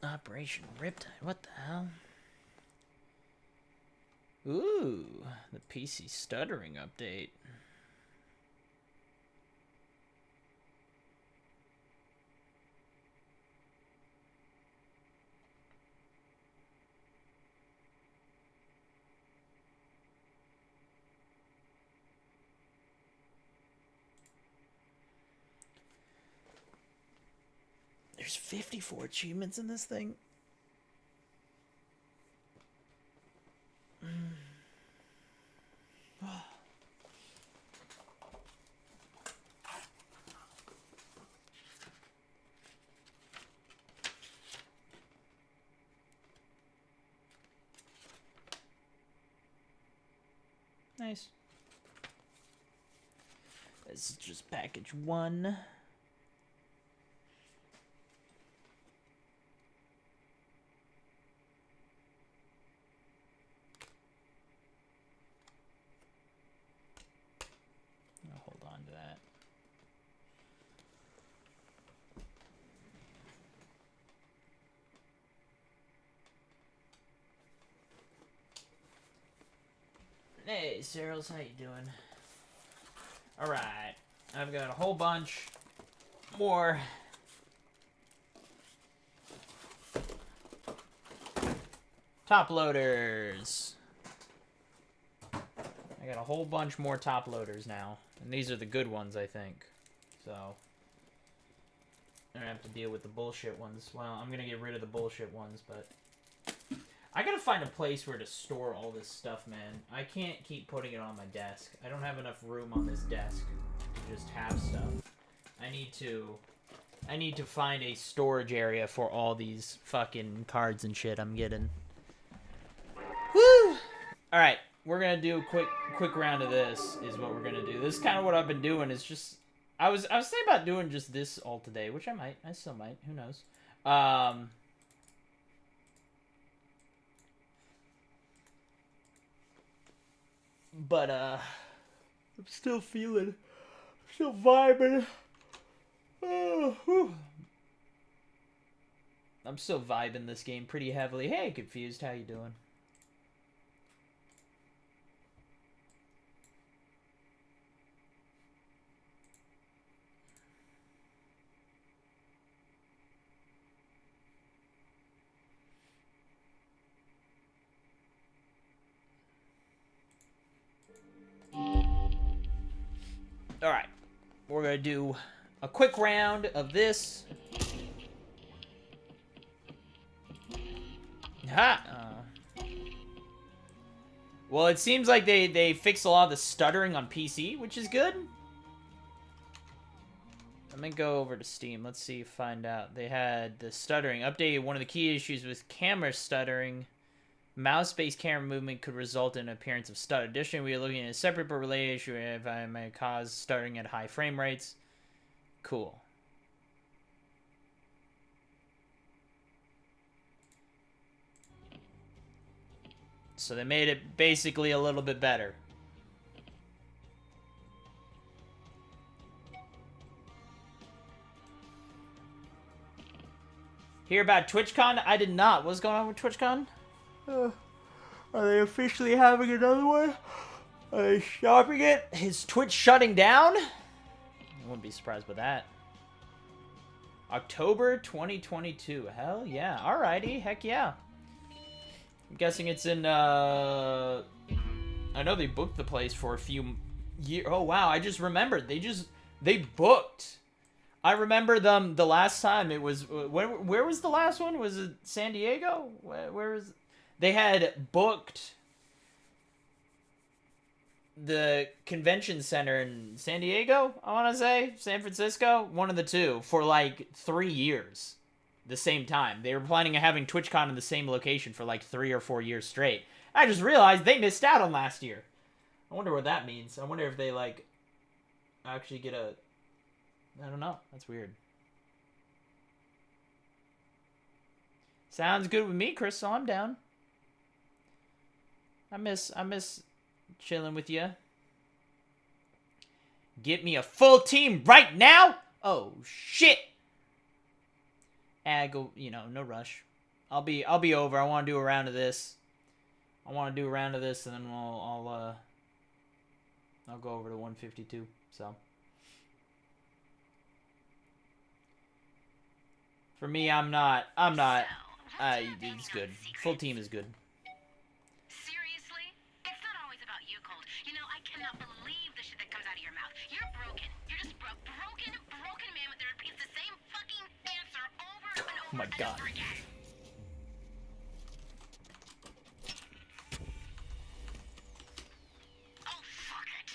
Operation Riptide, what the hell? Ooh, the PC stuttering update. There's 54 achievements in this thing. Nice. This is just package 1. I'll hold on to that. Hey, Cyril's, how you doing? Alright, I've got a whole bunch more top loaders. I got a whole bunch more top loaders now, and these are the good ones, I think. So I don't have to deal with the bullshit ones. Well, I'm gonna get rid of the bullshit ones, but I gotta find a place where to store all this stuff, man. I can't keep putting it on my desk. I don't have enough room on this desk to just have stuff. I need to find a storage area for all these fucking cards and shit I'm getting. Woo! Alright, we're gonna do a quick round of this, is what we're gonna do. This is kind of what I've been doing, is just... I was thinking about doing just this all today, which I might. I still might. Who knows? But, I'm still feeling, still vibing. I'm still vibing this game pretty heavily. Hey, Confused, how you doing? Alright, we're going to do a quick round of this. Ha! Well, it seems like they fixed a lot of the stuttering on PC, which is good. Let me go over to Steam. Let's see, find out. They had the stuttering updated. One of the key issues with camera stuttering. Mouse-based camera movement could result in an appearance of stutter. Additionally, we are looking at a separate but related issue if I may cause stuttering at high frame rates. Cool. So they made it basically a little bit better. Hear about TwitchCon? I did not. What's going on with TwitchCon? Are they officially having another one? Are they stopping it? Is Twitch shutting down? I wouldn't be surprised with that. October 2022. Hell yeah. Alrighty. Heck yeah. I'm guessing it's in, I know they booked the place for a few Oh wow, I just remembered. They booked. I remember them the last time. It was where was the last one? Was it San Diego? Where was they had booked the convention center in San Diego, I want to say, San Francisco, one of the two, for like 3 years. The same time. They were planning on having TwitchCon in the same location for like 3 or 4 years straight. I just realized they missed out on last year. I wonder what that means. I wonder if they like actually get a... I don't know. That's weird. Sounds good with me, Crystal. I'm down. I miss chilling with you. Get me a full team right now? Oh shit. Go, you know, no rush. I'll be over. I want to do a round of this. And then I'll go over to 152. So for me, I'm not. It's good. Full team is good. Seriously? It's not always about you, Cold. You know, I cannot believe the shit that comes out of your mouth. You're broken. You're just broken man that repeats the same fucking answer over and over Oh my God. and over again. Oh, fuck it.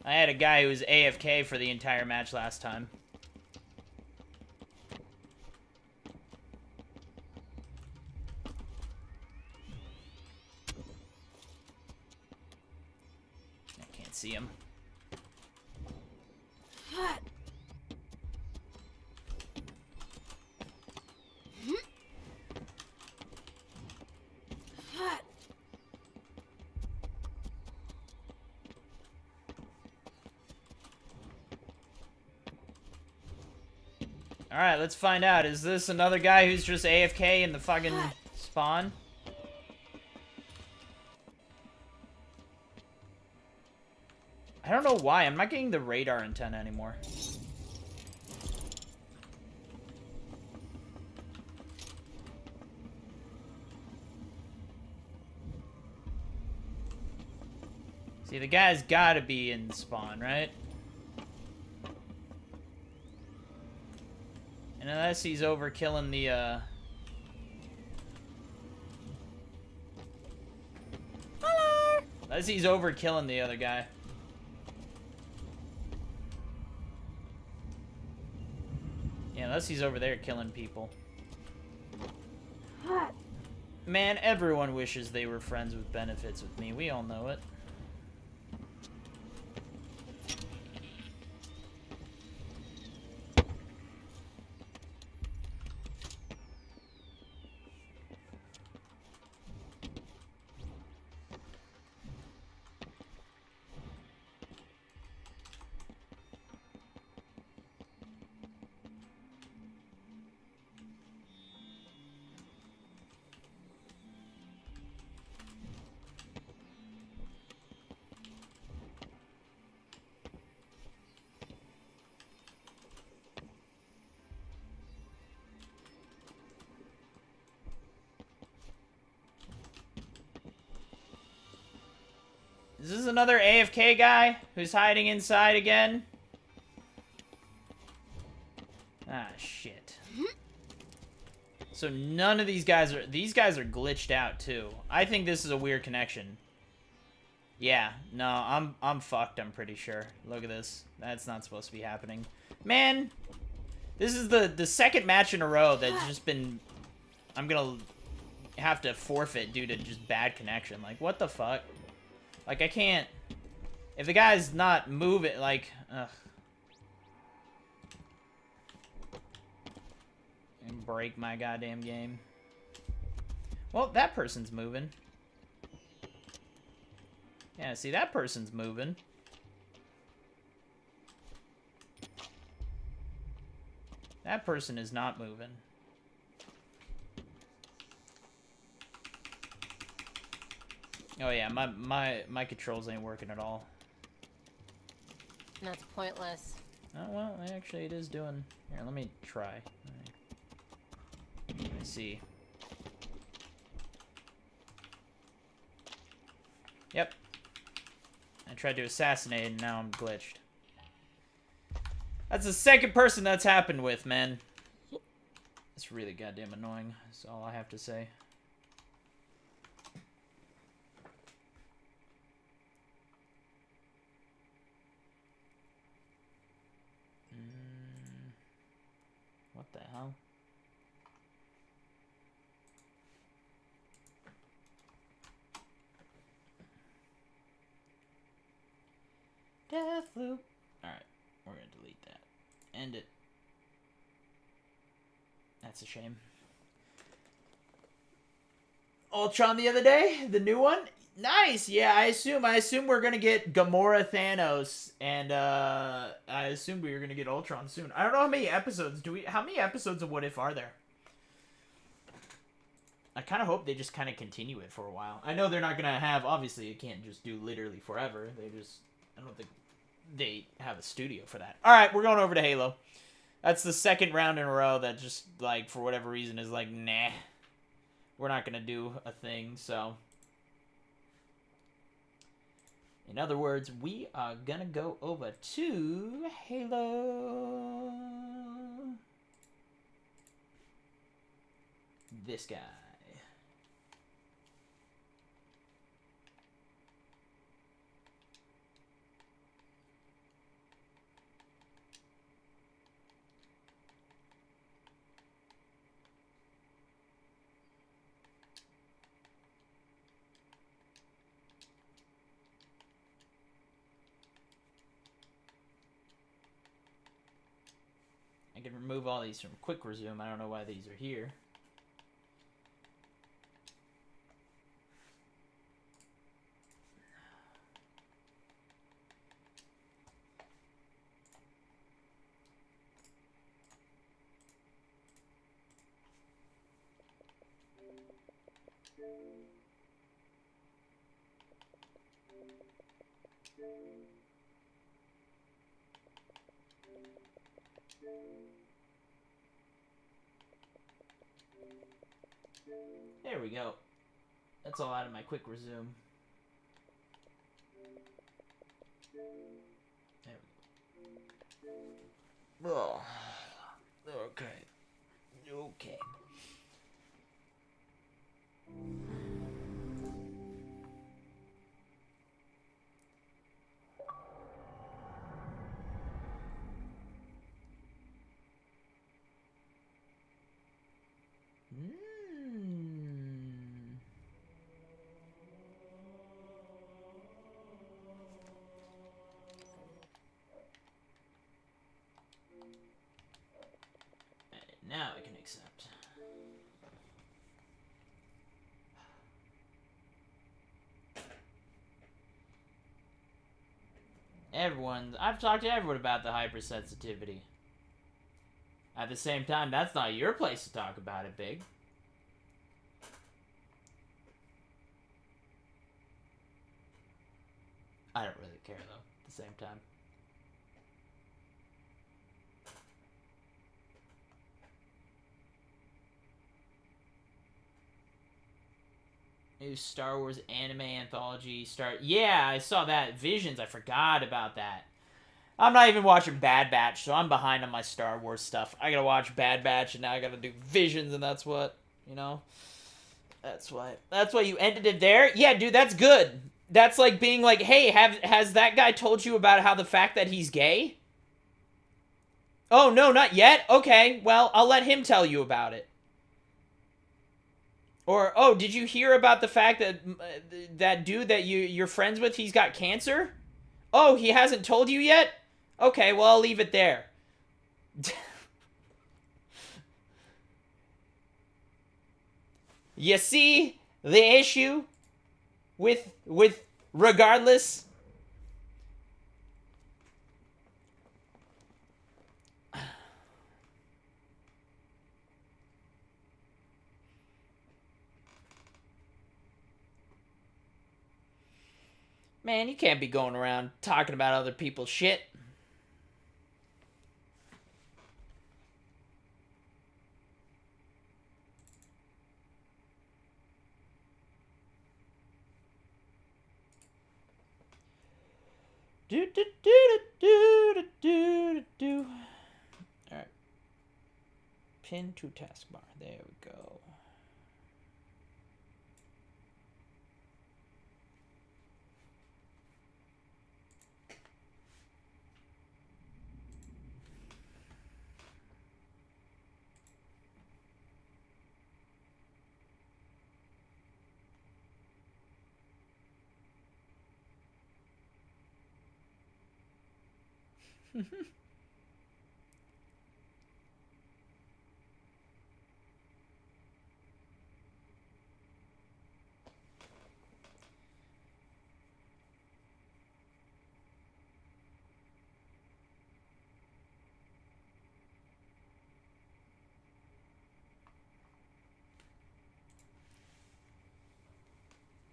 I had a guy who was AFK for the entire match last time. I can't see him. Alright, let's find out. Is this another guy who's just AFK in the fucking spawn? I don't know why. I'm not getting the radar antenna anymore. See, the guy's gotta be in spawn, right? And unless he's over killing the, Hello! Unless he's over killing the other guy. Yeah, unless he's over there killing people. Man, everyone wishes they were friends with benefits with me. We all know it. Is this another AFK guy who's hiding inside again? Ah, shit. So none of these guys are glitched out too. I think this is a weird connection. Yeah, no, I'm fucked, I'm pretty sure. Look at this. That's not supposed to be happening. Man, this is the second match in a row that's just been... I'm gonna have to forfeit due to just bad connection. Like, what the fuck? Like, I can't... If the guy's not moving, like... Ugh. And break my goddamn game. Well, that person's moving. Yeah, see, that person's moving. That person is not moving. Oh yeah, my controls ain't working at all. That's pointless. Oh well, actually it is doing. Here, let me try. Let me see. Yep. I tried to assassinate and now I'm glitched. That's the second person that's happened with, man. It's really goddamn annoying. That's all I have to say. What the hell? Deathloop. Alright, we're gonna delete that. End it. That's a shame. Ultron the other day? The new one? Nice! Yeah, I assume we're gonna get Gamora Thanos, and I assume we're gonna get Ultron soon. I don't know how many episodes how many episodes of What If are there? I kind of hope they just kind of continue it for a while. I know they're not gonna have, obviously it can't just do literally forever. I don't think they have a studio for that. Alright, we're going over to Halo. That's the second round in a row that just, like, for whatever reason is like, nah. We're not gonna do a thing, so... In other words, we are gonna go over to Halo. This guy. I can remove all these from quick resume. I don't know why these are here. There we go. That's all out of my quick resume. There we go. Oh. Okay. Okay. Now I can accept. I've talked to everyone about the hypersensitivity. At the same time, that's not your place to talk about it, Big. I don't really care, though, at the same time. New Star Wars anime anthology start. Yeah, I saw that. Visions, I forgot about that. I'm not even watching Bad Batch, so I'm behind on my Star Wars stuff. I gotta watch Bad Batch, and now I gotta do Visions, and that's what, you know? That's why you ended it there? Yeah, dude, that's good. That's like being like, hey, has that guy told you about how the fact that he's gay? Oh, no, not yet? Okay, well, I'll let him tell you about it. Or, oh, did you hear about the fact that that dude that you're friends with, he's got cancer? Oh, he hasn't told you yet? Okay, well, I'll leave it there. You see the issue with regardless? Man, you can't be going around talking about other people's shit. Do do do do do do do. All right. Pin to taskbar. There we go.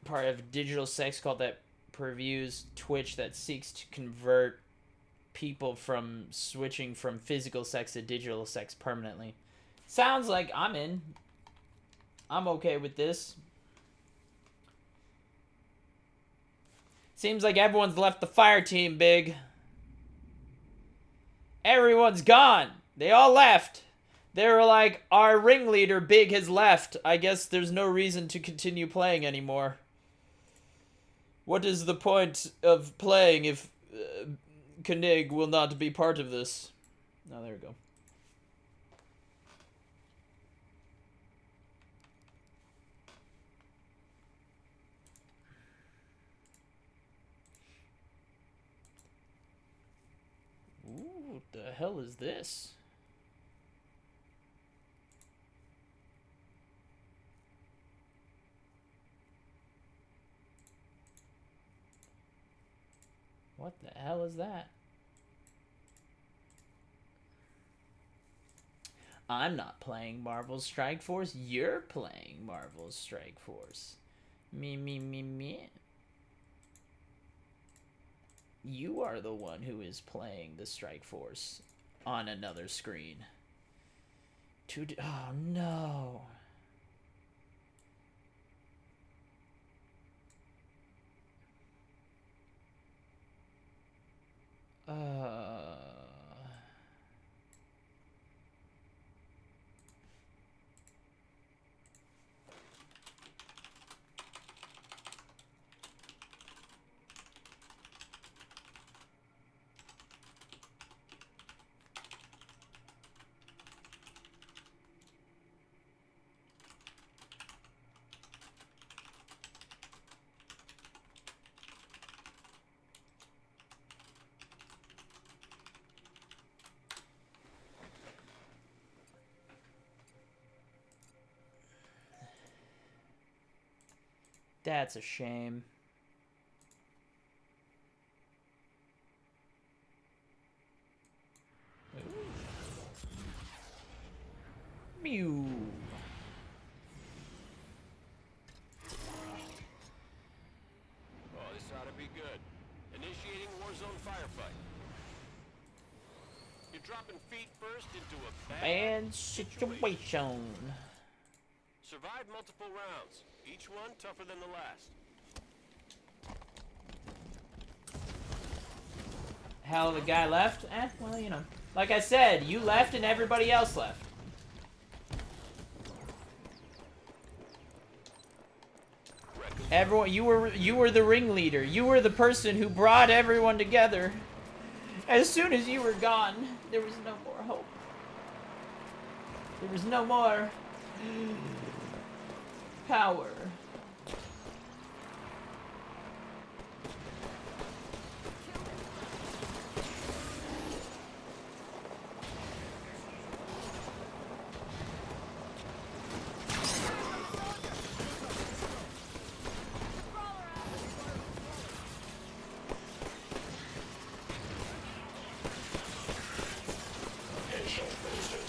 Part of digital sex cult that previews Twitch that seeks to convert people from switching from physical sex to digital sex permanently. Sounds like I'm in. I'm okay with this. Seems like everyone's left the fire team, Big. Everyone's gone. They all left. They were like, our ringleader, Big, has left. I guess there's no reason to continue playing anymore. What is the point of playing if Koenig will not be part of this? Oh, there we go. Ooh, what the hell is this? What the hell is that? I'm not playing Marvel's Strike Force. You're playing Marvel's Strike Force. Me. You are the one who is playing the Strike Force on another screen. Oh no. That's a shame. Mew. Oh, this ought to be good. Initiating warzone firefight. You're dropping feet first into a Bad situation. Survive multiple rounds. Each one tougher than the last. Hell, the guy left? Well, you know. Like I said, you left and everybody else left. Everyone, you were the ringleader. You were the person who brought everyone together. As soon as you were gone, there was no more hope. There was no more. Power.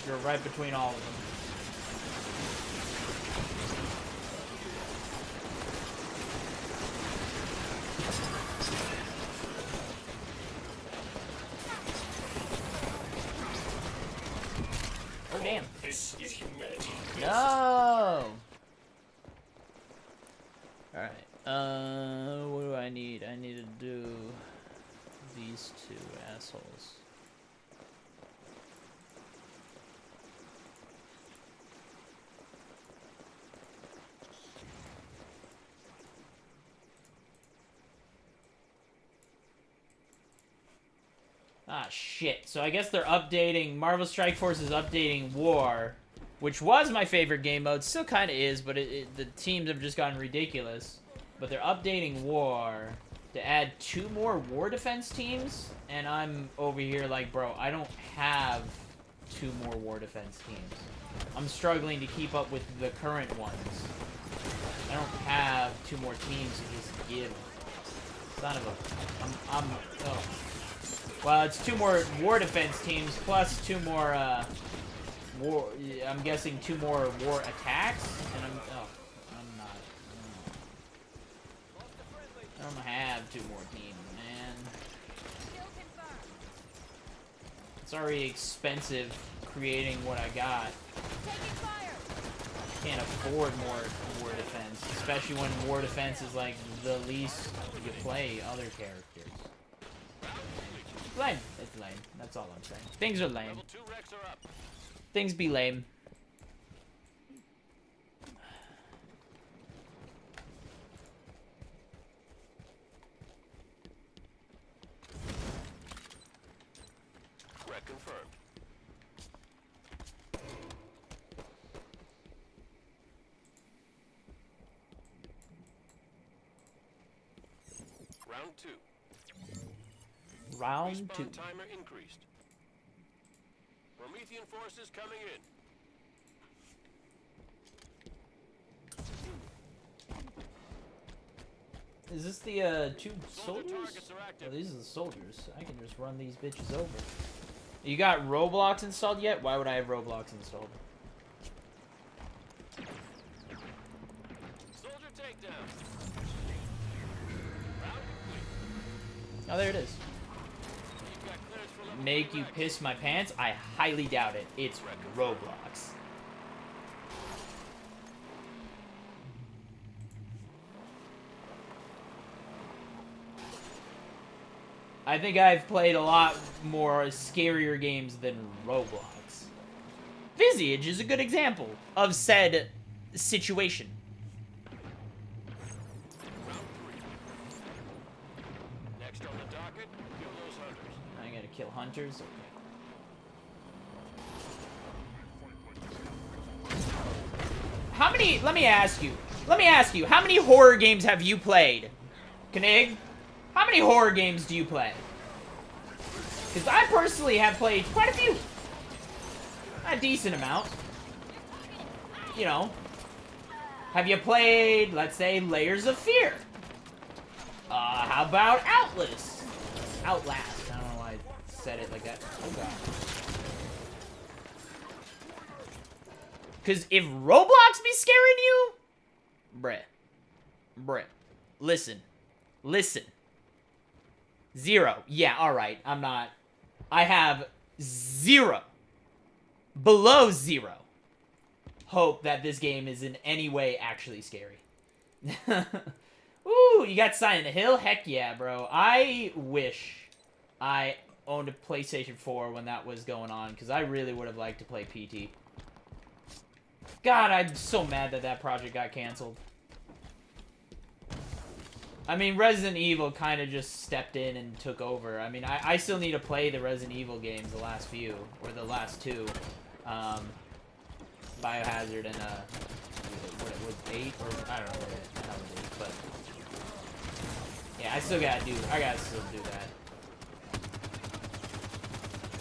You're right between all of them. Oh damn. This is humanity. No. Alright. What do I need? I need to do these two assholes. Ah, shit. So I guess they're updating... Marvel Strike Force is updating War, which was my favorite game mode. Still kind of is, but the teams have just gotten ridiculous. But they're updating War to add 2 more War Defense teams, and I'm over here like, bro, I don't have 2 more War Defense teams. I'm struggling to keep up with the current ones. I don't have 2 more teams to just give. Son of a... oh. Well, it's 2 more War Defense teams plus 2 more, War... I'm guessing 2 more War Attacks, and I'm not... I don't have 2 more teams, man. It's already expensive creating what I got. Can't afford more War Defense, especially when War Defense is like the least you play other characters. Lame. It's lame. That's all I'm saying. Things are lame. Level 2 wrecks are up. Things be lame. Wreck confirmed. Round 2. Round Respawn 2. timer increased. Promethean forces coming in. Is this the 2 Soldier soldiers? targets are active. Oh, these are the soldiers. I can just run these bitches over. You got Roblox installed yet? Why would I have Roblox installed? Soldier takedown. Round complete. Oh, there it is. You've got clearance for level Make 3 you wrecks. piss my pants? I highly doubt it. It's Roblox. I think I've played a lot more scarier games than Roblox. Visage is a good example of said situation. Round 3. Next on the docket, kill those hunters. I gotta kill hunters. Okay. How many? Let me ask you. How many horror games have you played, Knig? How many horror games do you play? Because I personally have played quite a few. A decent amount. You know. Have you played, let's say, Layers of Fear? How about Outlast? Outlast. I don't know why I said it like that. Oh, God. Because if Roblox be scaring you... Bruh. Listen. 0. Yeah, alright. I'm not... I have 0. Below 0. Hope that this game is in any way actually scary. Ooh, you got Silent Hill? Heck yeah, bro. I wish I owned a PlayStation 4 when that was going on, because I really would have liked to play PT. God, I'm so mad that that project got canceled. I mean, Resident Evil kind of just stepped in and took over. I mean, I still need to play the Resident Evil games, the last few, or the last 2. Biohazard and what it was 8 or I don't know what the hell it is, but yeah, I gotta still do that.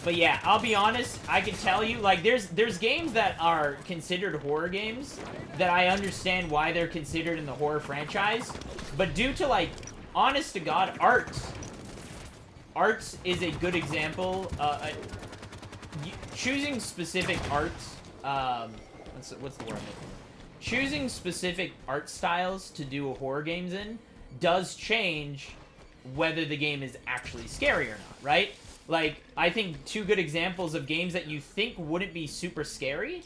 But yeah, I'll be honest, I can tell you, like, there's games that are considered horror games that I understand why they're considered in the horror franchise, but due to, like, honest to God, Arts is a good example. Choosing specific arts, what's the word I'm looking for? Choosing specific art styles to do horror games in does change whether the game is actually scary or not, right? Like, I think 2 good examples of games that you think wouldn't be super scary,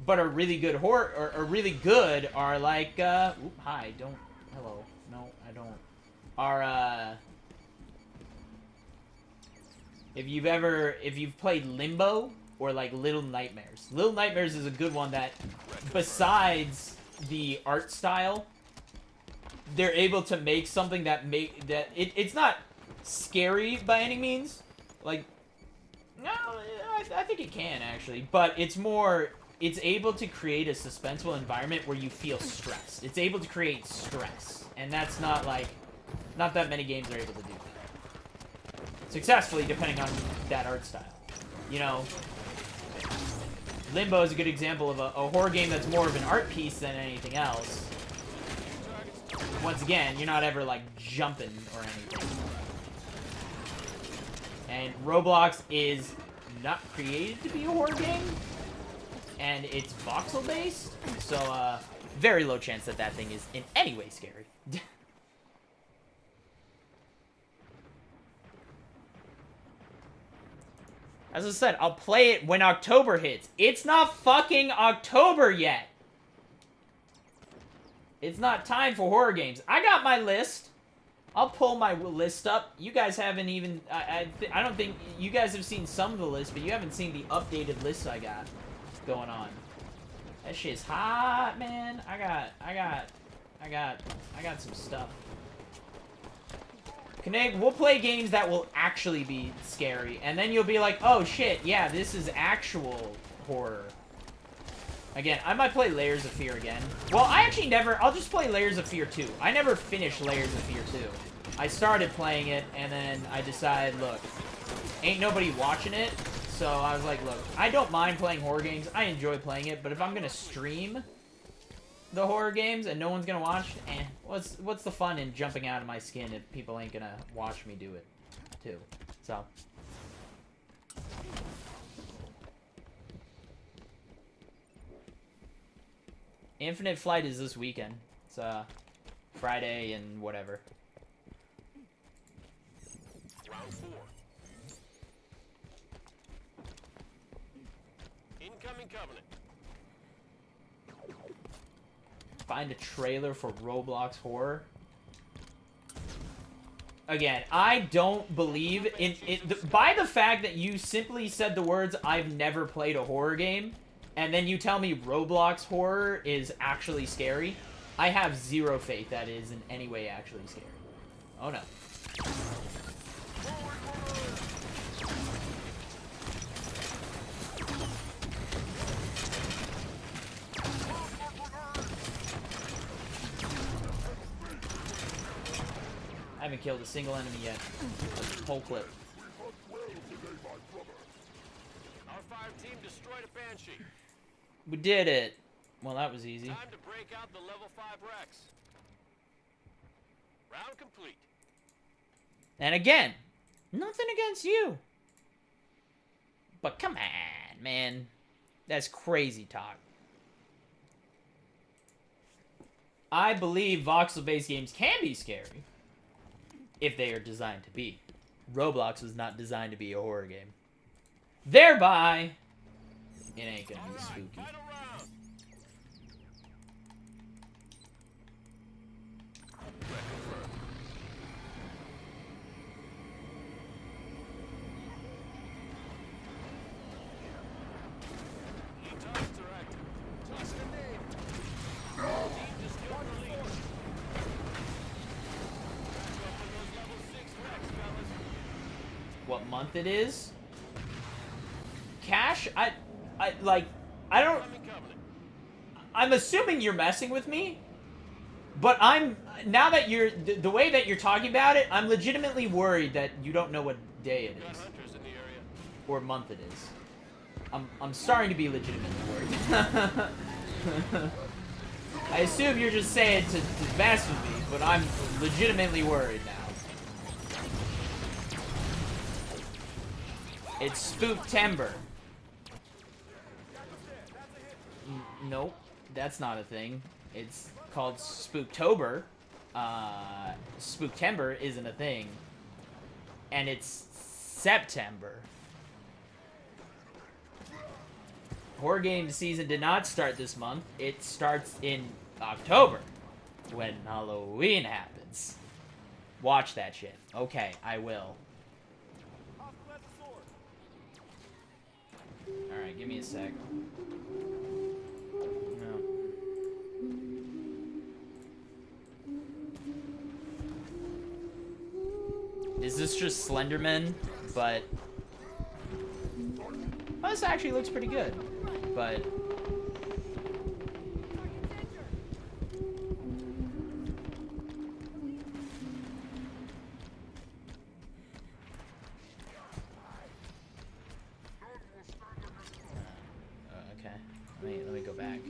but are really good horror, or really good, are like, hi, don't, hello, no, I don't, are, if you've played Limbo, or like Little Nightmares. Little Nightmares is a good one that, besides the art style, they're able to make something that it's not scary by any means. Like, no, I think it can actually, but it's able to create a suspenseful environment where you feel stressed. It's able to create stress, and that's not that many games are able to do that successfully, depending on that art style. You know, Limbo is a good example of a horror game that's more of an art piece than anything else. Once again, you're not ever, like, jumping or anything. And Roblox is not created to be a horror game, and it's voxel-based, so, very low chance that thing is in any way scary. As I said, I'll play it when October hits. It's not fucking October yet. It's not time for horror games. I got my list. I'll pull my list up. You guys haven't even... I don't think... You guys have seen some of the list, but you haven't seen the updated list I got going on. That shit's hot, man. I got some stuff. Connect, we'll play games that will actually be scary, and then you'll be like, oh shit, yeah, this is actual horror. Again, I might play Layers of Fear again. Well, I actually never... I'll just play Layers of Fear 2. I never finished Layers of Fear 2. I started playing it, and then I decided, look, ain't nobody watching it, so I was like, look, I don't mind playing horror games. I enjoy playing it, but if I'm gonna stream the horror games and no one's gonna watch, what's the fun in jumping out of my skin if people ain't gonna watch me do it, too? So... Infinite Flight is this weekend. It's Friday and whatever. Round 4. Incoming Covenant. Find a trailer for Roblox horror. Again, I don't believe in it. By the fact that you simply said the words, I've never played a horror game, and then you tell me Roblox horror is actually scary, I have zero faith that is in any way actually scary. Oh no. I haven't killed a single enemy yet. Whole clip. Our fire team destroyed a Banshee. We did it. Well, that was easy. Time to break out the level 5 Rex. Round complete. And again, nothing against you. But come on, man. That's crazy talk. I believe voxel-based games can be scary if they are designed to be. Roblox was not designed to be a horror game. Thereby, it ain't gonna be spooky. Final round. Targets are active. Toss the name. Team just got released. Back up for those level 6 Rex, fellas. What month it is? Cash? I don't... Incoming Covenant. I'm assuming you're messing with me, but I'm now that you're the way that you're talking about it, I'm legitimately worried that you don't know what day it Got is hunters in the area. or month it is. I'm starting to be legitimately worried. I assume you're just saying to mess with me, but I'm legitimately worried now. It's Spooktember. Nope, that's not a thing. It's called Spooktober. Spooktember isn't a thing. And it's September. Horror game season did not start this month. It starts in October, when Halloween happens. Watch that shit. Okay, I will. Alright, give me a sec. No. Is this just Slenderman? But... well, this actually looks pretty good. But... okay. Let me go back.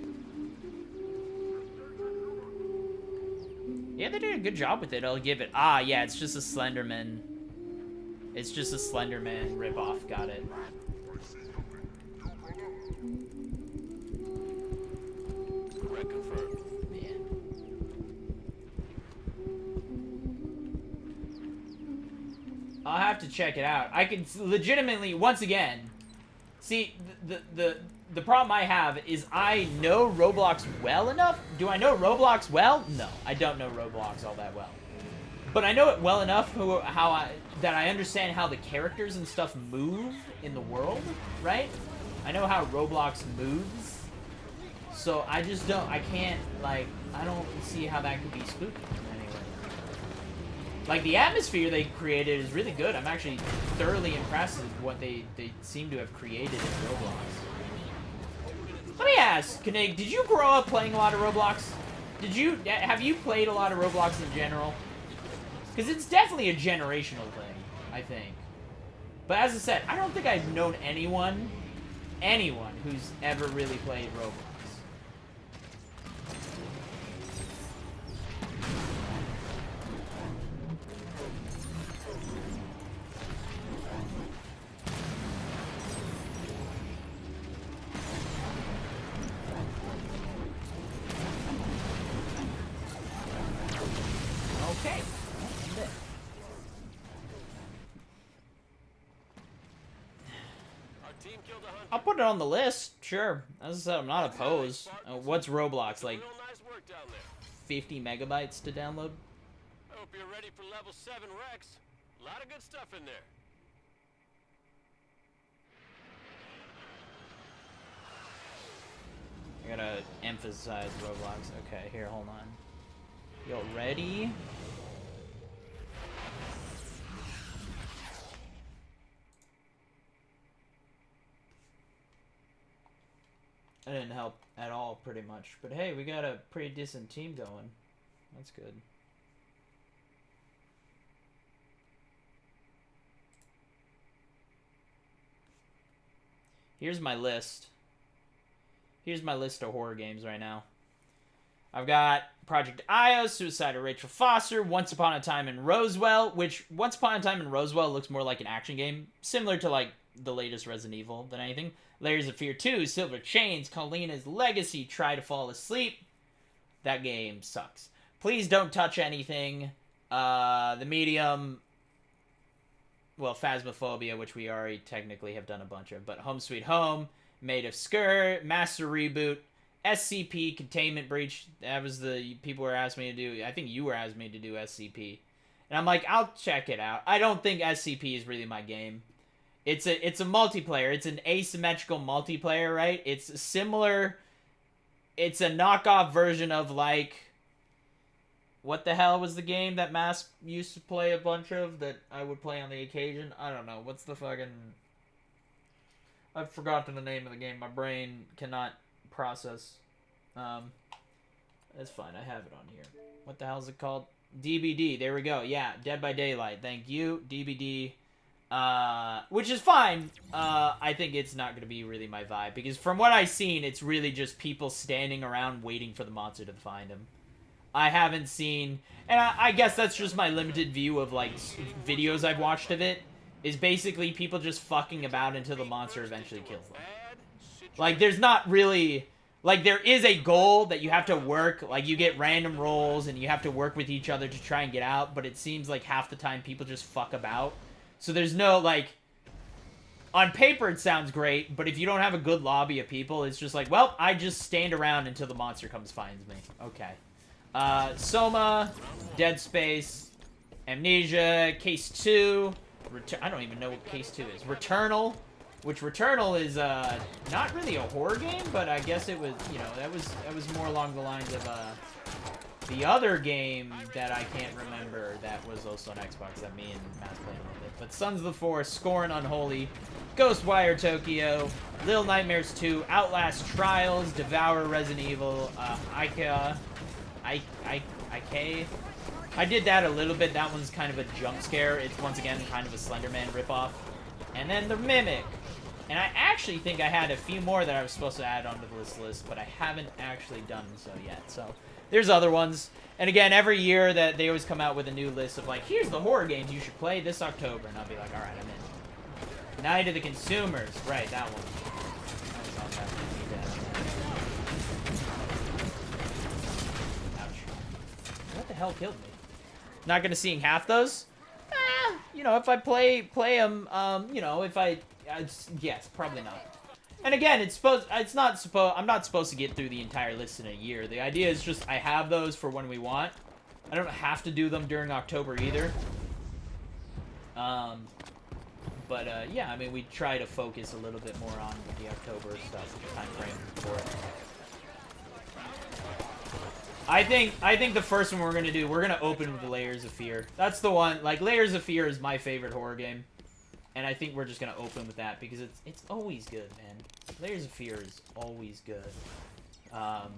Yeah, they did a good job with it. I'll give it. Ah, yeah, it's just a Slenderman. It's just a Slenderman ripoff. Got it. Correct, confirmed. Yeah. I'll have to check it out. I can legitimately, once again, see the problem I have is I know Roblox well enough. Do I know Roblox well? No, I don't know Roblox all that well. But I know it well enough that I understand how the characters and stuff move in the world, right? I know how Roblox moves. So I just don't, I don't see how that could be spooky anyway. Like, the atmosphere they created is really good. I'm actually thoroughly impressed with what they seem to have created in Roblox. Let me ask, Knig, did you grow up playing a lot of Roblox? Have you played a lot of Roblox in general? Because it's definitely a generational thing, I think. But as I said, I don't think I've known anyone who's ever really played Roblox. Okay. Our team killed a hunter. I'll put it on the list, sure. As I said, I'm not opposed. What's Roblox, like Real nice work down there. 50 megabytes to download? I hope you're ready for level 7 Rex. A lot of good stuff in there. I gotta emphasize Roblox. Okay, here, hold on. Yo, ready? That didn't help at all, pretty much. But hey, we got a pretty decent team going. That's good. Here's my list. Here's my list of horror games right now. I've got Project Io, Suicide of Rachel Foster, Once Upon a Time in Roswell, which Once Upon a Time in Roswell looks more like an action game, similar to like the latest Resident Evil than anything. Layers of Fear 2, Silver Chains, Colina's Legacy, Try to Fall Asleep. That game sucks. Please Don't Touch Anything. The Medium. Well, Phasmophobia, which we already technically have done a bunch of, but Home Sweet Home, Made of Skur, Master Reboot, SCP, Containment Breach. That was the people were asking me to do. I think you were asking me to do SCP. And I'm like, I'll check it out. I don't think SCP is really my game. It's a multiplayer. It's an asymmetrical multiplayer, right? It's similar. It's a knockoff version of, like, what the hell was the game that Mask used to play a bunch of that I would play on the occasion? I don't know. What's the fucking... I've forgotten the name of the game. My brain cannot process That's fine. I have it on here. What the hell is it called? DBD. There we go. Yeah, Dead by Daylight. Thank you. DBD. Which is fine. I think it's not going to be really my vibe. Because from what I've seen, it's really just people standing around waiting for the monster to find him. I haven't seen... And I guess that's just my limited view of, like, videos I've watched of it. Is basically people just fucking about until the monster eventually kills them. Like, there's not really... Like, there is a goal that you have to work. Like, you get random rolls, and you have to work with each other to try and get out. But it seems like half the time people just fuck about. So there's no, like... On paper, it sounds great. But if you don't have a good lobby of people, it's just like, well, I just stand around until the monster comes finds me. Okay. Soma, Dead Space, Amnesia, Case 2... I don't even know what Case 2 is. Returnal. Which Returnal is not really a horror game, but I guess it was, you know, that was more along the lines of the other game that I can't remember that was also on Xbox that me and Matt played a little bit. But Sons of the Forest, Scorn Unholy, Ghostwire Tokyo, Little Nightmares 2, Outlast Trials, Devour Resident Evil, Ika. I did that a little bit. That one's kind of a jump scare. It's once again kind of a Slenderman ripoff. And then The Mimic. And I actually think I had a few more that I was supposed to add onto this list, but I haven't actually done so yet. So there's other ones. And again, every year that they always come out with a new list of like, here's the horror games you should play this October. And I'll be like, all right, I'm in. Night of the Consumers. Right, that one. That was on that. Ouch. What the hell killed me? Not gonna seeing half those? You know, if I play them, you know, if yes, probably not. And again, I'm not supposed to get through the entire list in a year. The idea is just I have those for when we want. I don't have to do them during October either. But yeah, I mean, we try to focus a little bit more on the October stuff, time frame for it. I think the first one we're gonna open with Layers of Fear. That's the one. Like, Layers of Fear is my favorite horror game, and I think we're just gonna open with that because it's always good, man. Layers of Fear is always good, and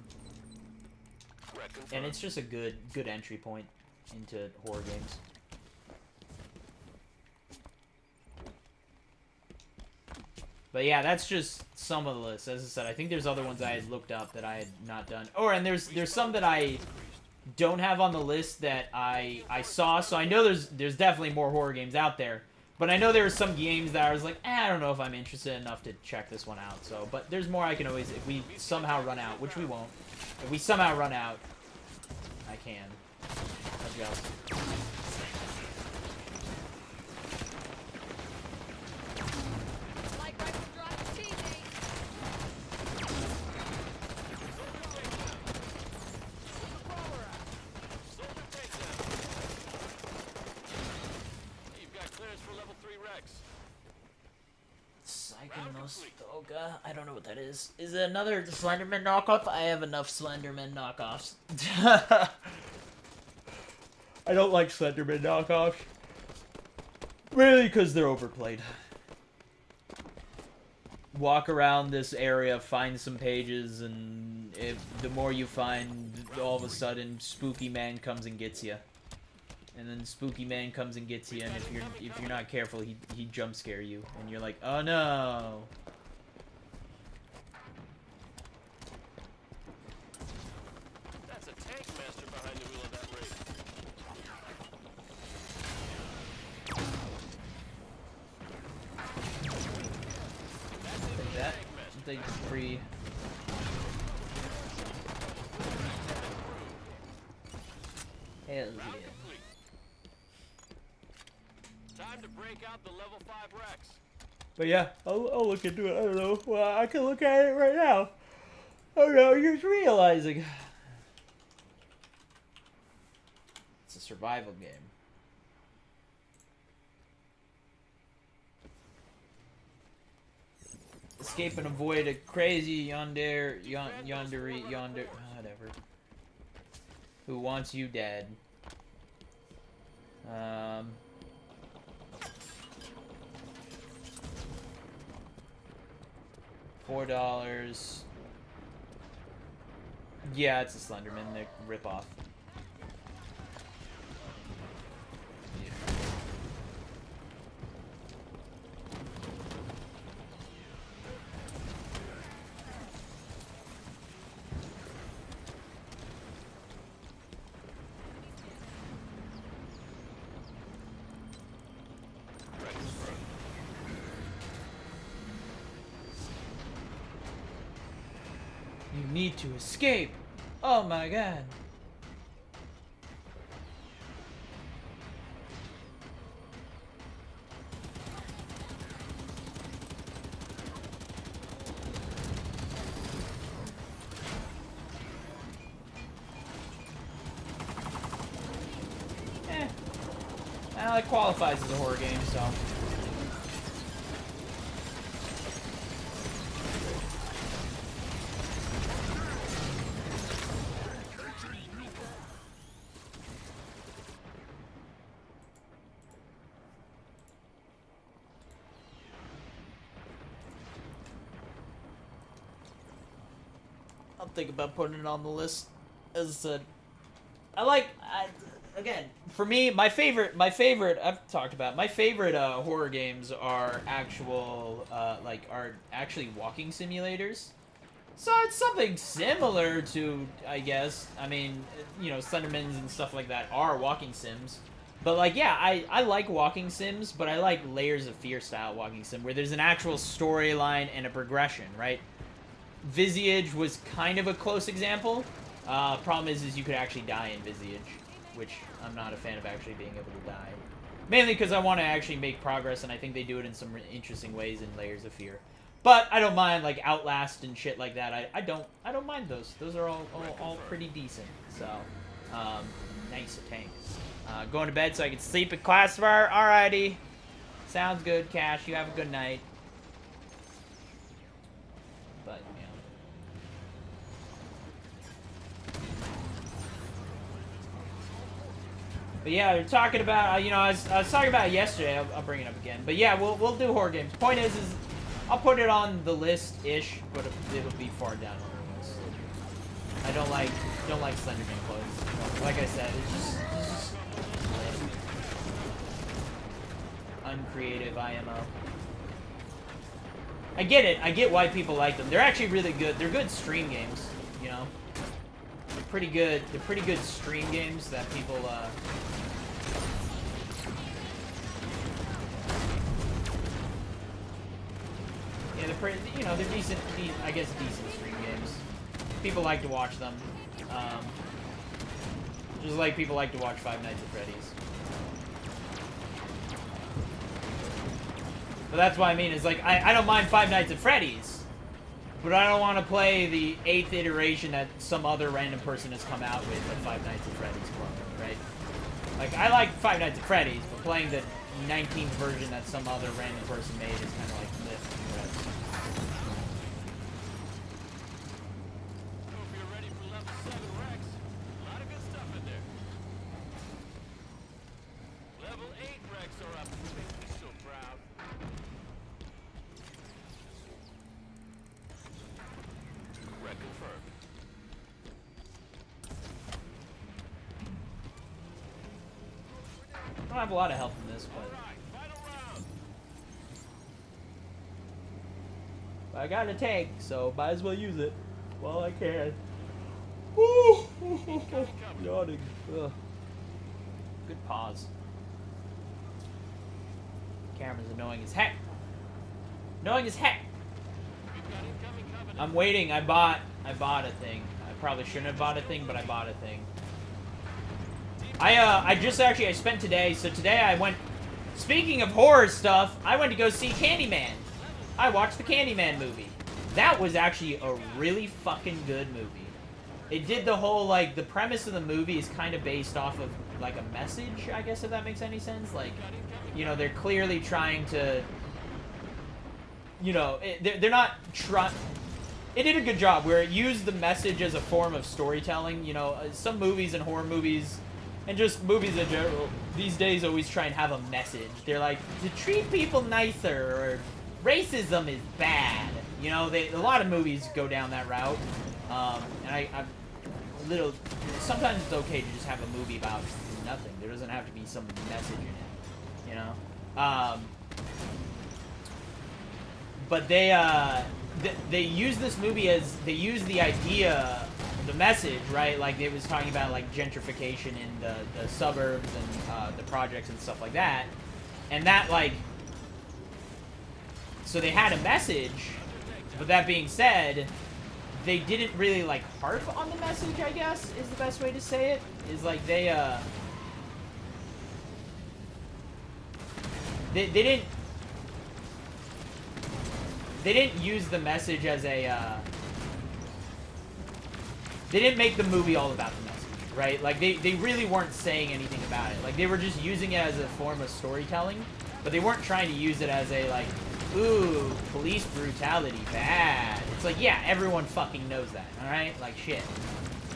it's just a good entry point into horror games. But yeah, that's just some of the list. As I said, I think there's other ones I had looked up that I had not done. Oh, and there's some that I don't have on the list that I saw. So I know there's definitely more horror games out there. But I know there are some games that I was like, I don't know if I'm interested enough to check this one out. So, but there's more I can always, if we somehow run out, which we won't. If we somehow run out, I can. Let's go. I don't know what that is. Is it another Slenderman knockoff? I have enough Slenderman knockoffs. I don't like Slenderman knockoffs. Really, because they're overplayed. Walk around this area, find some pages, and the more you find, all of a sudden, Spooky Man comes and gets you. And then Spooky Man comes and gets you, and if you're not careful, he jump scare you, and you're like, oh no. Free. Hell yeah. Time to break out the level 5 Rex. But yeah, I'll look into it. I don't know. Well, I can look at it right now. Oh no, you're just realizing. It's a survival game. Escape and avoid a crazy yonder, whatever. Who wants you dead? $4. Yeah, it's a Slenderman. They rip off. You need to escape. Oh my god. Well, it qualifies as a horror game, so. I'll think about putting it on the list. As I said, again, for me, my favorite, I've talked about, my favorite horror games are are actually walking simulators. So it's something similar to, I guess, I mean, you know, Slendermans and stuff like that are walking sims. But, like, yeah, I like walking sims, but I like Layers of Fear style walking sim, where there's an actual storyline and a progression, right? Visage was kind of a close example. Problem is you could actually die in Visage, which I'm not a fan of actually being able to die. Mainly because I want to actually make progress, and I think they do it in some interesting ways in Layers of Fear. But I don't mind, like, Outlast and shit like that. I don't mind those. Those are all pretty decent. So, nice tank. Going to bed so I can sleep at class tomorrow. Alrighty. Sounds good, Cash. You have a good night. But, But yeah, they're talking about, you know, I was talking about it yesterday. I'll bring it up again. But yeah, we'll do horror games. Point is I'll put it on the list-ish, but it'll be far down on the list. I don't like Slenderman clothes. Like I said, it's just uncreative IMO. I get it. I get why people like them. They're actually really good. They're good stream games, you know. They're pretty good. They're pretty good stream games that people yeah, they're pretty, you know, they're decent, I guess decent stream games. People like to watch them. Just like people like to watch Five Nights at Freddy's. But that's what I mean, is like, I don't mind Five Nights at Freddy's, but I don't want to play the 8th iteration that some other random person has come out with at Five Nights at Freddy's clone, right? Like, I like Five Nights at Freddy's, but playing the 19th version that some other random person made is kind of like lift and rest. Hope you're ready for level 7 Rex. A lot of good stuff in there. Level 8 Rex are up. You make me so proud. Rec confirmed. I don't have a lot of health in this, but I got a tank, so might as well use it while I can. Woo! Yawning. Ugh. Good pause. Camera's annoying as heck. Annoying as heck. I'm waiting. I bought a thing. I probably shouldn't have bought a thing, but I bought a thing. I spent today, so today I went, speaking of horror stuff, I went to go see Candyman. I watched the Candyman movie. That was actually a really fucking good movie. It did the whole, like, the premise of the movie is kind of based off of, like, a message, I guess, if that makes any sense. Like, you know, they're clearly trying to, you know, they're not trying... It did a good job where it used the message as a form of storytelling. You know, some movies and horror movies, and just movies in general, these days always try and have a message. They're like, to treat people nicer, or racism is bad. You know, a lot of movies go down that route. And little. Sometimes it's okay to just have a movie about nothing. There doesn't have to be some message in it, you know. But they use this movie as they use the idea, the message, right? Like they was talking about like gentrification in the suburbs and the projects and stuff like that, and that like. So they had a message, but that being said, they didn't really like harp on the message, I guess, is the best way to say it. Is like they didn't use the message as a they didn't make the movie all about the message, right? Like they really weren't saying anything about it. Like they were just using it as a form of storytelling, but they weren't trying to use it as a like, ooh, police brutality, bad. It's like, yeah, everyone fucking knows that, alright? Like, shit.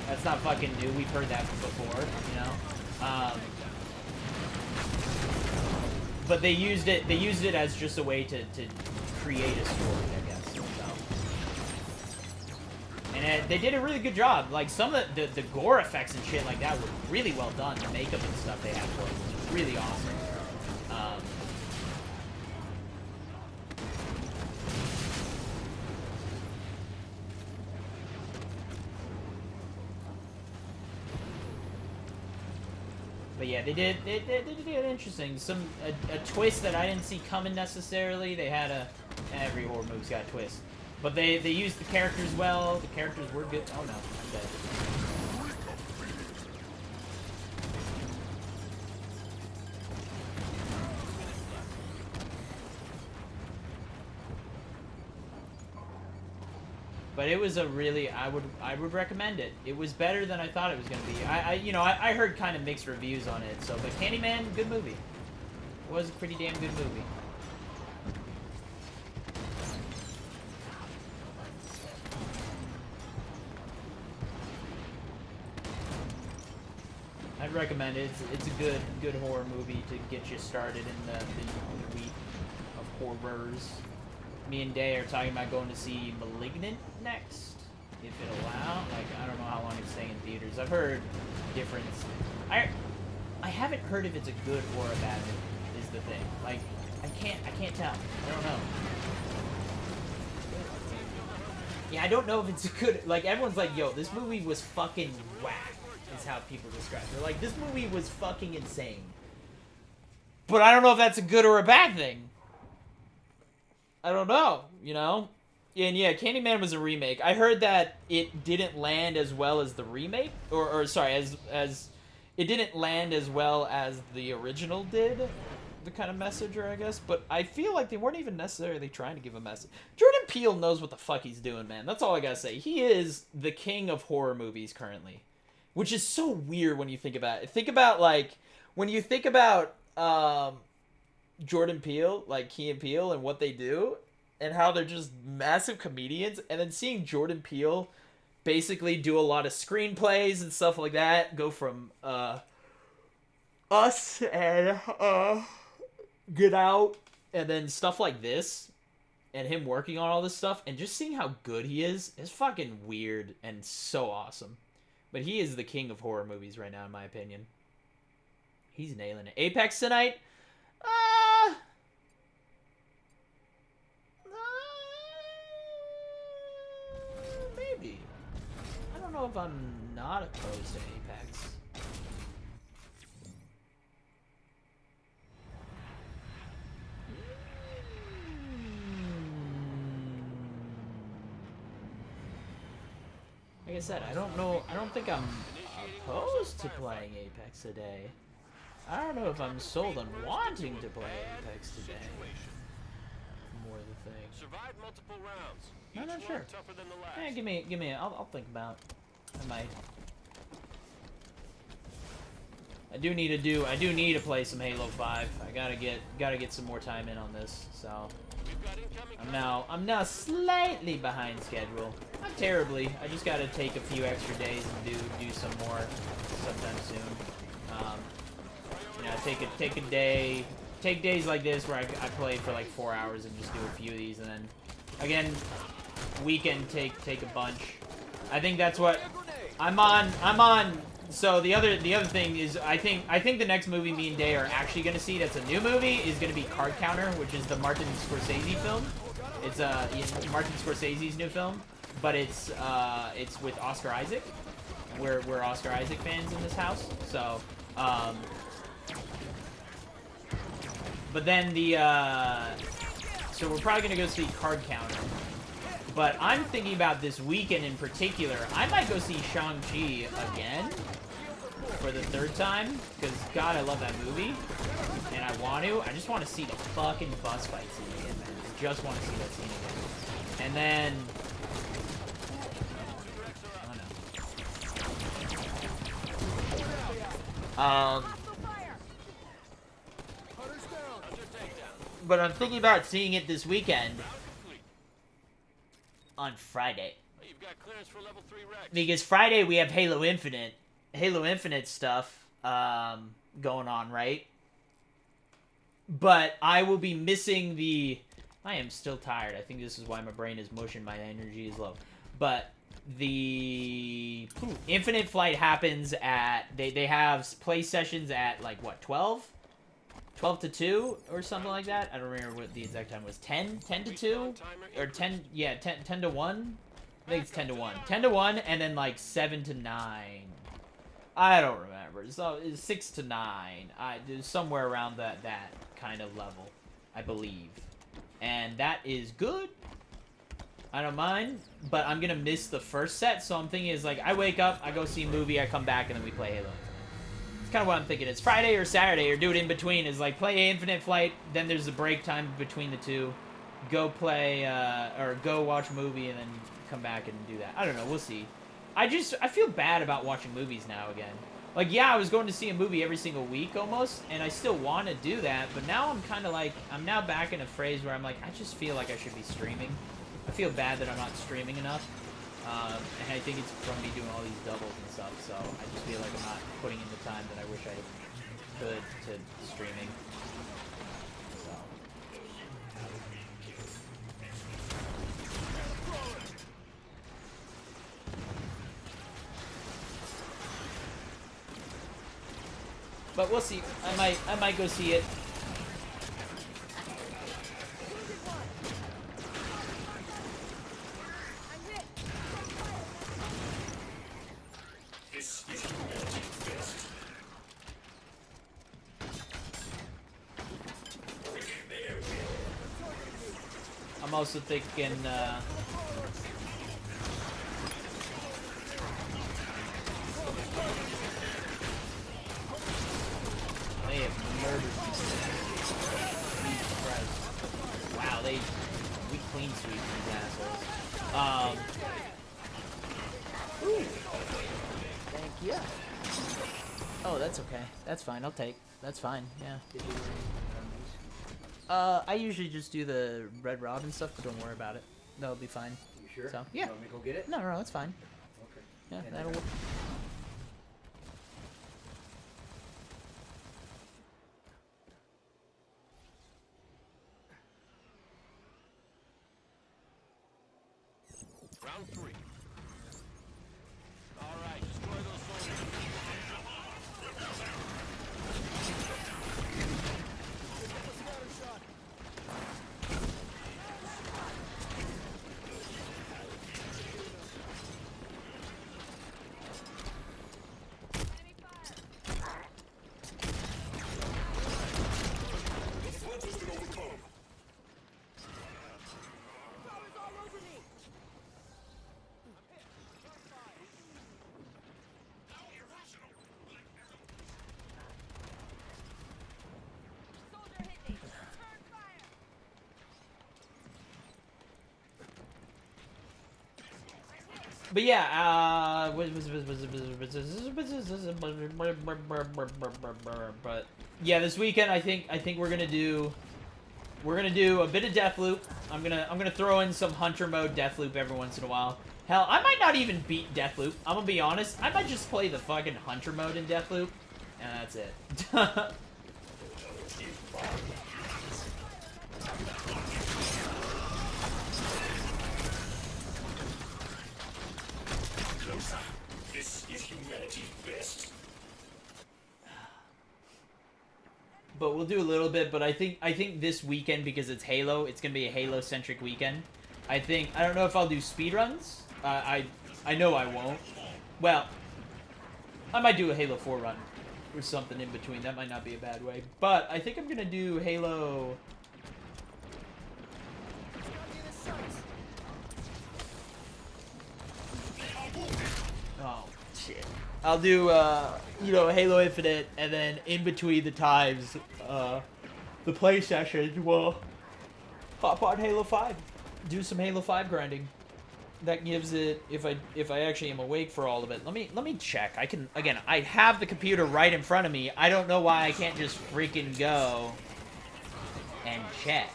That's not fucking new. We've heard that before, you know? But they used it as just a way to create a story, I guess. So. And they did a really good job. Like, some of the gore effects and shit like that were really well done. The makeup and stuff they had for it was really awesome. But yeah, they did interesting. A twist that I didn't see coming necessarily. They had every horror movie's got a twist. But they used the characters well. The characters were good. Oh no, I'm dead. But it was a really, I would recommend it. It was better than I thought it was gonna be. I heard kind of mixed reviews on it. So, but Candyman, good movie. It was a pretty damn good movie. I'd recommend it. It's a good horror movie to get you started in the week of horrors. Me and Day are talking about going to see Malignant next, if it'll allow. Like, I don't know how long it's staying in theaters. I've heard different. I haven't heard if it's a good or a bad movie, is the thing. Like, I can't tell. I don't know. Yeah, I don't know if it's a good. Like, everyone's like, yo, this movie was fucking whack, is how people describe it. They're like, this movie was fucking insane. But I don't know if that's a good or a bad thing. I don't know, you know? And yeah, Candyman was a remake. I heard that it didn't land as well as the remake, or sorry, as it didn't land as well as the original did, the kind of messenger, I guess. But I feel like they weren't even necessarily trying to give a message. Jordan Peele knows what the fuck he's doing, man. That's all I gotta say. He is the king of horror movies currently, which is so weird when you think about it. Think about, like, when you think about Jordan Peele, like Key and Peele, and what they do, and how they're just massive comedians, and then seeing Jordan Peele basically do a lot of screenplays and stuff like that, go from Us and Get Out, and then stuff like this, and him working on all this stuff, and just seeing how good he is fucking weird and so awesome. But he is the king of horror movies right now, in my opinion. He's nailing it. Apex tonight? Maybe. I don't know if I'm not opposed to Apex. Like I said, I don't know. I don't think I'm opposed to playing Apex today. I don't know if I'm sold on wanting to play Apex today. More the thing. Survived multiple rounds. I'm not Each sure. one tougher than the last. Yeah, give me. I'll think about. I might. I do need to play some Halo 5. I gotta get some more time in on this. So I'm now slightly behind schedule. Not terribly. I just gotta take a few extra days and do some more sometime soon. You know, take a day. Take days like this where I play for like 4 hours and just do a few of these, and then again, weekend take a bunch. I think that's what I'm on. So the other thing is, I think the next movie me and Day are actually gonna see that's a new movie is gonna be Card Counter, which is the Martin Scorsese film. It's Martin Scorsese's new film, but it's with Oscar Isaac. We're Oscar Isaac fans in this house, so but then so we're probably gonna go see Card Counter. But I'm thinking about this weekend in particular. I might go see Shang-Chi again for the third time, because God, I love that movie, and I want to. I just want to see the fucking bus fight scene again, man. I just want to see that scene again. And then, I don't know. But I'm thinking about seeing it this weekend on Friday. You've got clearance for level 3 Rex. Because Friday we have Halo Infinite stuff going on, right? But I will be missing the... I am still tired. I think this is why my brain is mush and my energy is low. But the Infinite Flight happens at... They have play sessions at, like, what, 12? 12 to 2 or something like that? I don't remember what the exact time was. 10? 10 to 2? Or 10... Yeah, 10 to 1? I think it's 10 to 1. 10 to 1, and then, like, 7 to 9. I don't remember. So, it's 6 to 9. Somewhere around that kind of level, I believe. And that is good. I don't mind. But I'm gonna miss the first set, so I'm thinking is, like, I wake up, I go see a movie, I come back, and then we play Halo. It's kind of what I'm thinking. It's Friday or Saturday, or do it in between. Is, like, play Infinite Flight, then there's a break time between the two. Go play, or go watch a movie, and then come back and do that. I don't know. We'll see. I feel bad about watching movies now again. Like, yeah, I was going to see a movie every single week almost, and I still want to do that, but now I'm kind of like, I'm now back in a phase where I'm like, I just feel like I should be streaming. I feel bad that I'm not streaming enough, and I think it's from me doing all these doubles and stuff, so I just feel like I'm not putting in the time that I wish I could to streaming. So. But we'll see. I might go see it. I'm also thinking, they have murdered these things. Jesus Christ. Wow, we clean sweep these assholes. Ooh. Thank you. Oh, that's okay. That's fine. I'll take. That's fine. Yeah. I usually just do the Red Robin stuff, but don't worry about it. That'll be fine. You sure? So, yeah. You want me to go get it? No, it's fine. Okay. Yeah, And that'll work. Round 3. All right, destroy those soldiers. But yeah, but yeah, this weekend I think we're gonna do a bit of Deathloop. I'm gonna throw in some Hunter mode Deathloop every once in a while. Hell, I might not even beat Deathloop. I'm gonna be honest. I might just play the fucking Hunter mode in Deathloop, and that's it. we'll do a little bit, but I think this weekend, because it's Halo, it's gonna be a Halo-centric weekend. I don't know if I'll do speedruns. I know I won't. Well, I might do a Halo 4 run or something in between. That might not be a bad way. But I think I'm gonna do Halo. Oh shit. I'll do Halo Infinite, and then in between the times, the play sessions will hop on Halo 5. Do some Halo 5 grinding. That gives it, if I actually am awake for all of it. Let me check. I have the computer right in front of me. I don't know why I can't just freaking go and check.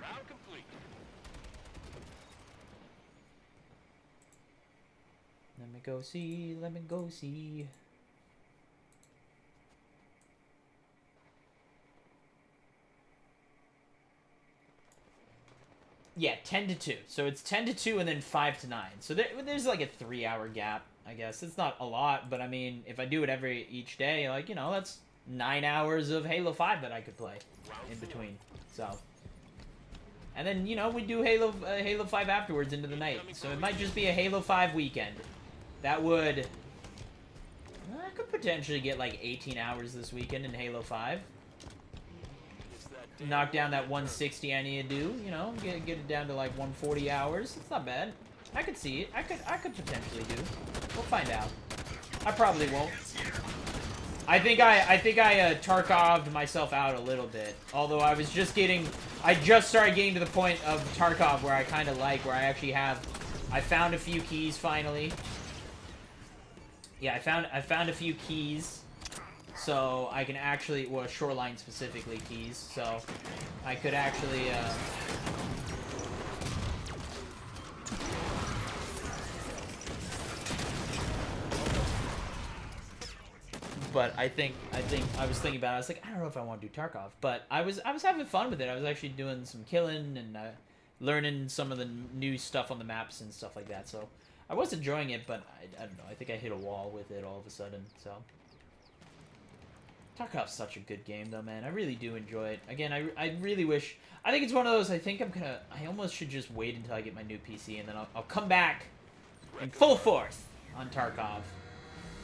Round complete. Let me go see. Let me go see. Yeah, 10 to 2. So it's 10 to 2 and then 5 to 9. So there's like a 3-hour gap, I guess. It's not a lot, but I mean, if I do it each day, like, that's 9 hours of Halo 5 that I could play in between. So, and then, we do Halo 5 afterwards into the night. So it might just be a Halo 5 weekend. That would, I could potentially get like 18 hours this weekend in Halo 5. Knock down that 160 I need to do, get it down to like 140 hours. It's not bad. I could see it. I could potentially do. We'll find out. I probably won't. I think I Tarkov'd myself out a little bit. Although I just started getting to the point of Tarkov where I kind of like, where I found a few keys finally. Yeah, I found a few keys. So I can actually, well, shoreline specifically keys, so I could actually, but I was thinking about it, I was like, I don't know if I want to do Tarkov, but I was having fun with it. I was actually doing some killing and learning some of the new stuff on the maps and stuff like that, so I was enjoying it, but I don't know, I think I hit a wall with it all of a sudden, so. Tarkov's such a good game, though, man. I really do enjoy it. Again, I really wish... I think it's one of those, I almost should just wait until I get my new PC, and then I'll come back in full force on Tarkov.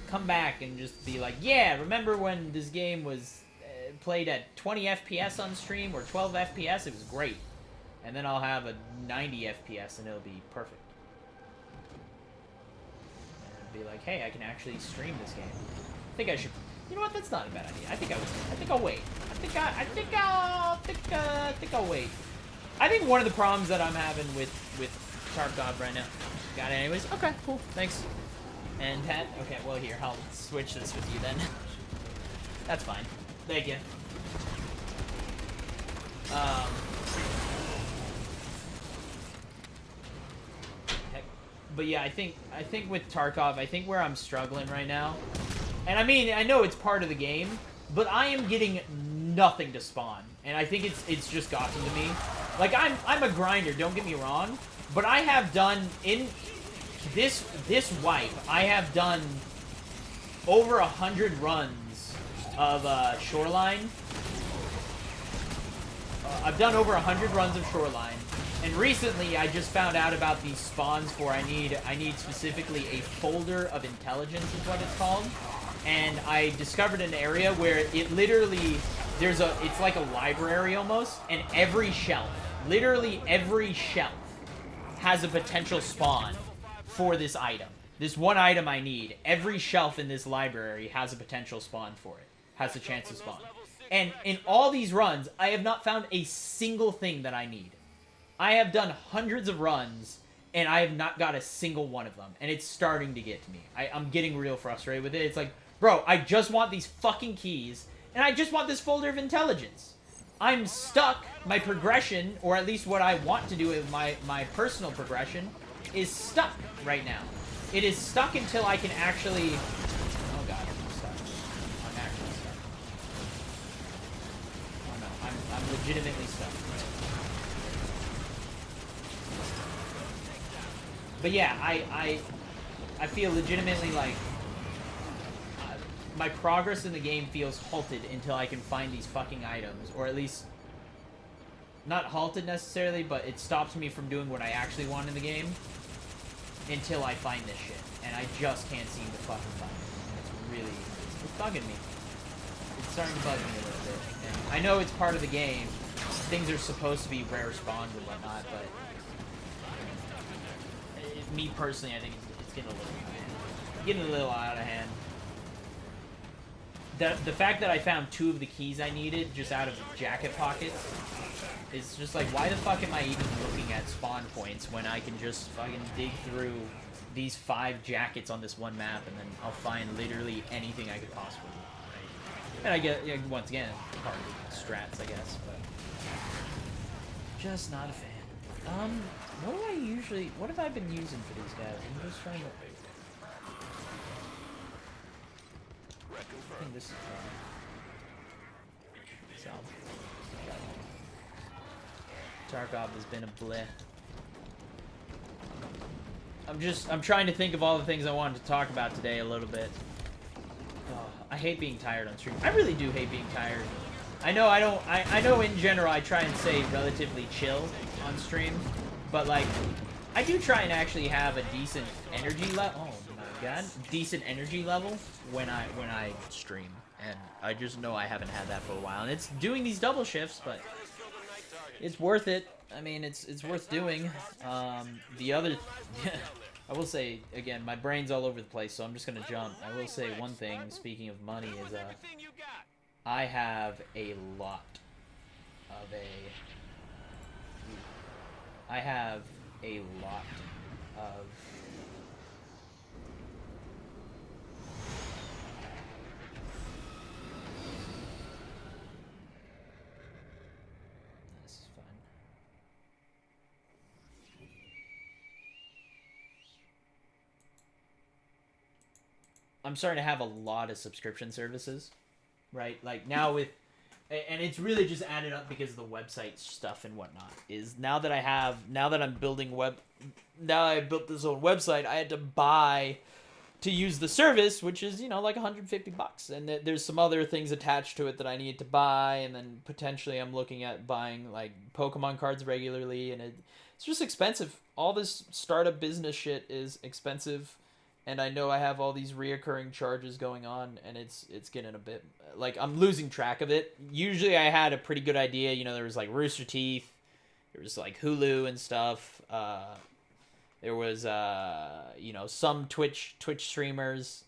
Come back and just be like, yeah, remember when this game was played at 20 FPS on stream, or 12 FPS? It was great. And then I'll have a 90 FPS, and it'll be perfect. And it'll be like, hey, I can actually stream this game. I think I should... You know what? That's not a bad idea. I think I'll wait. I think I'll wait. I think one of the problems that I'm having with Tarkov right now. Got it anyways? Okay, cool. Thanks. And Pat? Okay, well here, I'll switch this with you then. That's fine. Thank you. Heck. But yeah, I think with Tarkov, I think where I'm struggling right now. And I mean, I know it's part of the game, but I am getting nothing to spawn. And I think it's just gotten to me. Like, I'm a grinder, don't get me wrong, but I have done, in this wipe, I have done over 100 runs of Shoreline. I've done over 100 runs of Shoreline. And recently, I just found out about these spawns for I need specifically a folder of intelligence is what it's called. And I discovered an area where it literally, it's like a library almost, and every shelf, literally every shelf, has a potential spawn for this item. This one item I need, every shelf in this library has a potential spawn for it, has a chance to spawn. And in all these runs, I have not found a single thing that I need. I have done hundreds of runs, and I have not got a single one of them, and it's starting to get to me. I'm getting real frustrated with it. It's like, bro, I just want these fucking keys, and I just want this folder of intelligence. I'm stuck. My progression, or at least what I want to do with my personal progression, is stuck right now. It is stuck until I can actually... Oh god, I'm stuck. I'm actually stuck. Oh no, I'm legitimately stuck. But yeah, I feel legitimately like my progress in the game feels halted until I can find these fucking items, or at least not halted necessarily, but it stops me from doing what I actually want in the game until I find this shit, and I just can't seem to fucking find it. And it's really, it's bugging me. It's starting to bug me a little bit. And I know it's part of the game. Things are supposed to be rare spawns and whatnot, but me personally, I think it's getting a little out of hand. The fact that I found 2 of the keys I needed just out of jacket pockets is just like, why the fuck am I even looking at spawn points when I can just fucking dig through these 5 jackets on this one map and then I'll find literally anything I could possibly want, right? And I get, once again, part of the strats, I guess, but just not a fan. What have I been using for these guys? I'm just trying to... I think this is so. Tarkov has been a bleh. I'm trying to think of all the things I wanted to talk about today a little bit. Oh, I hate being tired on stream. I really do hate being tired. I know in general I try and stay relatively chill on stream, but like I do try and actually have a decent energy level. Oh my god, decent energy level when I stream, and I just know I haven't had that for a while. And it's doing these double shifts, but it's worth it. I mean, it's worth doing. The other, I will say again, my brain's all over the place, so I'm just gonna jump. I will say one thing. Speaking of money, is I have a lot of this is fun. I'm starting to have a lot of subscription services, right? Like now with, and it's really just added up because of the website stuff and whatnot. Is now that I'm building now I built this own website, I had to buy to use the service, which is, like $150, and there's some other things attached to it that I need to buy, and then potentially I'm looking at buying like Pokemon cards regularly, and it's just expensive. All this startup business shit is expensive. And I know I have all these reoccurring charges going on, and it's getting a bit... Like, I'm losing track of it. Usually I had a pretty good idea. There was, like, Rooster Teeth. There was, like, Hulu and stuff. There was, some Twitch streamers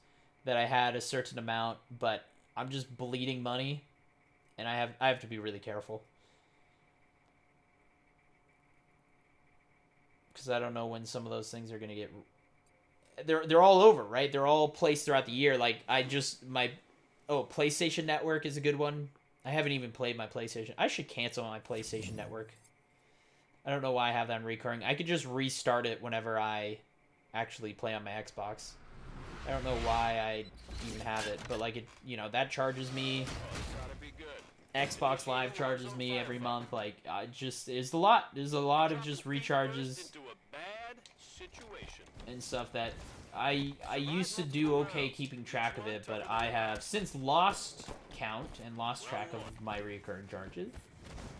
that I had a certain amount. But I'm just bleeding money, and I have to be really careful. Because I don't know when some of those things are going to get... They're all over, right? They're all placed throughout the year. Like, PlayStation Network is a good one. I haven't even played my PlayStation. I should cancel my PlayStation Network. I don't know why I have that recurring. I could just restart it whenever I actually play on my Xbox. I don't know why I even have it, but like that charges me. Xbox Live charges me every month. Like, there's a lot of just recharges and stuff that I used to do okay keeping track of it, but I have since lost count and lost track of my recurring charges,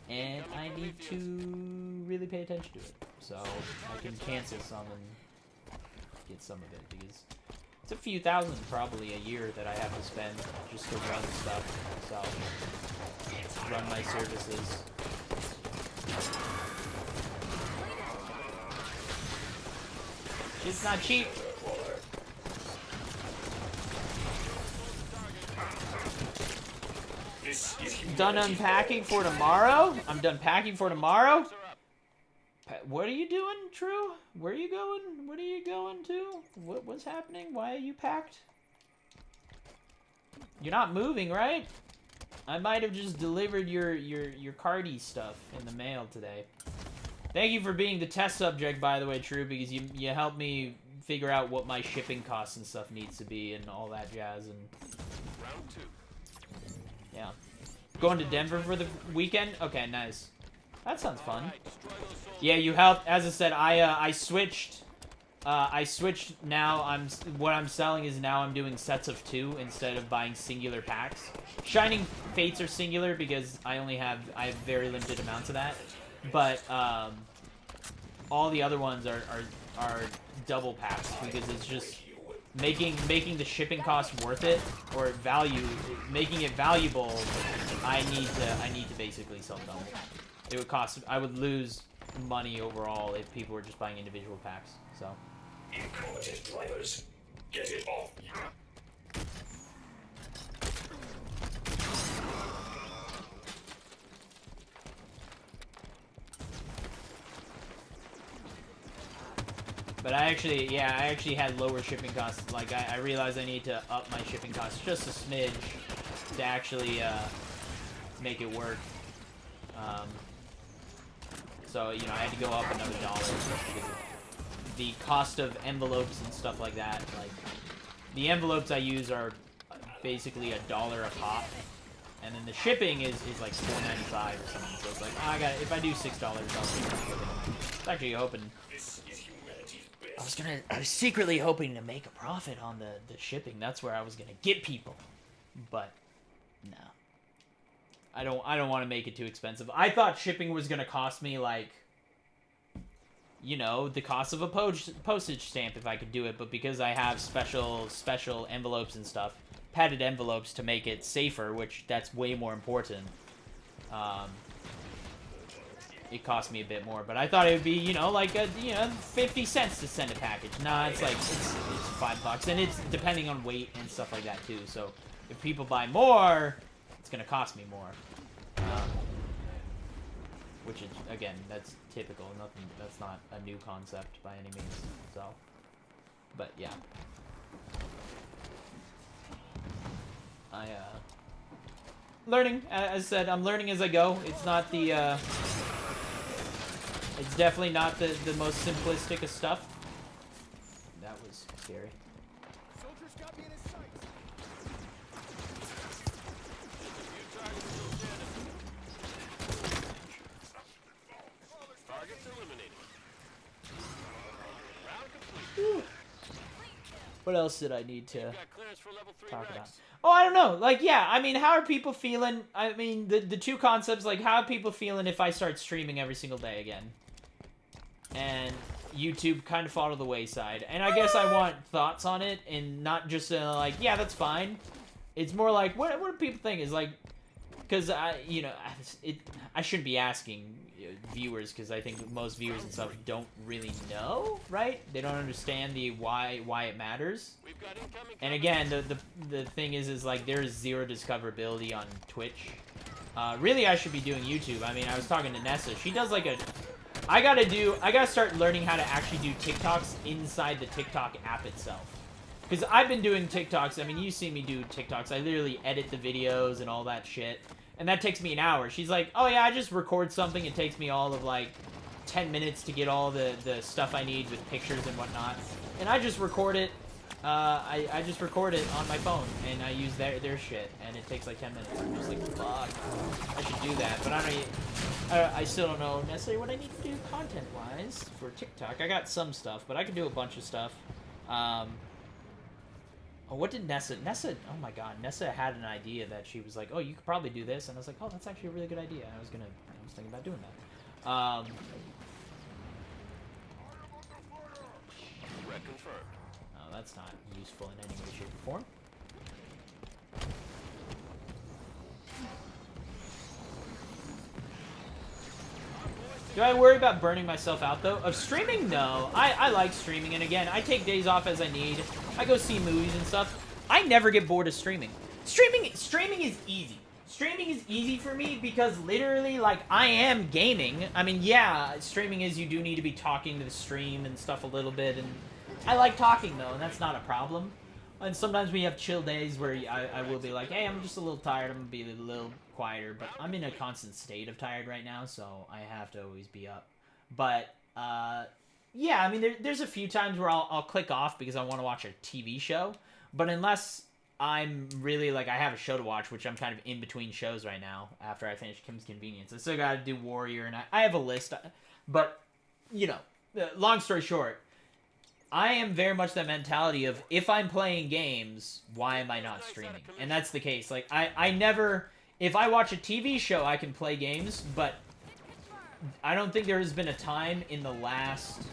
and I need to really pay attention to it so I can cancel some and get some of it, because it's a few thousand probably a year that I have to spend just to run stuff, so run my services. It's not cheap. Done unpacking for tomorrow? I'm done packing for tomorrow? What are you doing, True? Where are you going? What are you going to? What's happening? Why are you packed? You're not moving, right? I might have just delivered your cardi stuff in the mail today. Thank you for being the test subject, by the way, True, because you helped me figure out what my shipping costs and stuff needs to be and all that jazz. And Round 2. yeah, going to Denver for the weekend. Okay, nice. That sounds fun. Yeah, you helped. As I said, I switched I switched now. What I'm selling is now I'm doing sets of 2 instead of buying singular packs. Shining Fates are singular because I have very limited amounts of that. But all the other ones are double packs because it's just making the shipping cost worth it, or making it valuable. I need to basically sell double. It would cost. I would lose money overall if people were just buying individual packs. So. Incompetent drivers, get it off. But I actually had lower shipping costs. Like, I realized I need to up my shipping costs just a smidge to actually make it work. So, you know, I had to go up another $1 because of the cost of envelopes and stuff like that. Like, the envelopes I use are basically $1 a pop. And then the shipping is like $4.95 or something. So it's like, oh, if I do $6, I'll it's actually hoping... I was secretly hoping to make a profit on the shipping. That's where I was gonna get people. But no. I don't want to make it too expensive. I thought shipping was gonna cost me like, you know, the cost of a postage stamp if I could do it, but because I have special envelopes and stuff, padded envelopes to make it safer, which that's way more important. It cost me a bit more, but I thought it would be, you know, like 50 cents to send a package. Nah, it's like it's $5, and it's depending on weight and stuff like that too. So if people buy more, it's gonna cost me more. Which is, again, that's typical. That's not a new concept by any means. So, but yeah, learning. As I said, I'm learning as I go. It's not the it's definitely not the most simplistic of stuff. That was scary. Soldier's got me in his sights. Targets eliminated. Round complete. What else did I need to Got clearance for level 3 talk about? Rex. Oh, I don't know. Like, yeah, I mean, how are people feeling? I mean, the two concepts, like, how are people feeling if I start streaming every single day again? And YouTube kind of fall to the wayside. And I guess I want thoughts on it, and not just like, yeah, that's fine. It's more like, what do people think? Is like, because I shouldn't be asking viewers, because I think most viewers and stuff don't really know, right? They don't understand the why it matters. We've got incoming And again, the thing is like there's zero discoverability on Twitch. Really, I should be doing YouTube. I mean, I was talking to Nessa. She does like I gotta start learning how to actually do TikToks inside the TikTok app itself. Because I've been doing TikToks. I mean, you see me do TikToks. I literally edit the videos and all that shit. And that takes me an hour. She's like, oh yeah, I just record something. It takes me all of like 10 minutes to get all the stuff I need with pictures and whatnot. And I just record it. I just record it on my phone, and I use their shit, and it takes like 10 minutes. I'm just like, fuck, I should do that, but I still don't know necessarily what I need to do content-wise for TikTok. I got some stuff, but I can do a bunch of stuff. Oh, what did Nessa, oh my god, Nessa had an idea that she was like, oh, you could probably do this, and I was like, oh, that's actually a really good idea. I was thinking about doing that. threat confirmed. Oh, that's not useful in any way, shape, or form. Do I worry about burning myself out, though? Of streaming? No. I like streaming, and again, I take days off as I need. I go see movies and stuff. I never get bored of streaming. Streaming is easy. Streaming is easy for me because literally, like, I am gaming. I mean, yeah, streaming is you do need to be talking to the stream and stuff a little bit, and I like talking, though, and that's not a problem. And sometimes we have chill days where I will be like, hey, I'm just a little tired, I'm gonna be a little quieter, but I'm in a constant state of tired right now, so I have to always be up. But, yeah, I mean, there's a few times where I'll click off because I want to watch a TV show, but unless I'm really, like, I have a show to watch, which I'm kind of in between shows right now after I finish Kim's Convenience. I still gotta do Warrior, and I have a list, but, you know, long story short, I am very much that mentality of, if I'm playing games, why am I not streaming? And that's the case. Like, I never... If I watch a TV show, I can play games, but I don't think there has been a time in the last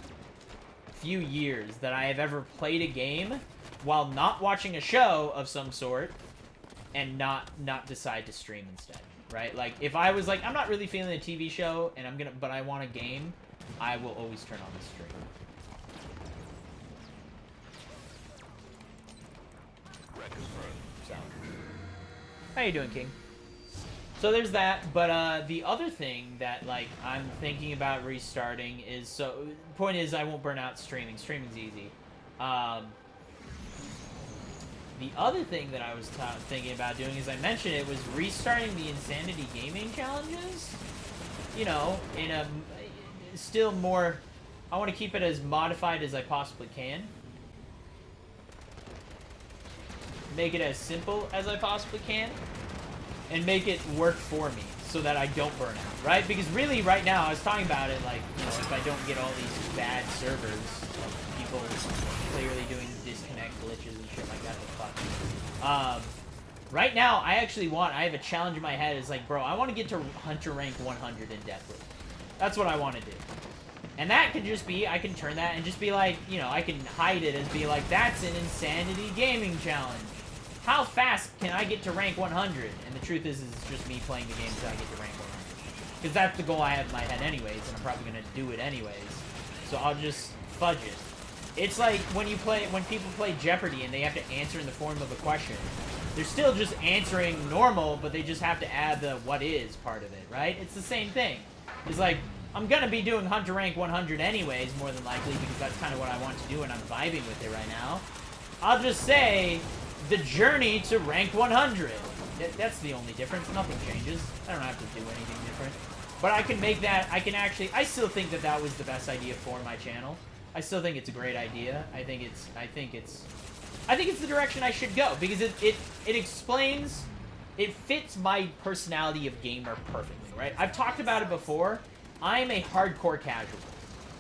few years that I have ever played a game while not watching a show of some sort and not decide to stream instead, right? Like, if I was like, I'm not really feeling a TV show, and but I want a game, I will always turn on the stream. So, how you doing, King? So there's that, but the other thing that, like, I'm thinking about restarting is, so, point is, I won't burn out streaming. Streaming's easy. The other thing that I was thinking about doing, as I mentioned, it was restarting the Insanity gaming challenges. You know, in a still more, I want to keep it as modified as I possibly can. Make it as simple as I possibly can. And make it work for me, so that I don't burn out, right? Because really, right now, I was talking about it, like, you know, if I don't get all these bad servers of people clearly doing disconnect glitches and shit like that, fuck. Right now, I have a challenge in my head, is like, bro, I want to get to Hunter rank 100 in Deathloop. That's what I want to do. And that can just be, I can turn that and just be like, you know, I can hide it as be like, that's an Insanity gaming challenge. How fast can I get to rank 100? And the truth is it's just me playing the game until I get to rank 100. Because that's the goal I have in my head anyways, and I'm probably going to do it anyways. So I'll just fudge it. It's like when people play Jeopardy and they have to answer in the form of a question. They're still just answering normal, but they just have to add the what is part of it, right? It's the same thing. It's like, I'm going to be doing Hunter rank 100 anyways, more than likely, because that's kind of what I want to do, and I'm vibing with it right now. I'll just say... the journey to rank 100. That's the only difference. Nothing changes. I don't have to do anything different. But I can make that, I still think that that was the best idea for my channel. I still think it's a great idea. I think it's the direction I should go, because it explains, it fits my personality of gamer perfectly, right? I've talked about it before. I'm a hardcore casual.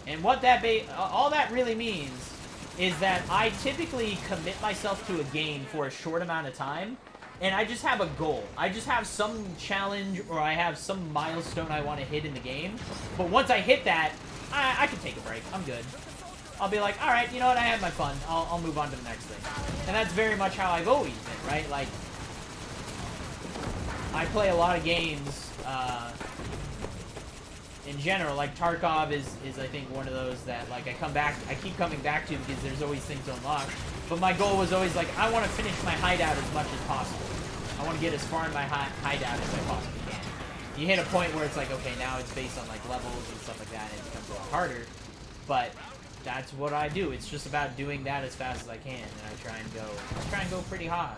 And what that, all that really means is that I typically commit myself to a game for a short amount of time, and I just have a goal. I just have some challenge, or I have some milestone I want to hit in the game. But once I hit that, I can take a break. I'm good. I'll be like, alright, you know what, I had my fun. I'll move on to the next thing. And that's very much how I've always been, right? Like, I play a lot of games, in general, like Tarkov is I think one of those that, like, I keep coming back to, because there's always things to unlock. But my goal was always like, I want to finish my hideout as much as possible. I want to get as far in my hideout as I possibly can. You hit a point where it's like, okay, now it's based on like levels and stuff like that, and it becomes a lot harder. But that's what I do. It's just about doing that as fast as I can, and I try and go pretty hard.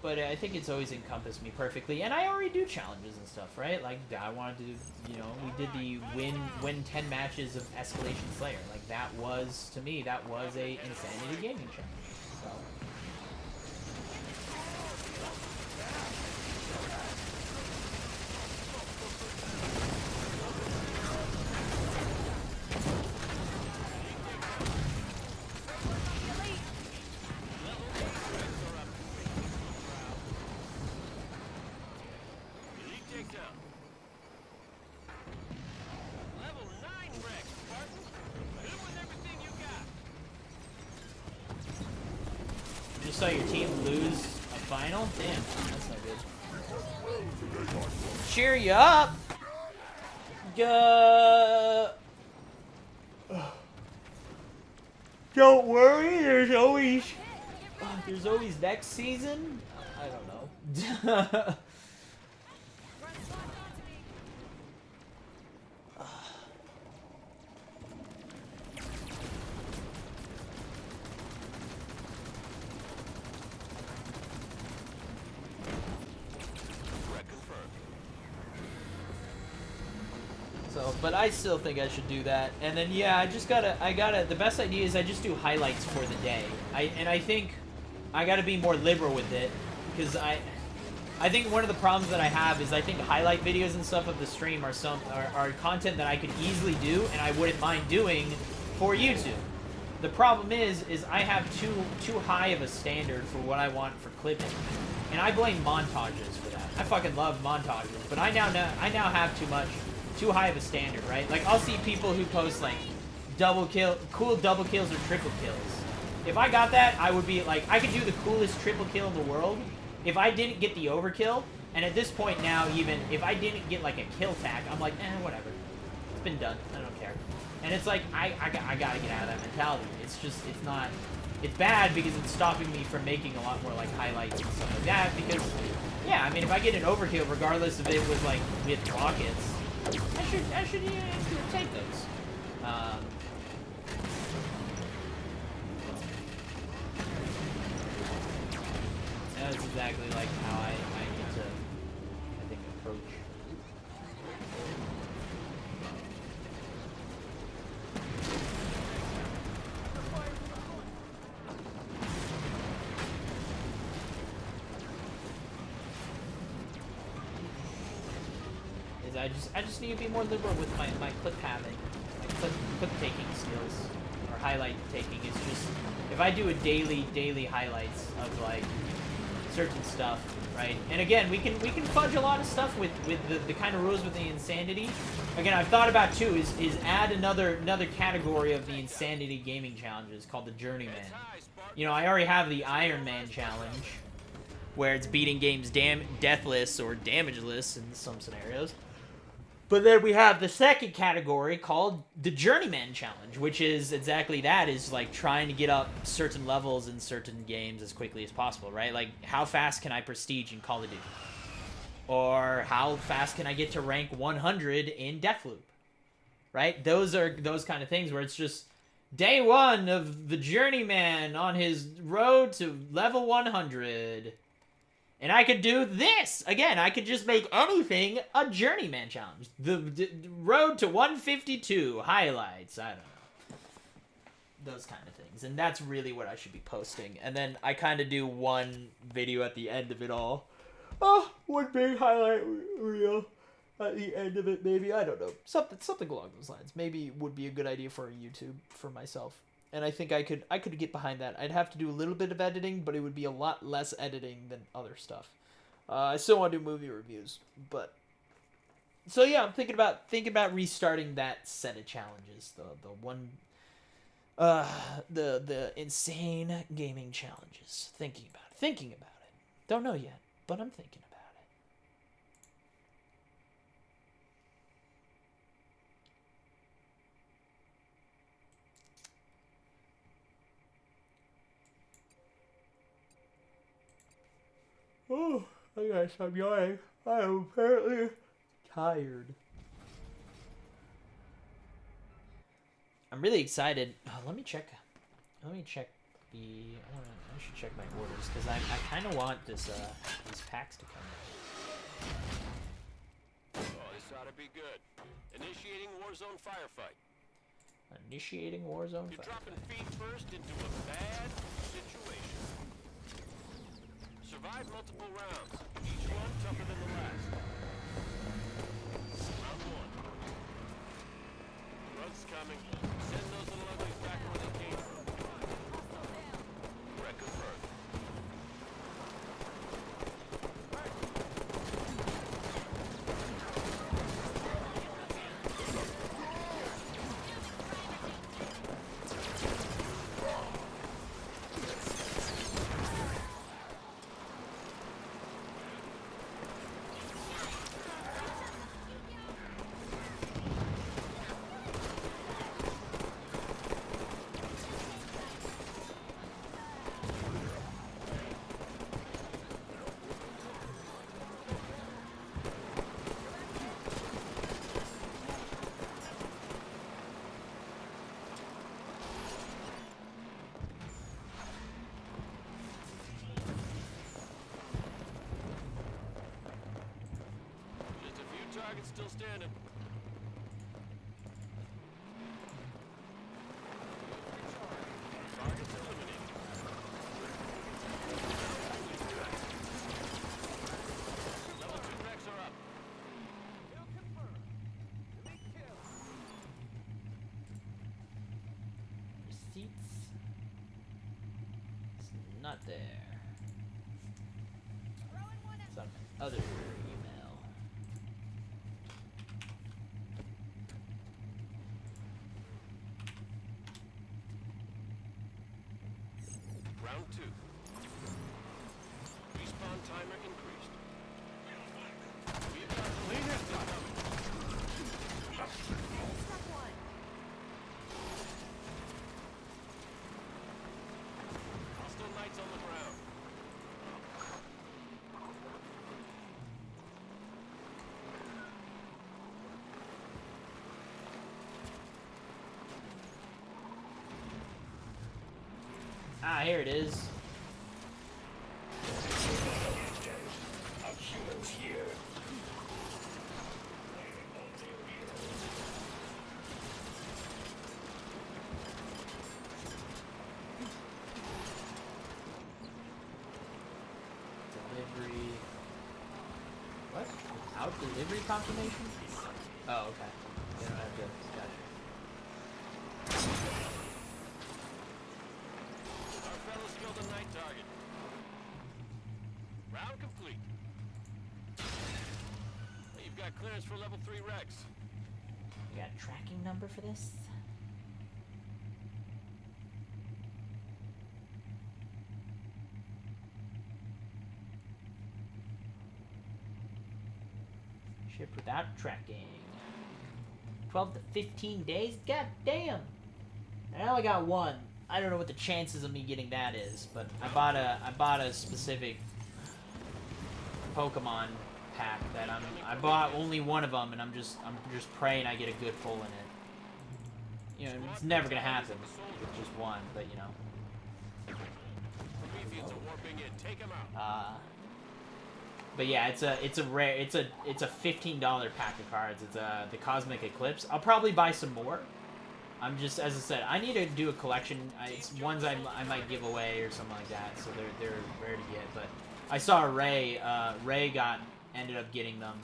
But I think it's always encompassed me perfectly, and I already do challenges and stuff, right? Like, I wanted to, you know, we did the win 10 matches of Escalation Slayer. Like, that was, to me, that was a Insanity gaming challenge. So. Just saw your team lose a final? Damn, that's not good. Cheer you up! Don't worry, there's always next season? I don't know. So, but I still think I should do that. And then, yeah, the best idea is I just do highlights for the day. I think I gotta be more liberal with it, because I think one of the problems that I have is I think highlight videos and stuff of the stream are content that I could easily do and I wouldn't mind doing for YouTube. The problem is I have too high of a standard for what I want for clipping, and I blame montages for that. I fucking love montages, but I now have too high of a standard, right? Like I'll see people who post like cool double kills or triple kills. If I got that, I would be like, I could do the coolest triple kill in the world. If I didn't get the overkill, and at this point now, even if I didn't get like a kill tag, I'm like, whatever. It's been done. I don't care. And it's like, I gotta get out of that mentality. It's not, it's bad because it's stopping me from making a lot more like highlights and stuff like that. Because, yeah, I mean, if I get an overkill, regardless if it was like with rockets, I should take those. That's exactly like how I need to, I think, approach. I just need to be more liberal with my clip having, my clip taking skills, or highlight taking. It's just, if I do a daily highlights of like certain stuff, right? And again, we can fudge a lot of stuff with the kind of rules with the Insanity. Again, I've thought about too is add another category of the Insanity gaming challenges called the Journeyman. You know, I already have the Iron Man challenge, where it's beating games deathless or damageless in some scenarios. But then we have the second category called the Journeyman Challenge, which is exactly that, is like trying to get up certain levels in certain games as quickly as possible, right? Like, how fast can I prestige in Call of Duty? Or how fast can I get to rank 100 in Deathloop? Right? Those are those kind of things where it's just day one of the Journeyman on his road to level 100. And I could do this! Again, I could just make anything a Journeyman challenge. The road to 152 highlights, I don't know. Those kind of things. And that's really what I should be posting. And then I kind of do one video at the end of it all. Oh, one big highlight reel at the end of it, maybe. I don't know. Something along those lines. Maybe would be a good idea for YouTube for myself. And I think I could get behind that. I'd have to do a little bit of editing, but it would be a lot less editing than other stuff. I still want to do movie reviews, but so yeah, I'm thinking about restarting that set of challenges. The insane gaming challenges. Thinking about it. Don't know yet, but I'm thinking about it. Oh, I gotta stop yawning. I am apparently tired. I'm really excited. Oh, let me check the. I should check my orders because I kind of want these packs to come in. Oh, this ought to be good. Initiating Warzone firefight. Initiating Warzone. You're dropping feet first into a bad situation. Survive multiple rounds, each one tougher than the last. Round one. Rugs coming. Send those little uglies back where they came from. Threat confirmed. Target's still standing. Target's eliminated. receipts. It's not there. Some other email. Round 2. Respawn timer increased. We've got the latest incoming. Hostile knights on the ground. Ah, here it is. A human's here. Delivery. What? Without delivery confirmation? Oh, okay. You don't have to. Gotcha. Our fellows killed a night target. Round complete. Hey, you've got clearance for level 3 Rex. You got a tracking number for this? Shipped without tracking. 12 to 15 days? God damn! I only got one. I don't know what the chances of me getting that is, but I bought a specific Pokemon pack that I bought only one of them, and I'm just praying I get a good pull in it. You know, it's never gonna happen with just one, but you know. Prometheans are warping in. Take them out. But yeah, it's a $15 pack of cards. It's the Cosmic Eclipse. I'll probably buy some more. I'm just, as I said, I need to do a collection. It's ones I might give away or something like that, so they're rare to get. But I saw Ray. Ray ended up getting them.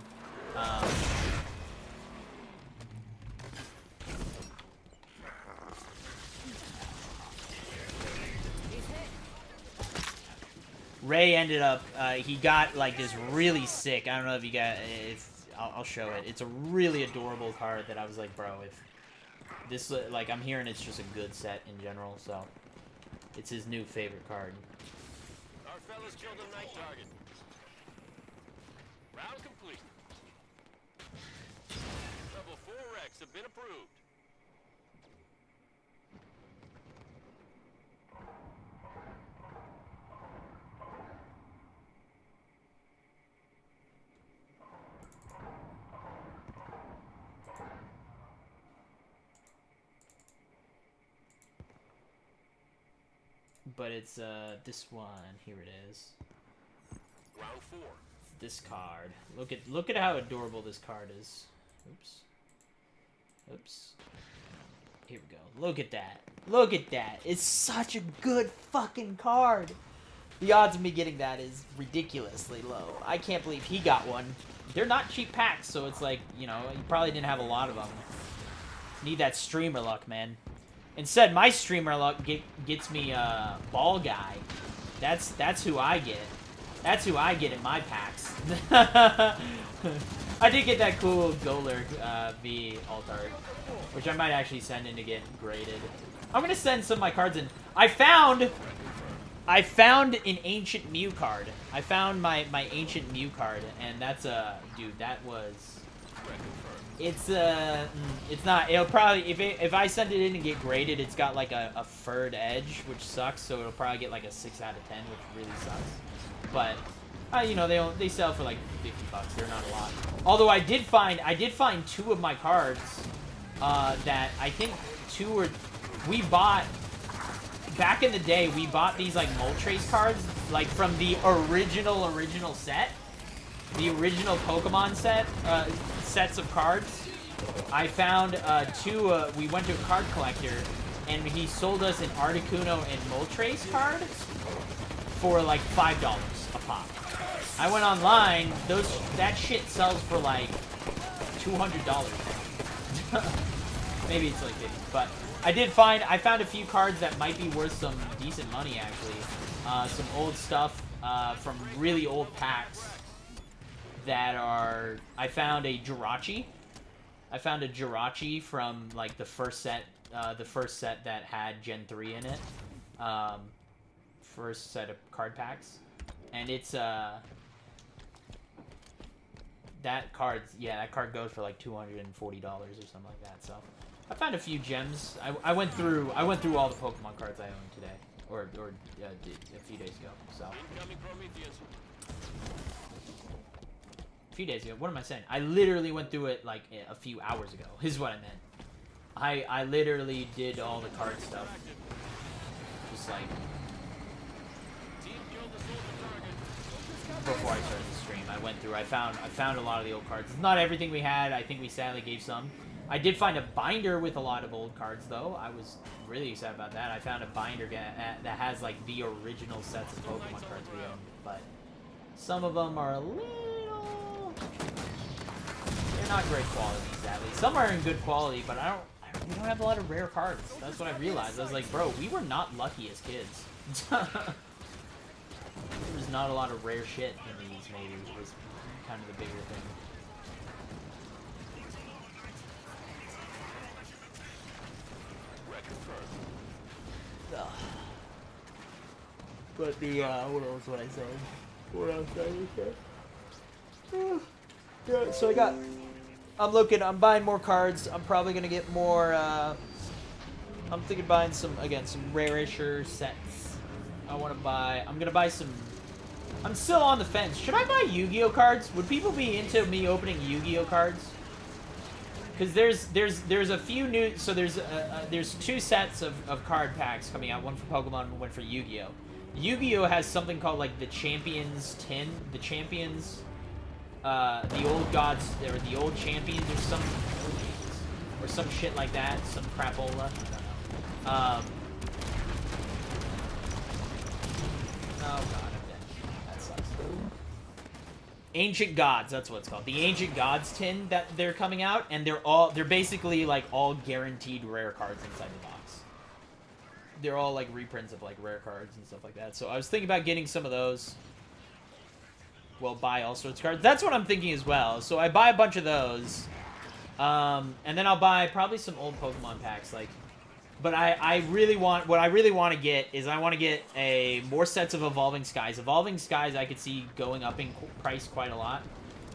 Ray ended up, he got like this really sick, I don't know if you got, I'll show it. It's a really adorable card that I was like, bro, if this, like, I'm hearing it's just a good set in general, so it's his new favorite card. Our fellas killed a night target. Round complete. Level 4 Rex have been approved. But it's this one. Here it is. Round 4. This card. Look at how adorable this card is. Oops. Oops. Here we go. Look at that. Look at that. It's such a good fucking card. The odds of me getting that is ridiculously low. I can't believe he got one. They're not cheap packs, so it's like, you know, he probably didn't have a lot of them. Need that streamer luck, man. Instead, my streamer luck gets me Ball Guy. That's who I get. That's who I get in my packs. I did get that cool Golurk V alt art, which I might actually send in to get graded. I'm gonna send some of my cards in. I found an Ancient Mew card. I found my Ancient Mew card, and that's dude, that was. It's not. It'll probably if I send it in and get graded, it's got like a furred edge, which sucks. So it'll probably get like a 6 out of 10, which really sucks. But you know, they sell for like $50. They're not a lot. Although I did find 2 of my cards that I think we bought back in the day. We bought these like Moltres cards like from the original set, the original Pokemon set. Sets of cards. I found 2, we went to a card collector, and he sold us an Articuno and Moltres card for like $5 a pop. I went online, that shit sells for like $200. Maybe it's like 50. But I found a few cards that might be worth some decent money, actually. Some old stuff from really old packs that are... I found a Jirachi. I found a Jirachi from, like, the first set that had Gen 3 in it. First set of card packs. And it's, that card goes for like $240 or something like that. So I found a few gems. I went through all the Pokemon cards I own today, or a few days ago. So a few days ago. What am I saying? I literally went through it like a few hours ago. Is what I meant. I literally did all the card stuff. Just like before I started the stream, I went through. I found a lot of the old cards. It's not everything we had. I think we sadly gave some. I did find a binder with a lot of old cards, though. I was really excited about that. I found a binder that has like the original sets of Pokemon cards we own, but some of them are a little. They're not great quality, sadly. Some are in good quality, but we don't have a lot of rare cards. That's what I realized. I was like, bro, we were not lucky as kids. There's not a lot of rare shit in these, maybe, was kind of the bigger thing. Ugh. But the, what else would I say? What else did I say? Yeah, so I'm buying more cards. I'm probably gonna get more, I'm thinking buying some rare-isher sets. I'm gonna buy some... I'm still on the fence. Should I buy Yu-Gi-Oh cards? Would people be into me opening Yu-Gi-Oh cards? Because there's a few new... So there's two sets of card packs coming out. One for Pokemon and one for Yu-Gi-Oh. Yu-Gi-Oh has something called, like, the Champions Tin. The Champions... the Old Gods... Or the Old Champions or some... Or some shit like that. Some crapola. I don't know. Oh god, I'm dead. That sucks. Ancient Gods, that's what it's called. The Ancient Gods tin that they're coming out, and they're basically like all guaranteed rare cards inside the box. They're all like reprints of like rare cards and stuff like that. So I was thinking about getting some of those. Well, buy all sorts of cards. That's what I'm thinking as well. So I buy a bunch of those. And then I'll buy probably some old Pokemon packs, like. But what I really want to get is I want to get more sets of Evolving Skies. Evolving Skies I could see going up in price quite a lot,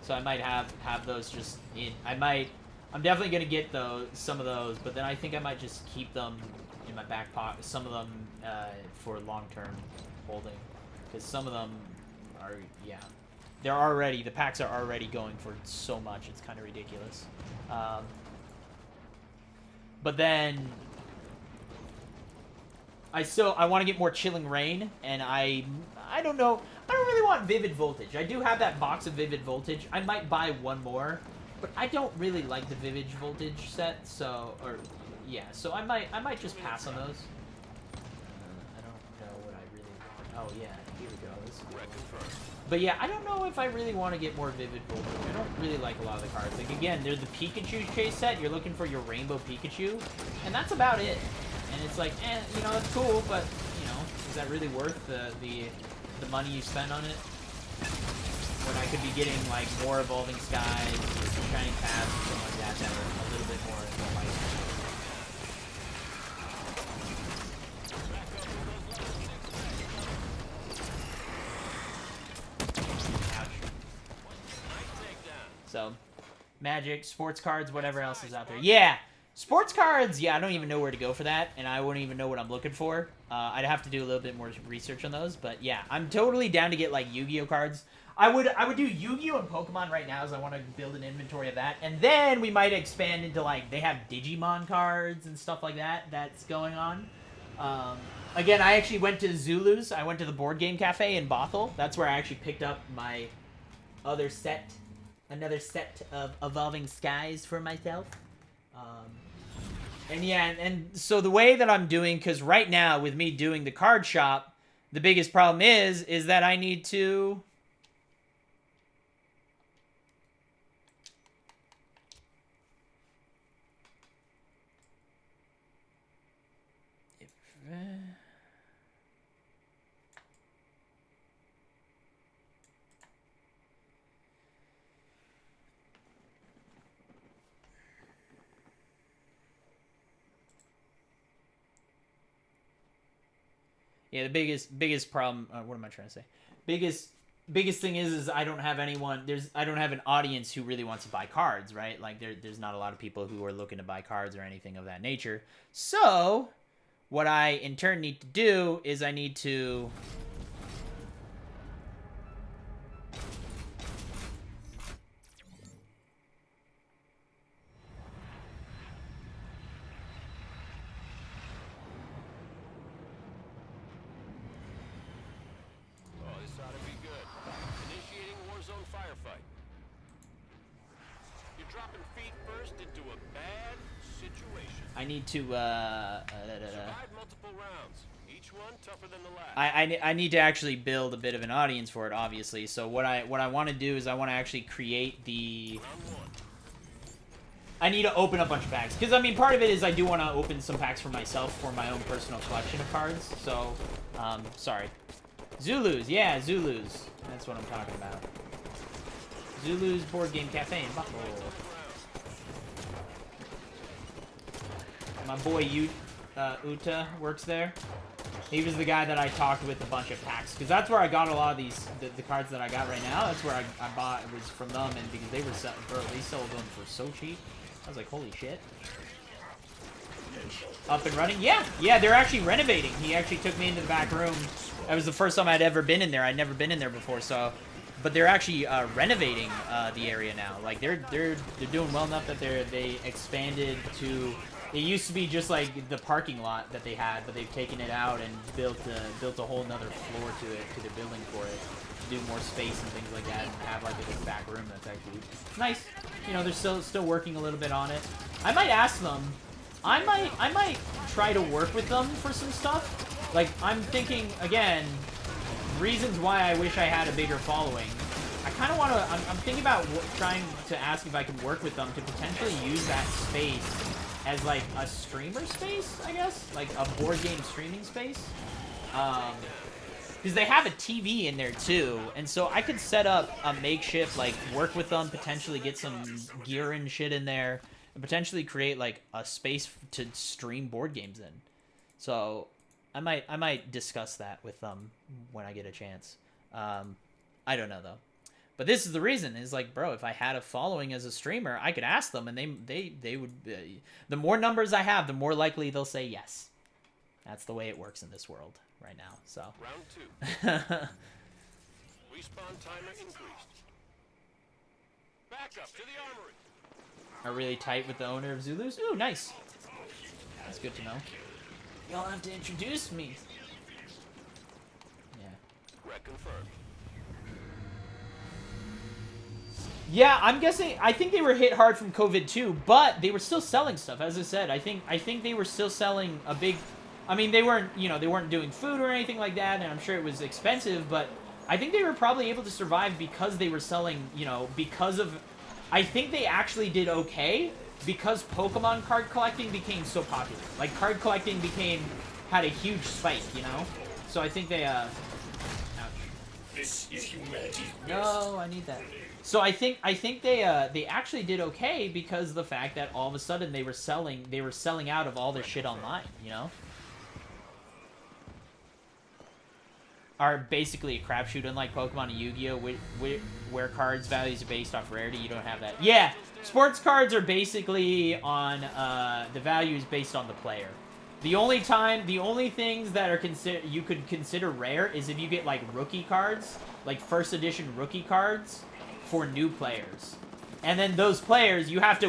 so I might have those just in. I'm definitely gonna get some of those, but then I think I might just keep them in my back pocket. Some of them for long-term holding, because some of them are the packs are already going for so much. It's kind of ridiculous. But then. I want to get more Chilling Reign, and I don't know. I don't really want Vivid Voltage. I do have that box of Vivid Voltage. I might buy one more, but I don't really like the Vivid Voltage set, so I might just pass on those. I don't know what I really want. Oh yeah, here we go. This is good. But yeah, I don't know if I really want to get more Vivid Voltage. I don't really like a lot of the cards. Like again, there's the Pikachu chase set. You're looking for your Rainbow Pikachu, and that's about it. And it's like, it's cool, but, is that really worth the money you spend on it? When I could be getting, like, more Evolving Skies, or Shining Paths, or something like that are a little bit more Ouch. So, Magic, sports cards, whatever else is out there. Yeah! Sports cards, yeah, I don't even know where to go for that, and I wouldn't even know what I'm looking for. I'd have to do a little bit more research on those, but yeah, I'm totally down to get, like, Yu-Gi-Oh cards. I would do Yu-Gi-Oh and Pokemon right now, as I want to build an inventory of that, and then we might expand into, like, they have Digimon cards and stuff like that that's going on. Again, I actually went to Zulu's. I went to the Board Game Cafe in Bothell. That's where I actually picked up my another set of Evolving Skies for myself. And yeah, and so the way that I'm doing, because right now with me doing the card shop, the biggest problem is that I need to... Yeah, the biggest problem. What am I trying to say? Biggest thing is I don't have anyone. I don't have an audience who really wants to buy cards, right? Like there's not a lot of people who are looking to buy cards or anything of that nature. So, what I in turn need to do is I need to. Oh, this ought to be good. Initiating warzone firefight. You're dropping feet first into a bad situation. I need to. Survive multiple rounds. Each one tougher than the last. I need to actually build a bit of an audience for it, obviously. So what I want to do is I want to actually create the. Round 1. I need to open a bunch of packs because I mean part of it is I do want to open some packs for myself for my own personal collection of cards. So, sorry, Zulus, yeah, Zulus. That's what I'm talking about. Zulus Board Game Cafe in Buffalo. My boy Uta works there. He was the guy that I talked with a bunch of packs because that's where I got a lot of these the cards that I got right now. That's where I bought. It was from them, and because they were they sold them for so cheap. I was like, holy shit. Up and running? Yeah, they're actually renovating. He actually took me into the back room. That was the first time I'd ever been in there. I'd never been in there before, so. But they're actually renovating the area now. Like they're doing well enough that they expanded to. It used to be just like the parking lot that they had, but they've taken it out and built a whole nother floor to it, to the building for it, to do more space and things like that, and have like a big back room that's actually nice. You know, they're still working a little bit on it. I might ask them. I might try to work with them for some stuff. Like I'm thinking again, reasons why I wish I had a bigger following. I kind of want to. I'm thinking about trying to ask if I can work with them to potentially use that space as like a streamer space, I guess, like a board game streaming space, because they have a TV in there too, and so I could set up a makeshift, like work with them, potentially get some gear and shit in there, and potentially create like a space to stream board games in. So I might discuss that with them when I get a chance. I don't know though. But this is the reason, is like, bro, if I had a following as a streamer, I could ask them, and they would... the more numbers I have, the more likely they'll say yes. That's the way it works in this world right now, so... Round 2. Respawn timer increased. Back up to the armory. Are really tight with the owner of Zulus? Ooh, nice. That's good to know. Y'all have to introduce me. Yeah. Wreck confirmed. Yeah, I'm guessing. I think they were hit hard from COVID too, but they were still selling stuff. As I said, I think they were still selling a big. I mean, they weren't doing food or anything like that, and I'm sure it was expensive, but I think they were probably able to survive because they were selling. Because of. I think they actually did okay because Pokemon card collecting became so popular. Like card collecting had a huge spike, So I think they. Ouch. This is humanity's No, I need that. So I think they actually did okay because of the fact that all of a sudden they were selling out of all their shit online, Are basically a crapshoot, unlike Pokemon and Yu-Gi-Oh, where cards values are based off rarity. You don't have that. Yeah, sports cards are basically on the values based on the player. The only things that are you could consider rare is if you get like rookie cards, like first edition rookie cards for new players. And then those players, you have to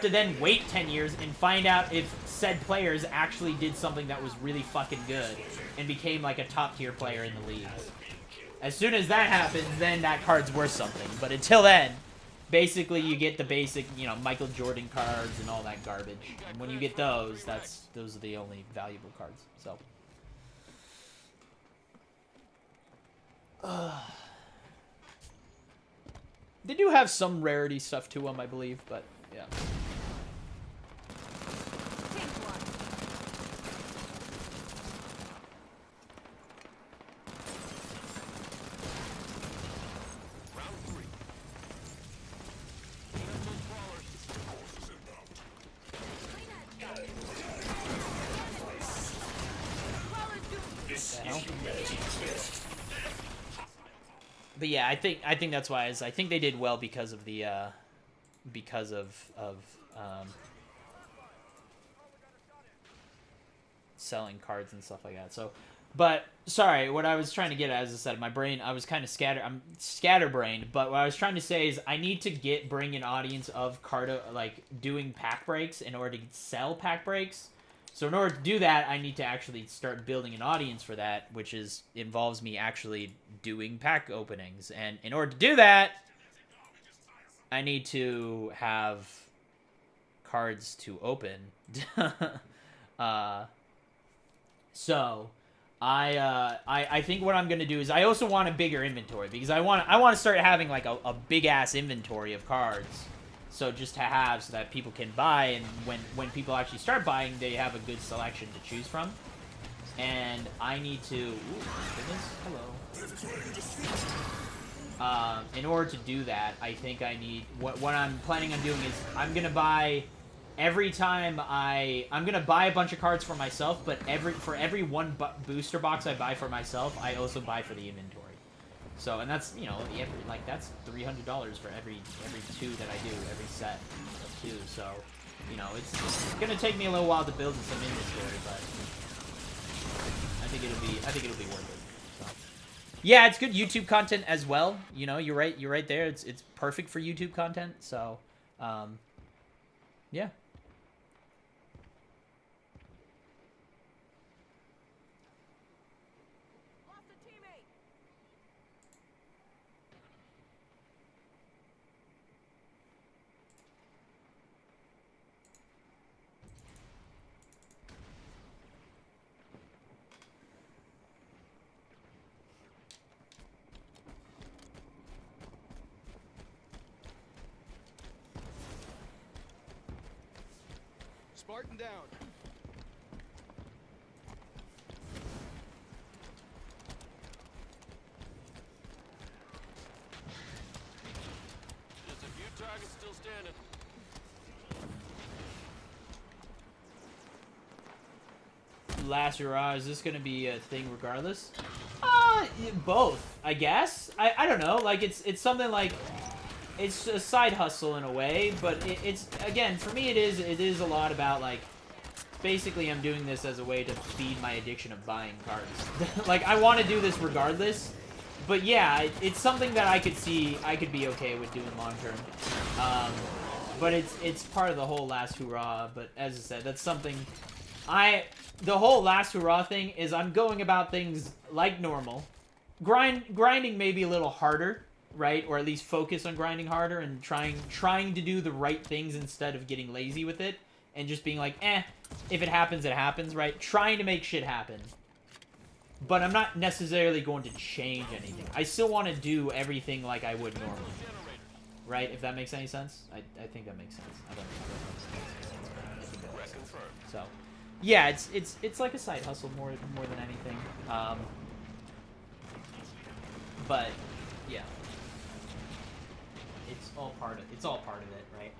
then wait 10 years and find out if said players actually did something that was really fucking good and became like a top tier player in the leagues. As soon as that happens, then that card's worth something. But until then, basically you get the basic, Michael Jordan cards and all that garbage. And when you get those are the only valuable cards. So they do have some rarity stuff to them, I believe, but yeah. Round 3. This But yeah, I think that's why I think they did well because of the selling cards and stuff like that. So, but sorry, what I was trying to get at, as I said, my brain, I was kind of I'm scatterbrained. But what I was trying to say is I need to bring an audience of doing pack breaks in order to sell pack breaks. So in order to do that, I need to actually start building an audience for that, which involves me actually doing pack openings. And in order to do that, I need to have cards to open. So I think what I'm gonna do is I also want a bigger inventory, because I want to start having like a big ass inventory of cards. So just to have, so that people can buy, and when people actually start buying, they have a good selection to choose from. And I need to... Ooh, goodness. Hello. In order to do that, I think I need... What I'm planning on doing is I'm going to buy... Every time I'm going to buy a bunch of cards for myself, but for every one booster box I buy for myself, I also buy for the inventory. So, and that's, you know, that's $300 for every two that I do, every set of two. So, you know, it's gonna take me a little while to build some inventory, but I think it'll be worth it. So, yeah, it's good YouTube content as well. You know, you're right there. It's perfect for YouTube content. So, yeah. Spartan down. Just a few targets still standing. Last hurrah, is this gonna be a thing regardless? Both, I guess. I don't know. Like, it's something like, it's a side hustle in a way, but it's, again, for me it is a lot about, like, basically I'm doing this as a way to feed my addiction of buying cards. Like, I want to do this regardless, but yeah, it's something that I could see I could be okay with doing long term. But it's part of the whole last hurrah. But as I said, that's something the whole last hurrah thing is I'm going about things like normal, grinding maybe a little harder, right? Or at least focus on grinding harder and trying to do the right things instead of getting lazy with it and just being like, if it happens, it happens, right? Trying to make shit happen. But I'm not necessarily going to change anything. I still want to do everything like I would normally. Right? If that makes any sense? I think that makes sense. I don't know if that makes sense. So, yeah, it's like a side hustle more than anything. But yeah, it's all part of it, right?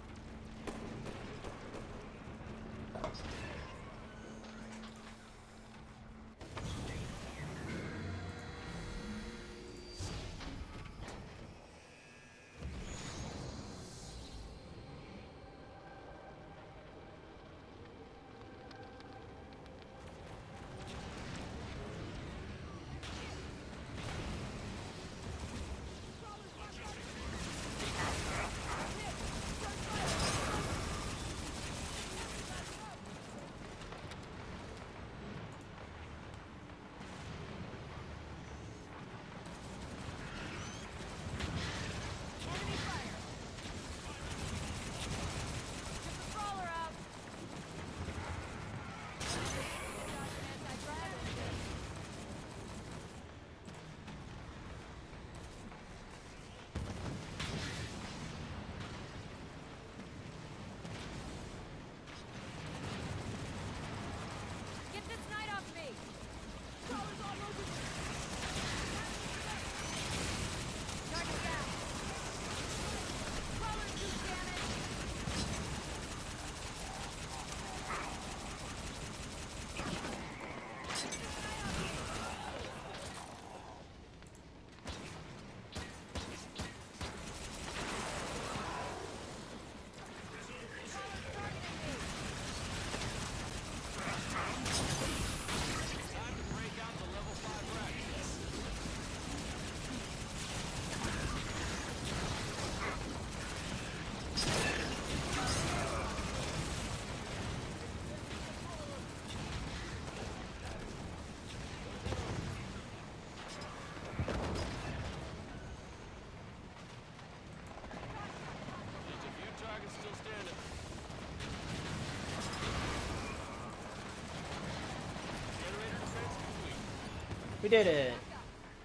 We did it.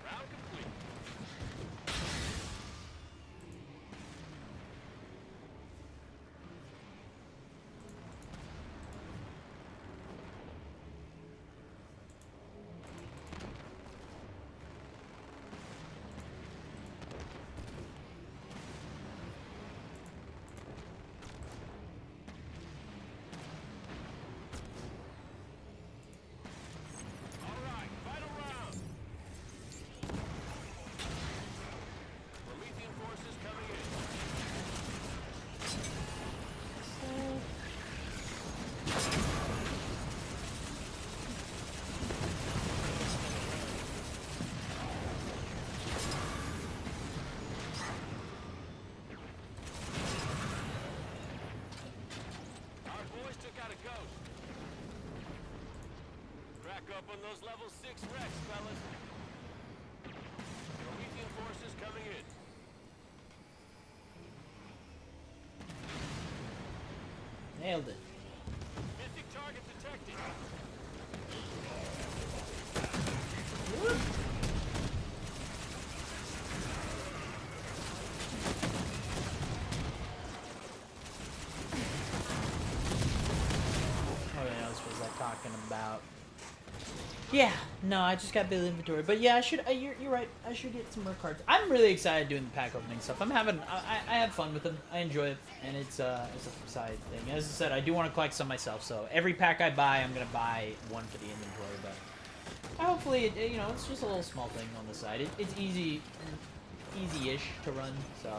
Round complete. All right, final round. Promethean forces coming in. Our boys took out a ghost. Crack up on those level 6 wrecks, fellas. Promethean forces coming in. Nailed it. Mystic target detected. What else was I talking about? Yeah, no, I just got build inventory, but yeah, I should. You're right. I should get some more cards. I'm really excited doing the pack opening stuff. I have fun with them. I enjoy it, and it's a side thing. As I said, I do want to collect some myself. So every pack I buy, I'm gonna buy one for the inventory. But hopefully, it's just a little small thing on the side. It's easy-ish to run. So,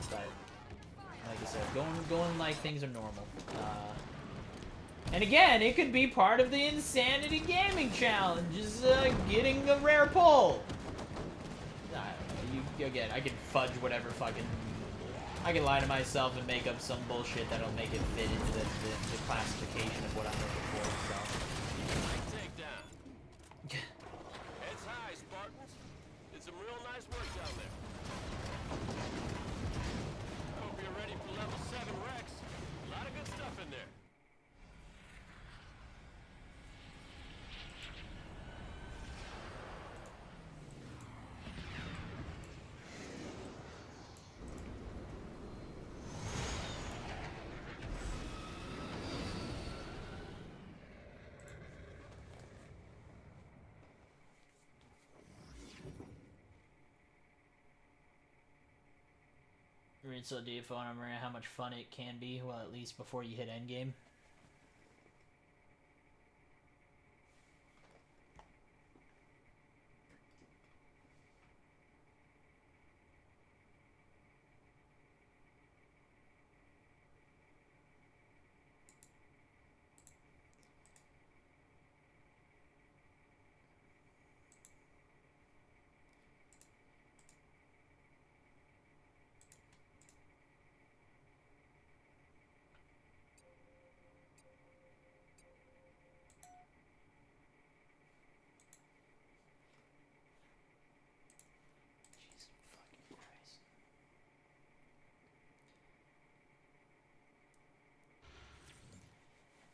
but like I said, going like things are normal. And again, it could be part of the Insanity Gaming Challenge, is getting a rare pull. I don't know, again, I can fudge whatever fucking... I can lie to myself and make up some bullshit that'll make it fit into the classification of what I'm looking for, so... Nice takedown. Heads high, Spartans. Did some real nice work down there. Hope you're ready for level 7 Rex. A lot of good stuff in there. So do you phone remember how much fun it can be, well, at least before you hit endgame?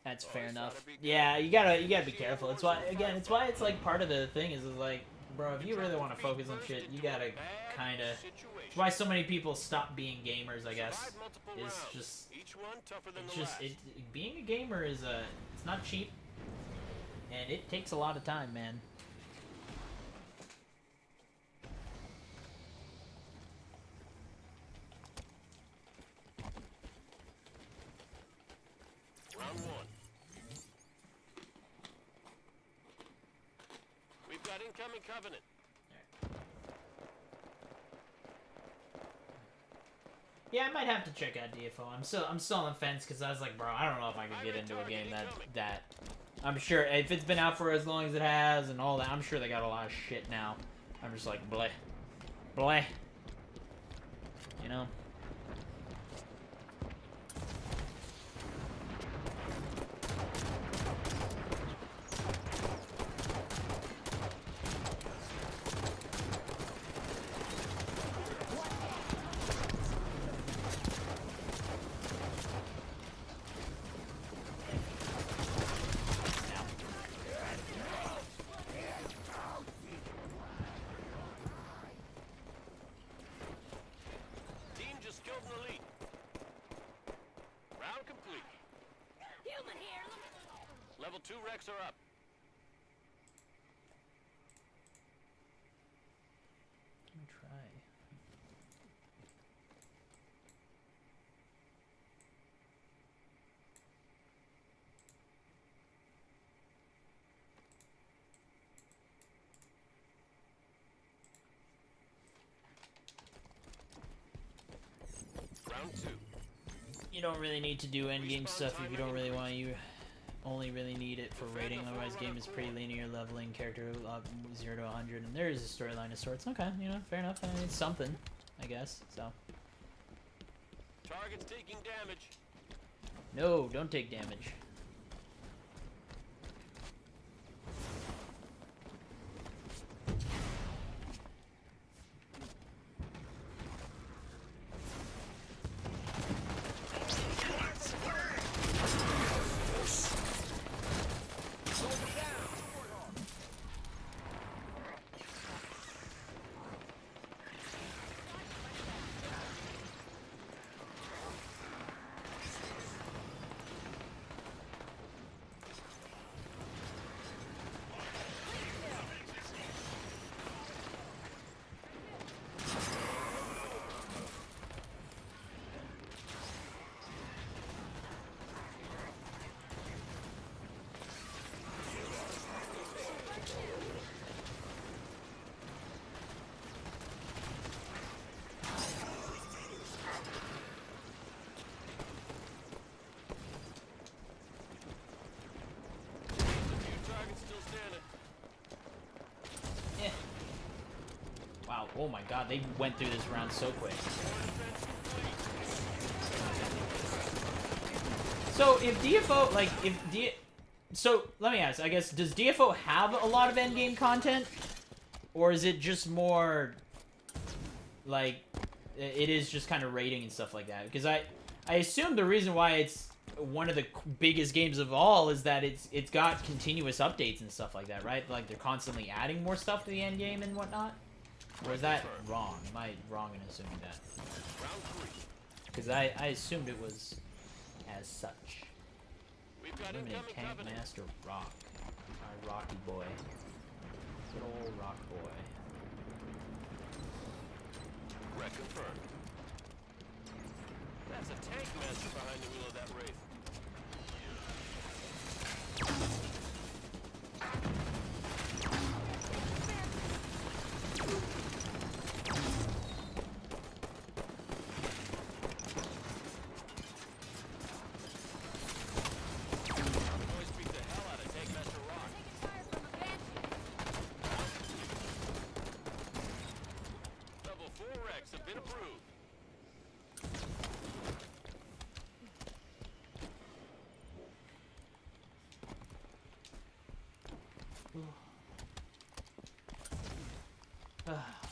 That's fair enough. Yeah, you gotta be careful. It's why it's like part of the thing is like, bro, if you really want to focus on shit, you gotta kind of. It's why so many people stop being gamers, I guess. Being a gamer is it's not cheap, and it takes a lot of time, man. Round 1. We've got incoming Covenant. Yeah, I might have to check out DFO. I'm still on the fence because I was like, bro, I don't know if I can get into a game that I'm sure if it's been out for as long as it has and all that, I'm sure they got a lot of shit now. I'm just like, bleh, bleh, you know. Level 2 wrecks are up. Let me try. Round 2. You don't really need to do endgame stuff if you don't really want. You only really need it for rating. Otherwise, game is pretty linear, leveling character 0 to 100, and there is a storyline of sorts. Okay, you know, fair enough. I mean, it's something, I guess. So. Target's taking damage. No, don't take damage. Wow, oh my god, they went through this round so quick. So if DFO, like, so let me ask, I guess, does DFO have a lot of endgame content? Or is it just more, like, it is just kind of rating and stuff like that? Because I assume the reason why it's one of the biggest games of all is that it's got continuous updates and stuff like that, right? Like, they're constantly adding more stuff to the end game and whatnot? Or is that wrong? Am I wrong in assuming that? Because I assumed it was as such. Limited Tank Master Rock. Our Rocky boy. Good old Rock boy. Wreck confirmed. That's a tank master behind the wheel of that Wraith.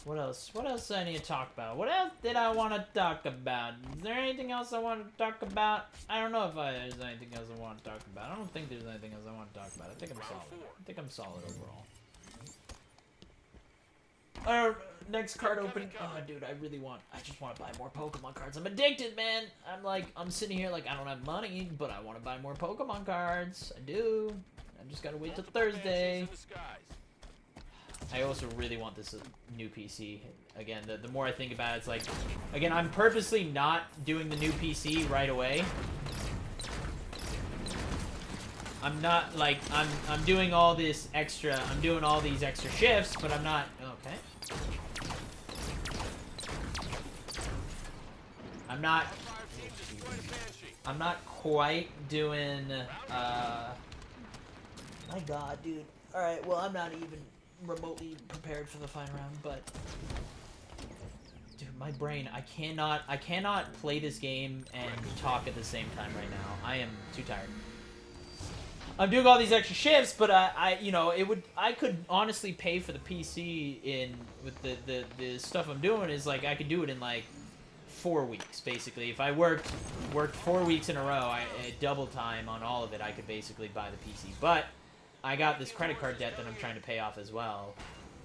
What else? What else do I need to talk about? What else did I want to talk about? Is there anything else I want to talk about? I don't know if there's anything else I want to talk about. I don't think there's anything else I want to talk about. I think I'm solid. I think I'm solid overall. Next card open. Oh, dude, I just want to buy more Pokemon cards. I'm addicted, man. I'm sitting here like, I don't have money, but I want to buy more Pokemon cards. I do. I just gotta wait till Thursday. I also really want this new PC. Again, the more I think about it, it's like, again, I'm purposely not doing the new PC right away. I'm not, like, I'm doing all this extra, I'm doing all these extra shifts, but I'm not, okay. I'm not quite doing, my god, dude. Alright, well, I'm not even remotely prepared for the final round, but dude, my brain, I cannot play this game and talk at the same time right now. I am too tired. I'm doing all these extra shifts, but I could honestly pay for the PC with the stuff I'm doing is like I could do it in like 4 weeks basically. If I worked 4 weeks in a row, double time on all of it, I could basically buy the PC. But I got this credit card debt that I'm trying to pay off as well,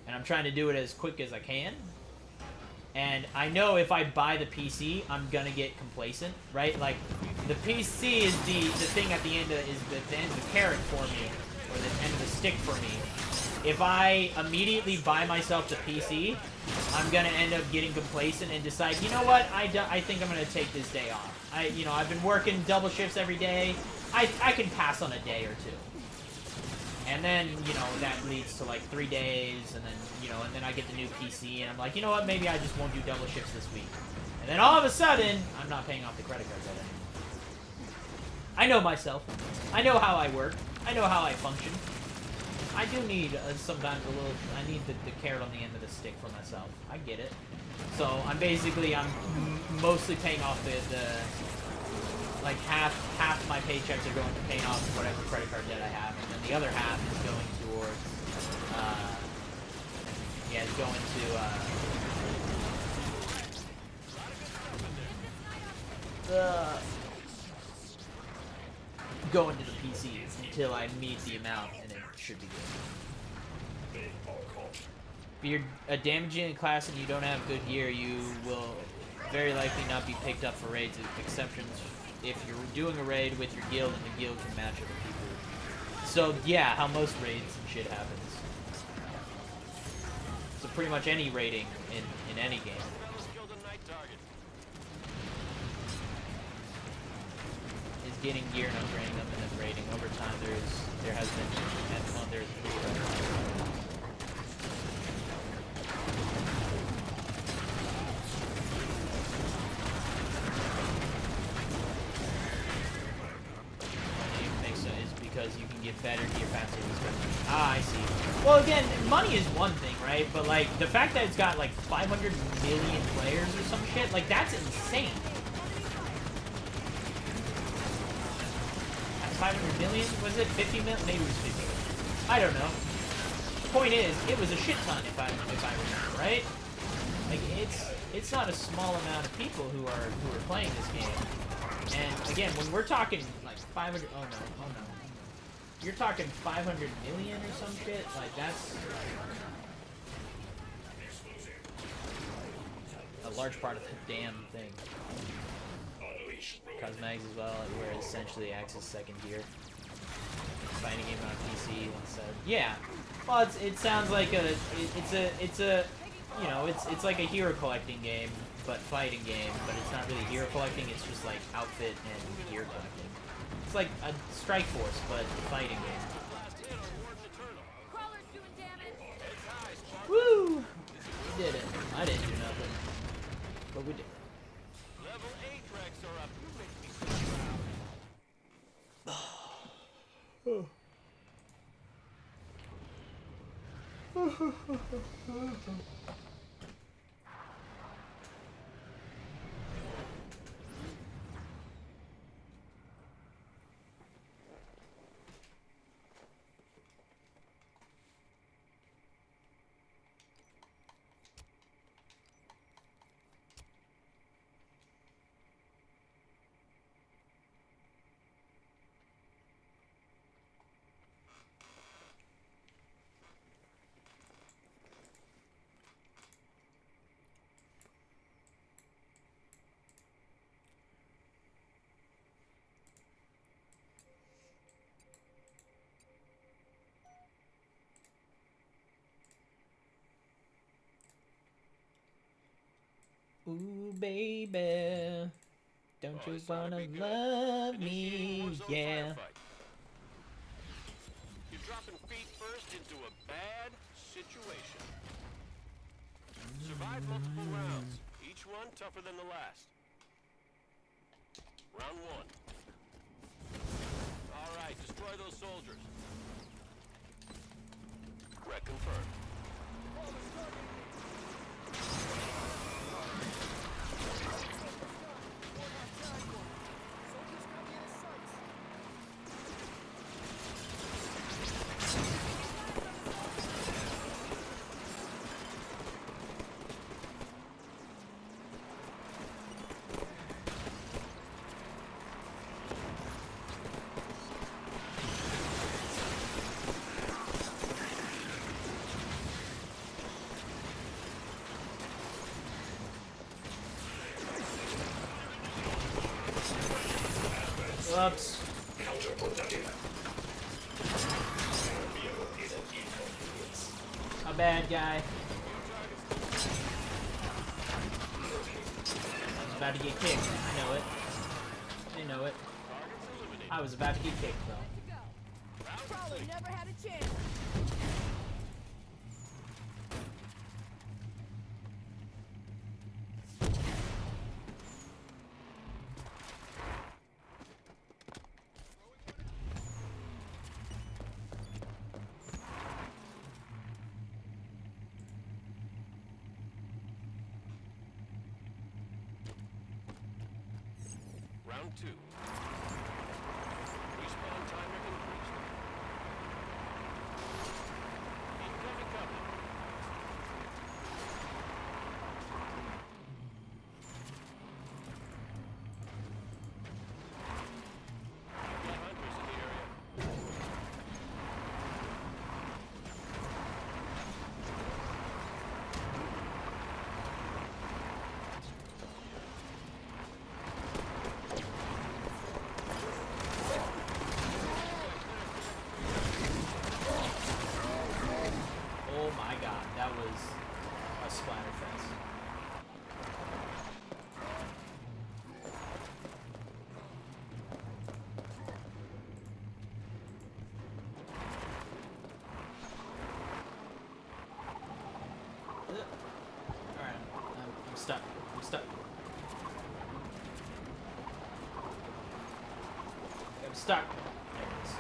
and I'm trying to do it as quick as I can. And I know if I buy the PC, I'm gonna get complacent, right? Like, the PC is the thing at the end of the end of the carrot for me, or the end of the stick for me. If I immediately buy myself the PC, I'm gonna end up getting complacent and decide, you know what, I think I'm gonna take this day off. I've been working double shifts every day. I can pass on a day or two. And then, that leads to like 3 days, and then, and then I get the new PC, and I'm like, you know what, maybe I just won't do double shifts this week. And then all of a sudden, I'm not paying off the credit card debt anymore. I know myself. I know how I work. I know how I function. I do need sometimes I need the carrot on the end of the stick for myself. I get it. So I'm mostly paying off like half my paychecks are going to paying off whatever credit card debt I have, and then the other half is going towards, going to the PC until I meet the amount, and it should be good. If you're a damaging in class and you don't have good gear, you will very likely not be picked up for raids, exceptions if you're doing a raid with your guild and the guild can match other people. So yeah, how most raids and shit happens. So pretty much any raiding in any game. Is getting gear and upgrading them and then raiding. Over time there has been there's because you can get better gear faster. I see. Well, again, money is one thing, right? But, like, the fact that it's got, like, 500 million players or some shit, like, that's insane. That's 500 million? Was it 50 million? Maybe it was 50 million. I don't know. Point is, it was a shit ton, if I remember, right? Like, it's not a small amount of people who are playing this game. And, again, when we're talking, like, 500... Oh, no. You're talking 500 million or some shit? Like, that's a large part of the damn thing. Cosmetics as well, where it essentially acts as second gear. Fighting game on PC instead. Yeah. Well, it sounds like it's like a hero collecting game, but fighting game, but it's not really hero collecting, it's just like outfit and gear collecting. It's like a Strike Force, but fighting game. Woo! We did it. I didn't do nothing. But we did. Level 8 tracks are up. You make me Ooh, baby, don't you wanna love me? Yeah. You're dropping feet first into a bad situation. Survive multiple rounds, each one tougher than the last. Round 1. All right, destroy those soldiers. Threat confirmed. Whoops. Counterproductive. A bad guy. I was about to get kicked. I know it. I know it. I was about to get kicked, though. Probably never had a chance. Round 2. Respawn timer increased. Incoming cover. Got hunters in the area. Oh my god, that was a splatterfest. Alright, I'm stuck. I'm stuck. I'm stuck. There it is.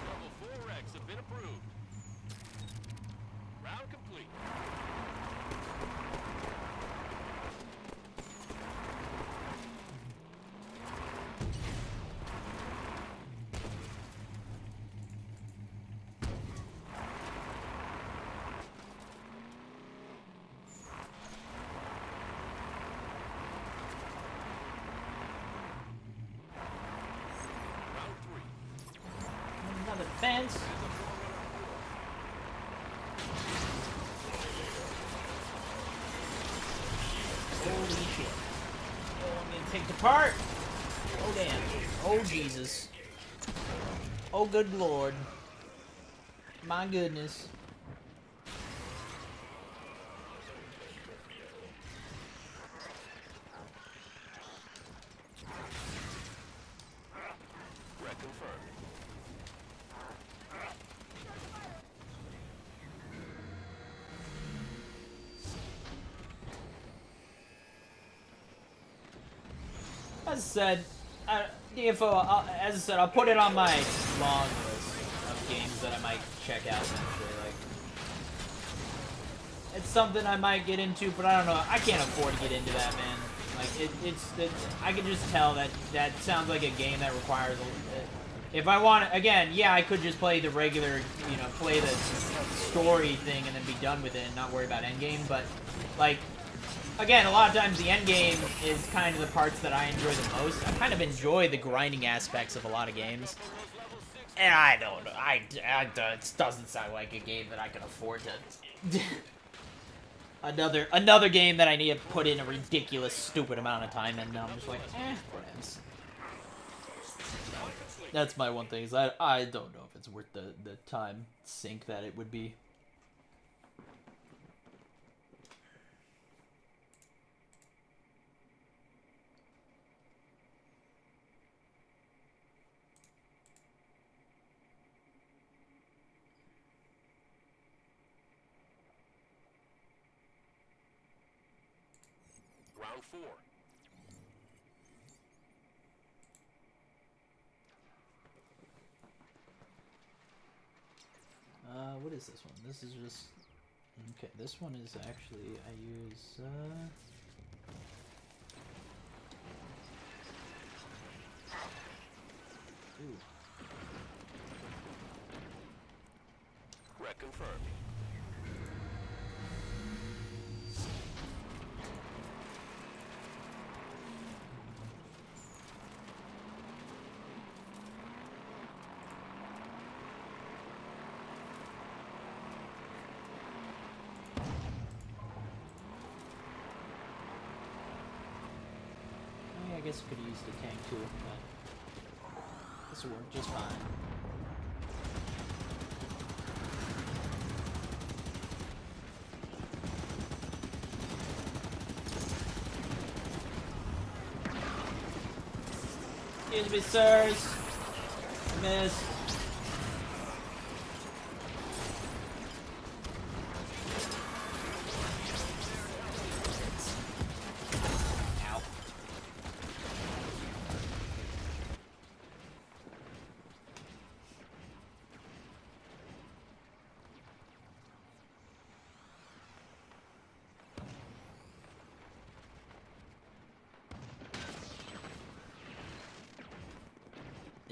Level 4 wrecks have been approved. Round complete. Round 3. Another fence. Holy shit. Oh, I'm getting picked apart. Oh, damn. Oh, Jesus. Oh, good lord. My goodness. Wreck confirmed. As I said, DFO, as I said, I'll put it on my long list of games that I might check out eventually. Like, it's something I might get into, but I don't know. I can't afford to get into that, man. Like, it's I can just tell that that sounds like a game that requires if I want to, again, yeah, I could just play the regular, you know, play the story thing and then be done with it and not worry about endgame, but, like, again, a lot of times the endgame is kind of the parts that I enjoy the most. I kind of enjoy the grinding aspects of a lot of games. And I don't know, it doesn't sound like a game that I can afford to... another game that I need to put in a ridiculous, stupid amount of time in, and I'm just like, friends. That's my one thing, is I don't know if it's worth the time sink that it would be. Round 4. What is this one? This is just... Okay, this one is actually... I use, Ooh. Wreck confirmed. I guess I could have used a tank too, but this will work just fine. Excuse me, sirs. Miss. Ow.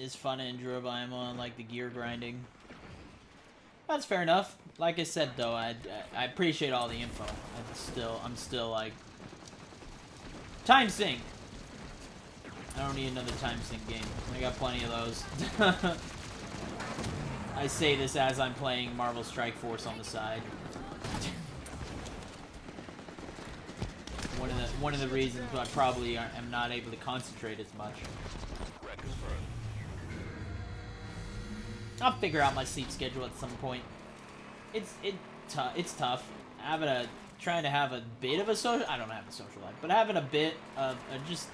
It's fun to enjoy by him on like the gear grinding. That's fair enough. Like I said though, I appreciate all the info. I'm still like time sync. I don't need another time sync game. I got plenty of those. I say this as I'm playing Marvel Strike Force on the side. One of the reasons I probably am not able to concentrate as much. I'll figure out my sleep schedule at some point. It's tough. Trying to have a bit of a social. I don't have a social life, but having a bit of just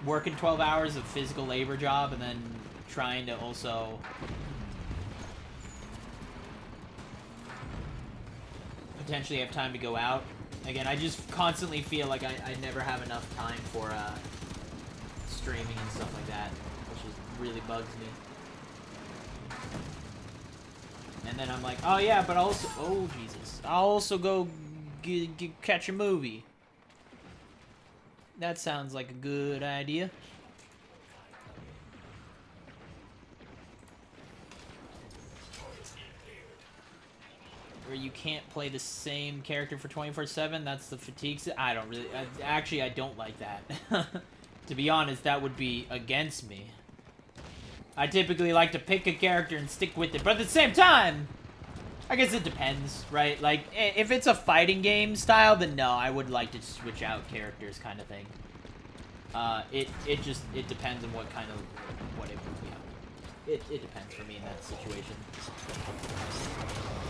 working 12 hours of physical labor job and then trying to also potentially have time to go out. Again, I just constantly feel like I never have enough time for streaming and stuff like that, which really bugs me. And then I'm like, oh yeah, but also, oh Jesus, I'll also go catch a movie. That sounds like a good idea. Where you can't play the same character for 24/7, that's the fatigue. I don't like that. To be honest, that would be against me. I typically like to pick a character and stick with it, but at the same time, I guess it depends, right? Like, if it's a fighting game style, then no, I would like to switch out characters kind of thing. It depends on what it depends for me in that situation.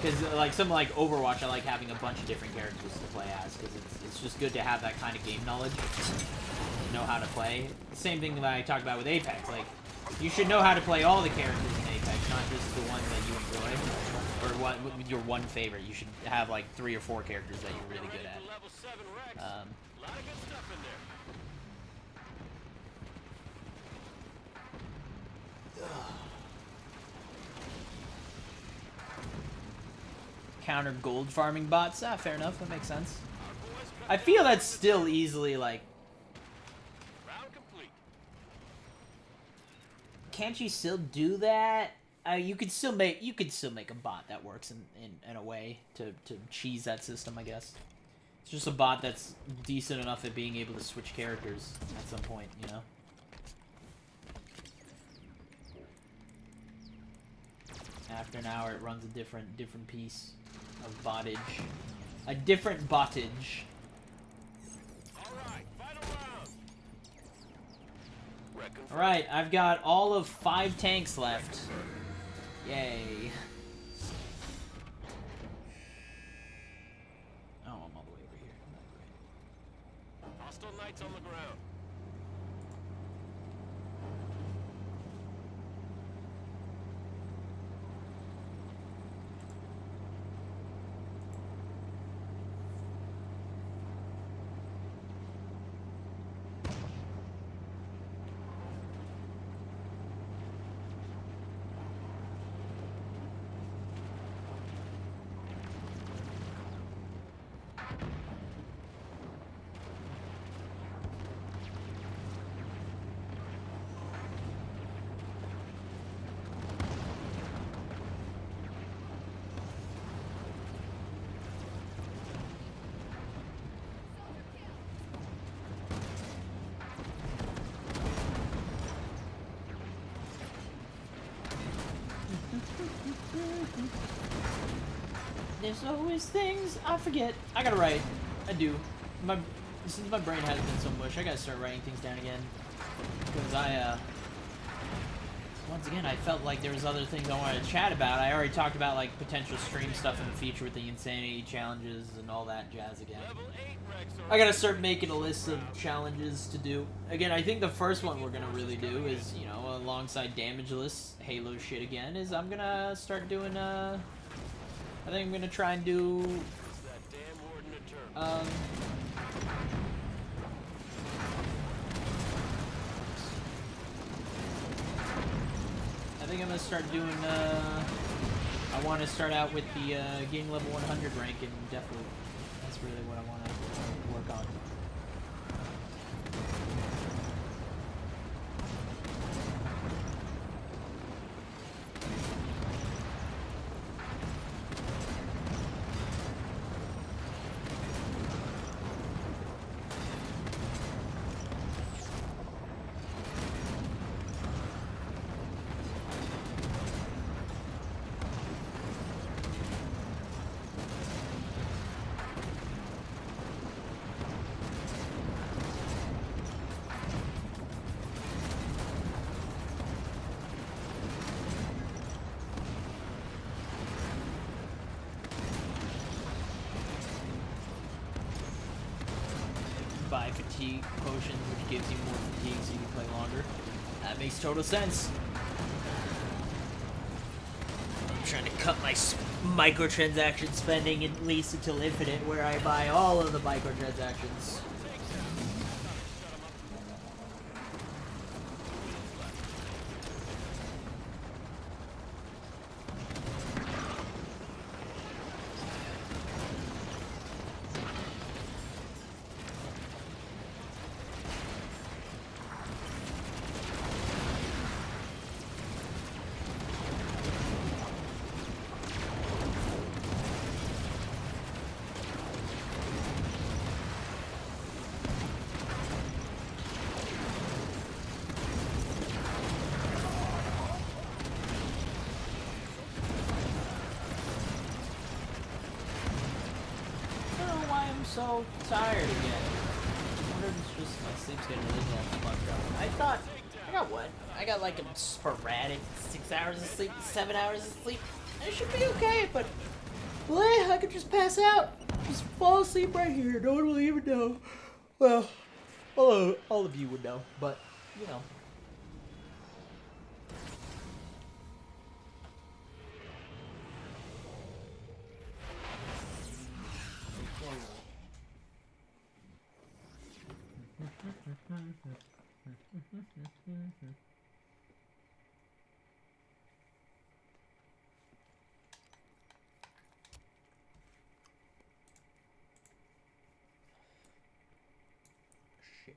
Because, like, something like Overwatch, I like having a bunch of different characters to play as, because it's just good to have that kind of game knowledge, to know how to play. Same thing that I talked about with Apex, like, you should know how to play all the characters in Apex, not just the ones that you enjoy, or your one favorite. You should have like 3 or 4 characters that you're really good at. Counter gold farming bots. Ah, fair enough. That makes sense. I feel that's still easily like. Can't you still do that? You could still make a bot that works in a way to cheese that system, I guess. It's just a bot that's decent enough at being able to switch characters at some point, you know. After an hour, it runs a different piece of bottage, a different bottage. Alright, I've got all of 5 tanks left. Yay. Oh, I'm all the way over here. Not great. Hostile knights on the ground. There's always things I forget. I gotta write. I do. since my brain has been so mush, I gotta start writing things down again. Because once again, I felt like there was other things I wanted to chat about. I already talked about, like, potential stream stuff in the future with the Insanity challenges and all that jazz again. I gotta start making a list of challenges to do. Again, I think the first one we're gonna really do is, you know, alongside damageless Halo shit again, is I'm gonna start doing, I think I'm gonna try and do, I think I'm gonna start doing, I want to start out with the getting level 100 rank, and definitely that's really what I want to work on. Buy fatigue potions, which gives you more fatigue so you can play longer. That makes total sense. I'm trying to cut my microtransaction spending at least until infinite, where I buy all of the microtransactions. So tired again. I wonder if it's just my sleep schedule is all fucked up. I thought I got what? I got like a sporadic 6 hours of sleep, 7 hours of sleep. I should be okay, but boy, I could just pass out. Just fall asleep right here. No one will even know. Well, all of you would know, but you know. Shit.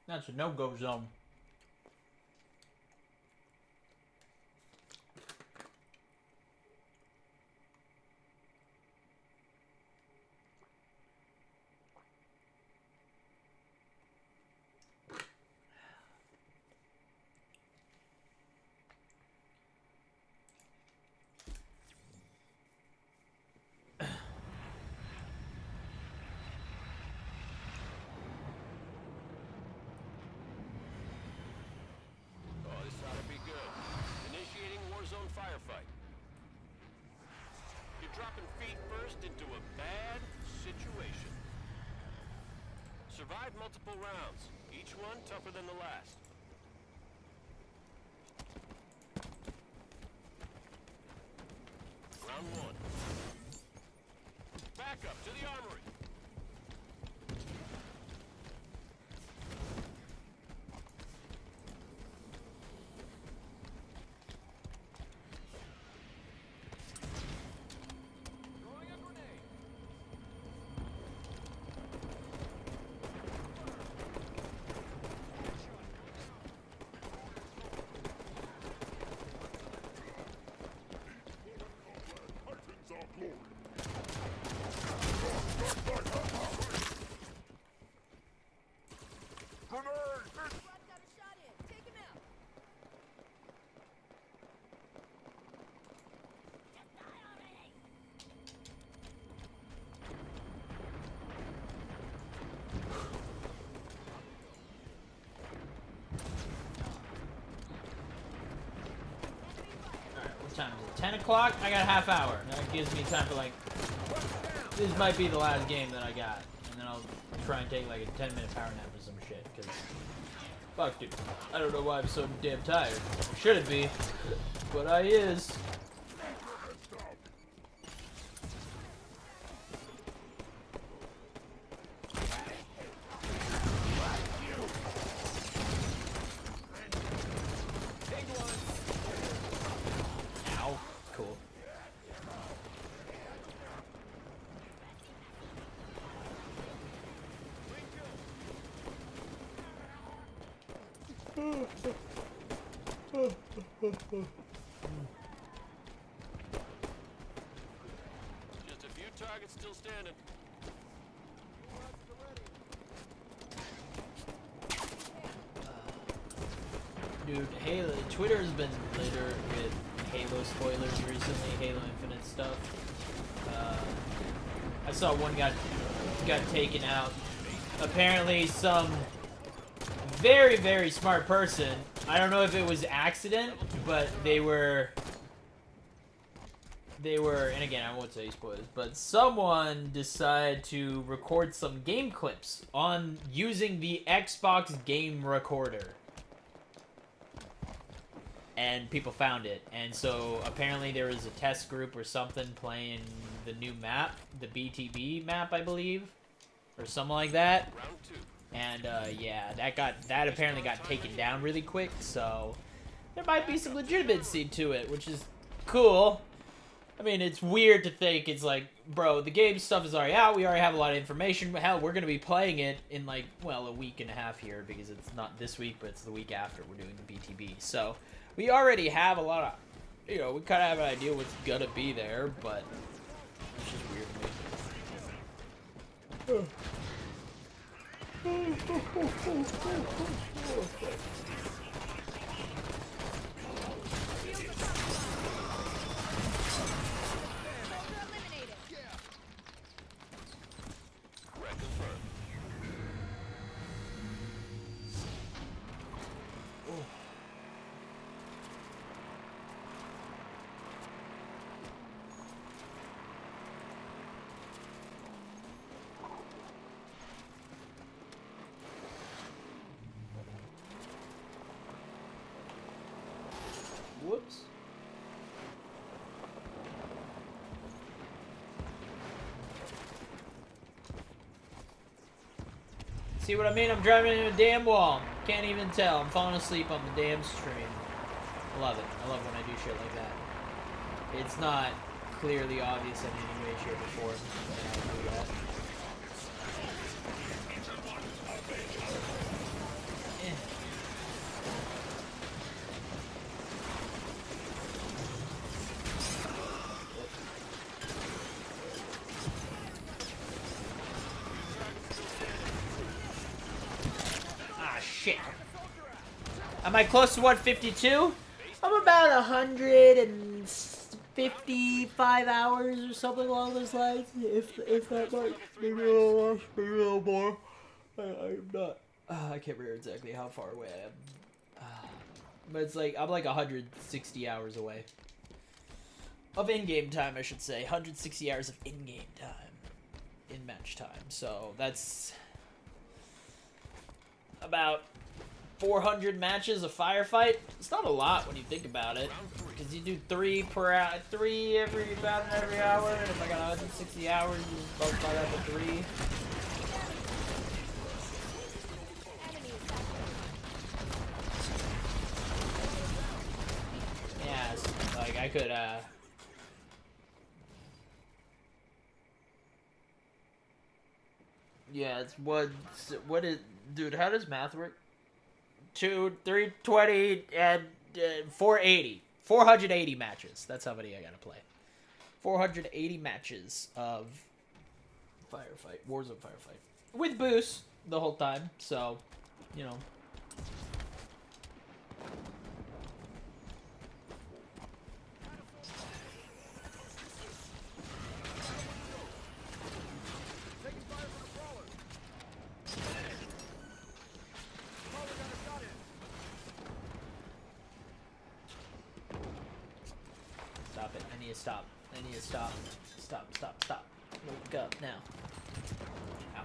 That's a no-go zone. Firefight. You're dropping feet first into a bad situation. Survive multiple rounds, each one tougher than the last. Round one. Back up to the armory. time is it? 10 o'clock? I got a half hour. That gives me time for like... This might be the last game that I got. And then I'll try and take like a 10-minute power nap or some shit. Because... Fuck, dude. I don't know why I'm so damn tired. Shouldn't be. But I is. Ow. Cool. Just a few targets still standing. Dude, Halo, Twitter has been littered with Halo spoilers recently, Halo Infinite stuff. I saw one got taken out. Apparently some very, very smart person, I don't know if it was accident, but they were, and again, I won't say spoilers, but someone decided to record some game clips on using the Xbox game recorder. And people found it, and so apparently there was a test group or something playing the new map, the BTB map, I believe, or something like that. Round 2. And yeah, that apparently got taken down really quick, so there might be some legitimacy to it, which is cool. I mean, it's weird to think it's like, bro, the game stuff is already out, we already have a lot of information, but hell, we're gonna be playing it in like, well, a week and a half here, because it's not this week, but it's the week after we're doing the BTB, so we already have a lot of, you know, we kind of have an idea what's gonna be there, but it's just weird to me. Threat confirmed. Whoops. See what I mean? I'm driving into a damn wall. Can't even tell. I'm falling asleep on the damn stream. I love it. I love when I do shit like that. It's not clearly obvious in any way, shape, or form that I do that. Shit. Am I close to 152? I'm about 155 hours or something along those lines. If that much, maybe a little less, maybe a little more. I'm not. I can't remember exactly how far away I am. But it's like I'm like 160 hours away. Of in-game time, I should say. 160 hours of in-game time. In-match time. So that's about 400 matches of firefight. It's not a lot when you think about it, because you do 3 per hour, 3 about every hour. And if I got 160 hours, you multiply that by 3. Yeah, it's like I could. Yeah, it's what is, dude? How does math work? 320 and 480. 480 matches. That's how many I gotta play. 480 matches of firefight, Warzone firefight, with boost the whole time. So, you know. need to stop. I need to stop. Stop, stop, stop. Wake up now. Ow.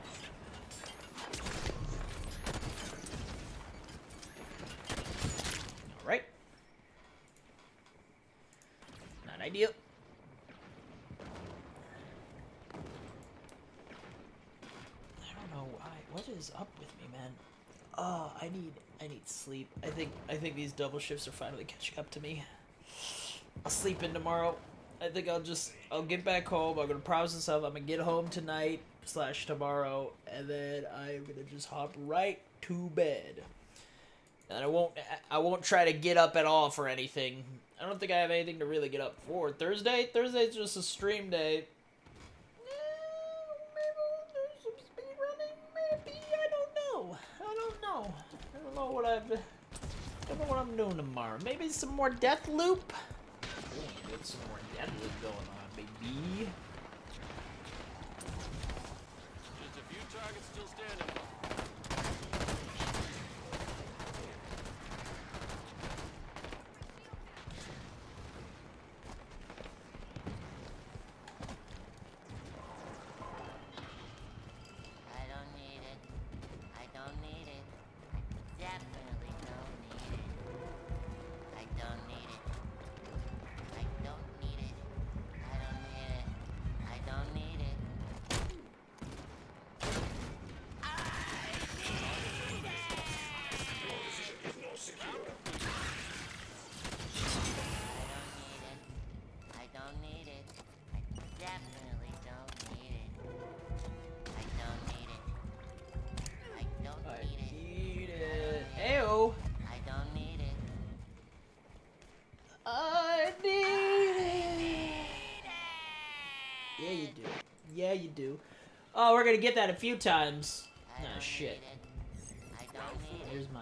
Alright. Not ideal. I don't know why. What is up with me, man? Oh, I need sleep. I think these double shifts are finally catching up to me. I'll sleep in tomorrow. I think I'll get back home. I'm gonna process up. I'm gonna get home tonight / tomorrow, and then I'm gonna just hop right to bed. And I won't try to get up at all for anything. I don't think I have anything to really get up for. Thursday's just a stream day. Maybe we'll do some speed running. Maybe I don't know. I don't know what I'm doing tomorrow. Maybe some more death loop. Get some more death loop going on, baby. Just a few targets still standing. I don't need it. I don't need it. Definitely don't need it. I don't need it. I don't need it. I don't need it. I don't need it. I don't need it. I definitely don't need it. I don't need it. I don't I need it. need it. Ayo. I don't need it. I need it. Yeah, you do. Yeah, you do. Oh, we're gonna get that a few times. I Ah, don't shit. need it. I don't need it. There's my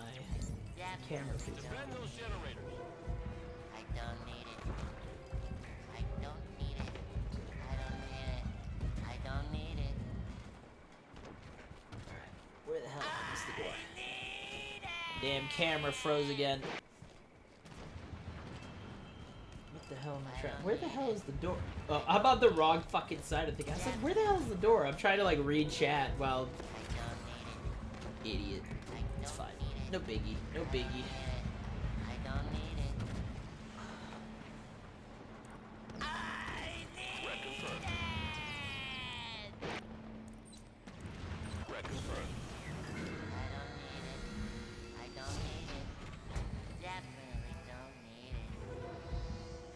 Definitely. camera feed. Defend those generators. I don't need it. I don't need it. I don't need it. I don't need it. Where the hell is the door? Damn camera froze again. What the hell am I trying? Where the hell is the door? Oh, I'm on the wrong fucking side of the thing. I was like, where the hell is the door? I'm trying to like read chat while I don't need it. idiot. I It's don't fine. need it. No biggie. No biggie. I don't need it. Threat confirmed. Threat confirmed. I don't need it. I don't need it. Definitely don't need it.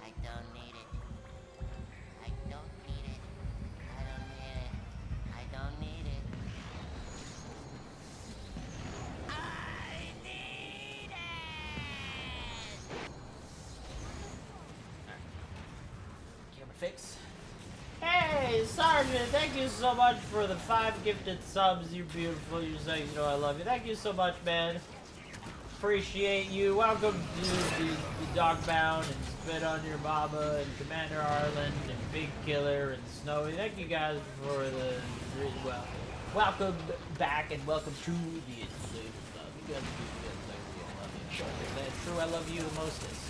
I don't need it. I don't need it. I don't need it. I don't need it. Camera fix. Hey, Sergeant, thank you so much for the 5 gifted subs. You're beautiful. You're so, you know I love you. Thank you so much, man. Appreciate you. Welcome to the Dogbound and Spit on Your Mama and Commander Arlen and Big Killer and Snowy. Thank you guys for the welcome back and welcome to the Enslaved Club. You guys are good. I love you. That's true. I love you the mostest.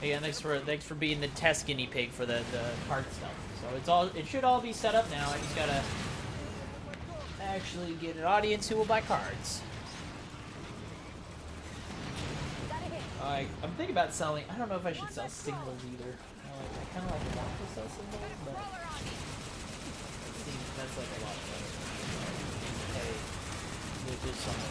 Yeah, thanks for being the test guinea pig for the card stuff. So it should all be set up now. I just gotta actually get an audience who will buy cards. I'm thinking about selling. I don't know if I should sell singles either. I kind of like want to sell singles, but it seems that's like a lot of money. Hey, with this song.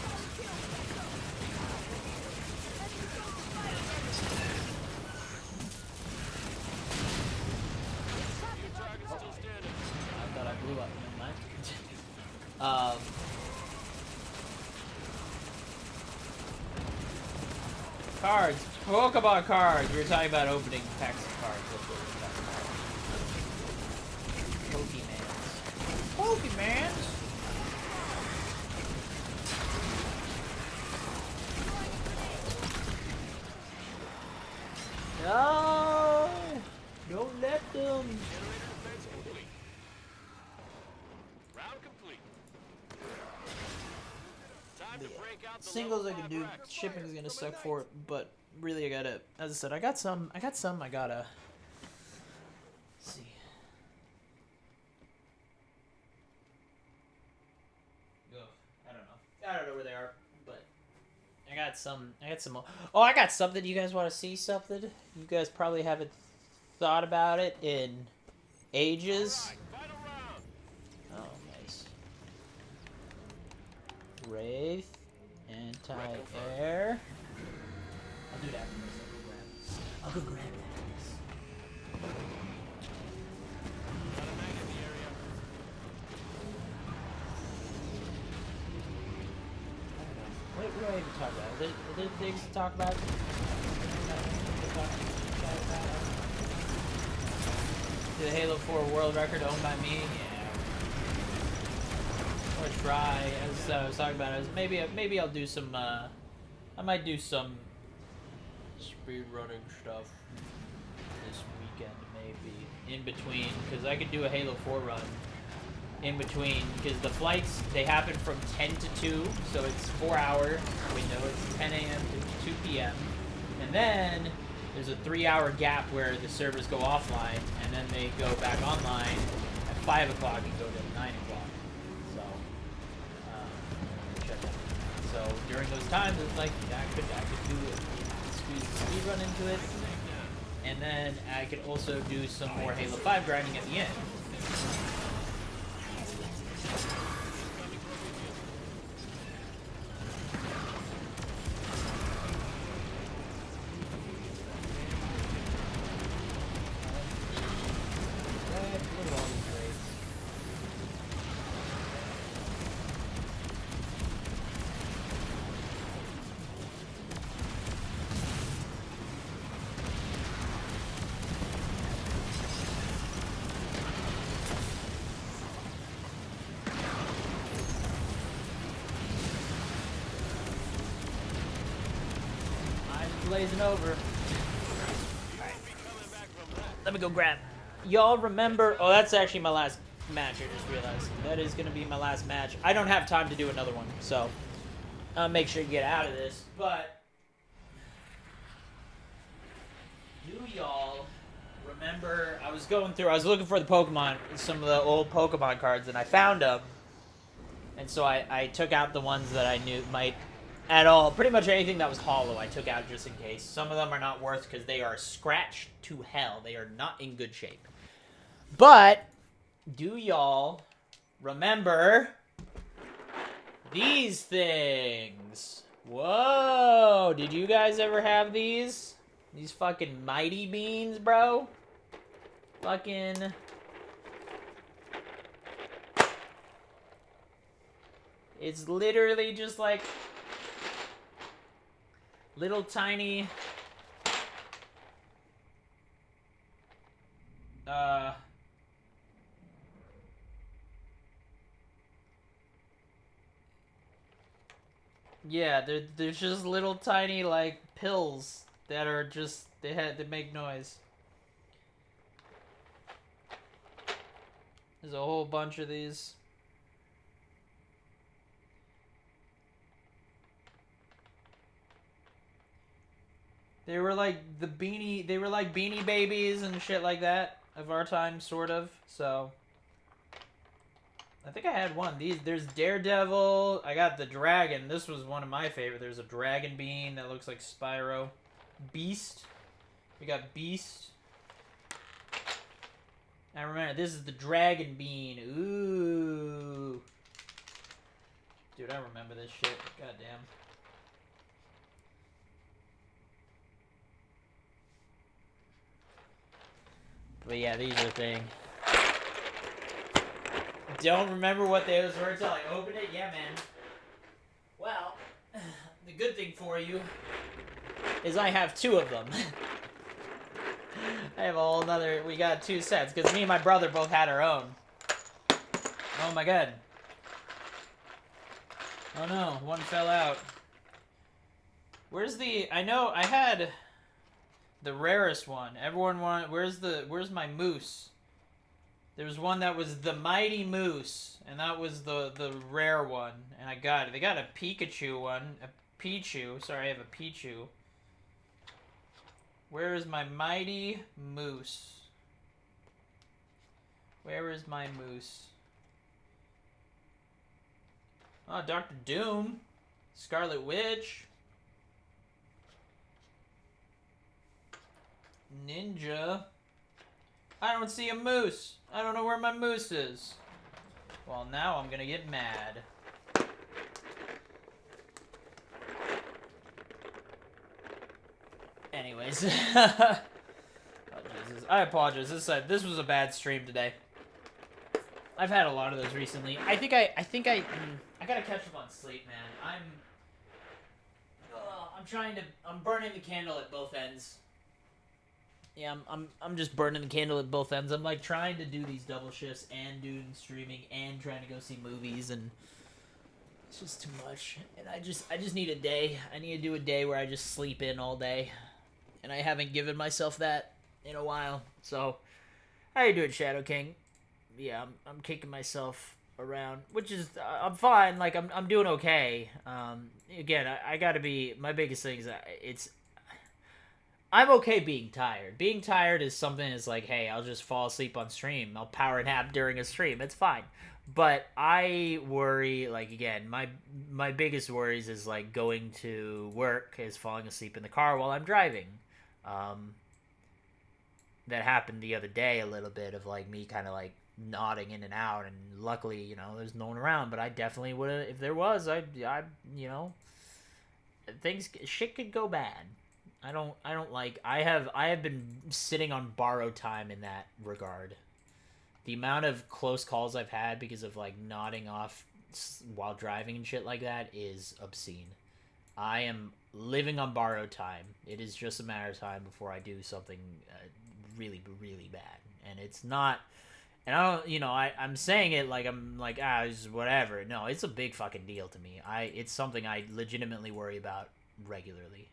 Target still standing. I thought I blew up. Never mind. Cards. Pokemon cards. We were talking about opening packs of cards. That's what we were talking about. Pokemans. No! Don't let them. Generator defense complete. Round complete. Time to break out the Singles I level can 5 do. racks. Shipping is gonna suck for it, but really I gotta. As I said, I got some. I gotta got some. Oh, I got something. You guys want to see something? You guys probably haven't thought about it in ages. Final round. Oh, nice. Wraith, anti-air. I'll do that first. I'll go grab that. Got a mag in the area. What do I even talk about? Are there things to talk about? The Halo 4 world record owned by me? Yeah. Or try, as I was talking about, maybe I'll do some, I might do some speed running stuff this weekend, maybe. In between, because I could do a Halo 4 run in between, because the flights, they happen from 10 to 2, so it's 4-hour window. It's 10 a.m. to 2 p.m. And then there's a 3-hour gap where the servers go offline, and then they go back online at 5 o'clock and go to 9 o'clock. So, shut down. So during those times, it's like I could do it, squeeze the speed run into it, and then I could also do some more Halo 5 grinding at the end. Blazing over. Alright. Let me go grab. Y'all remember... Oh, that's actually my last match, I just realized. That is going to be my last match. I don't have time to do another one, so... I'll make sure to get out of this. But... Do y'all remember... I was looking for the Pokemon, some of the old Pokemon cards, and I found them. And so I took out the ones that I knew might... At all. Pretty much anything that was hollow I took out just in case. Some of them are not worth because they are scratched to hell. They are not in good shape. But, do y'all remember these things? Whoa! Did you guys ever have these? These fucking mighty beans, bro? Fucking... It's literally just like... little tiny yeah, there's just little tiny like pills that are just they make noise. There's a whole bunch of these. They were like beanie babies and shit like that of our time, sort of. So, I think I had one. There's Daredevil. I got the dragon. This was one of my favorite. There's a dragon bean that looks like Spyro. Beast. We got Beast. I remember, this is the dragon bean. Ooh. Dude, I remember this shit. Goddamn. But yeah, these are things. Don't remember what those were until I opened it? Yeah, man. Well, the good thing for you is I have 2 of them. I have a whole nother... We got 2 sets, because me and my brother both had our own. Oh my god. Oh no, one fell out. Where's the... I know I had... the rarest one. Everyone wanted... Where's my moose? There was one that was the Mighty Moose, and that was the rare one, and I got it. They got a Pikachu one, a Pichu. Sorry, I have a Pichu. Where is my Mighty Moose? Where is my moose? Oh, Dr. Doom, Scarlet Witch. Ninja? I don't see a moose. I don't know where my moose is. Well, now I'm gonna get mad. Anyways. Oh, Jesus. I apologize. This was a bad stream today. I've had a lot of those recently. I gotta catch up on sleep, man. I'm burning the candle at both ends. Yeah, I'm just burning the candle at both ends. I'm like trying to do these double shifts and doing streaming and trying to go see movies, and it's just too much. And I just need a day. I need to do a day where I just sleep in all day, and I haven't given myself that in a while. So, how you doing, Shadow King? Yeah, I'm kicking myself around, which is I'm fine. Like I'm doing okay. Again, I gotta be. My biggest thing is I'm okay being tired. Being tired is something that's like, hey, I'll just fall asleep on stream. I'll power nap during a stream. It's fine. But I worry, like, again, my biggest worries is, like, going to work is falling asleep in the car while I'm driving. That happened the other day a little bit of, like, me kind of, like, nodding in and out. And luckily, you know, there's no one around. But I definitely would have, if there was, I you know, shit could go bad. I have been sitting on borrowed time in that regard. The amount of close calls I've had because of, like, nodding off while driving and shit like that is obscene. I am living on borrowed time. It is just a matter of time before I do something really, really bad. And it's not, and I don't, you know, I'm saying it like I'm like, it's whatever. No, it's a big fucking deal to me. It's something I legitimately worry about regularly.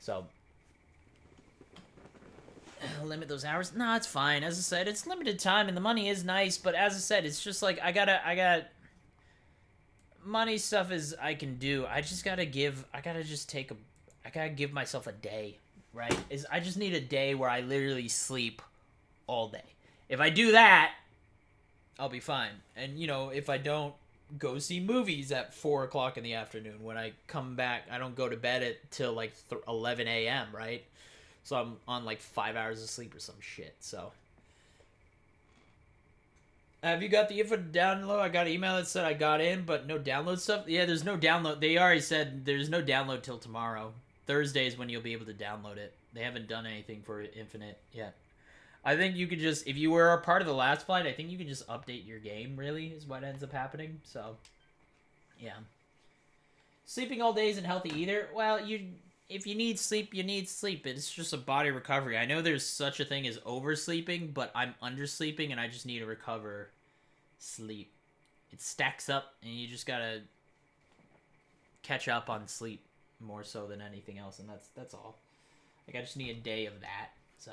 So, limit those hours? No, it's fine. As I said, it's limited time, and the money is nice, but as I said, it's just like, I got money stuff is I can do. I gotta give myself a day, right? I just need a day where I literally sleep all day. If I do that, I'll be fine. And, you know, if I don't, go see movies at 4 o'clock in the afternoon. When I come back, I don't go to bed till like 11 a.m., right? So I'm on like 5 hours of sleep or some shit. So, have you got the info to download? I got an email that said I got in, but no download stuff. Yeah, there's no download. They already said there's no download till tomorrow. Thursday is when you'll be able to download it. They haven't done anything for Infinite yet. I think you could just, if you were a part of the last flight, I think you could just update your game, really, is what ends up happening. So, yeah. Sleeping all day isn't healthy either. Well, if you need sleep, you need sleep. It's just a body recovery. I know there's such a thing as oversleeping, but I'm undersleeping, and I just need to recover sleep. It stacks up, and you just gotta catch up on sleep more so than anything else, and that's all. Like, I just need a day of that, so...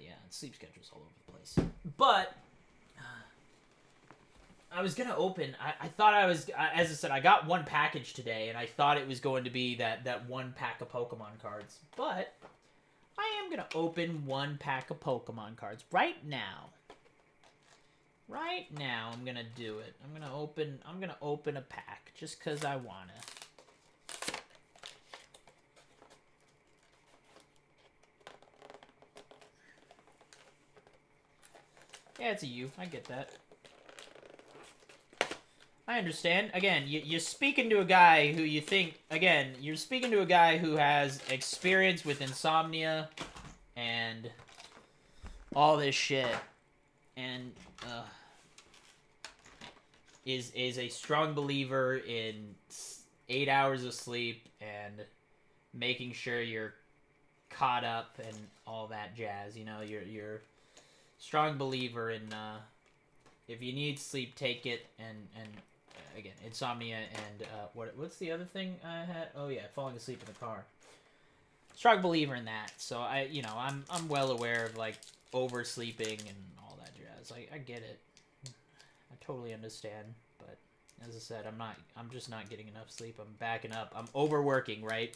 yeah, sleep schedule's all over the place. But I was gonna open. I thought I was, as I said, I got one package today, and I thought it was going to be that one pack of Pokemon cards. But I am gonna open one pack of Pokemon cards right now. Right now, I'm gonna do it. I'm gonna open a pack just 'cause I wanna. Yeah, it's a you. I get that. I understand. Again, you're speaking to a guy who you think... Again, you're speaking to a guy who has experience with insomnia and all this shit. And is a strong believer in 8 hours of sleep and making sure you're caught up and all that jazz. You know, you're strong believer in if you need sleep, take it, and again, insomnia and what's the other thing I had? Oh yeah, falling asleep in the car. Strong believer in that. So I'm well aware of like oversleeping and all that jazz. I get it. I totally understand, but as I said, I'm just not getting enough sleep. I'm backing up. I'm overworking, right?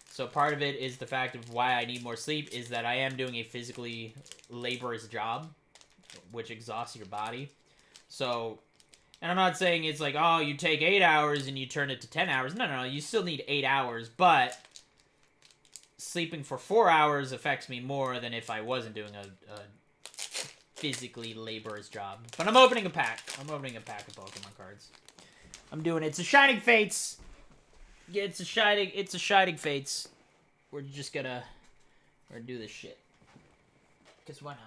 So part of it is the fact of why I need more sleep is that I am doing a physically laborious job, which exhausts your body. So And I'm not saying it's like, oh, you take 8 hours and you turn it to 10 hours. No. You still need 8 hours, but sleeping for 4 hours affects me more than if I wasn't doing a physically laborious job. But I'm opening a pack. I'm opening a pack of Pokemon cards. I'm doing it. It's a Shining Fates. Yeah, it's a Shining Fates. We're just gonna do this shit. Because why not?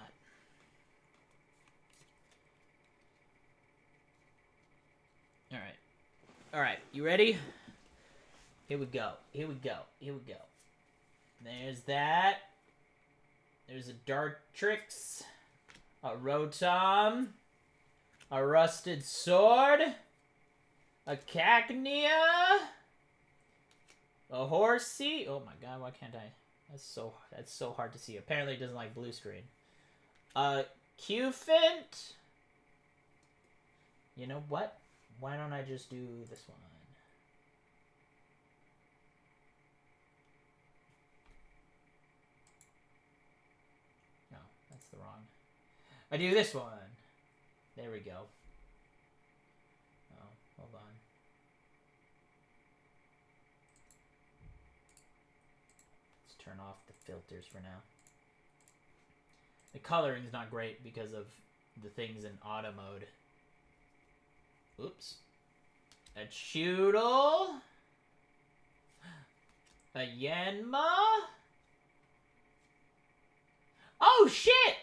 Alright, you ready? Here we go. There's that. There's a Dartrix. A Rotom. A Rusted Sword. A Cacnea. A Horsey. Oh my god, why can't I? That's so hard to see. Apparently it doesn't like blue screen. A Cufant. You know what? Why don't I just do this one? No, that's the wrong. I do this one. There we go. Oh, hold on. Let's turn off the filters for now. The coloring's not great because of the things in auto mode. Oops. A Choodle. A Yanma. Oh, shit!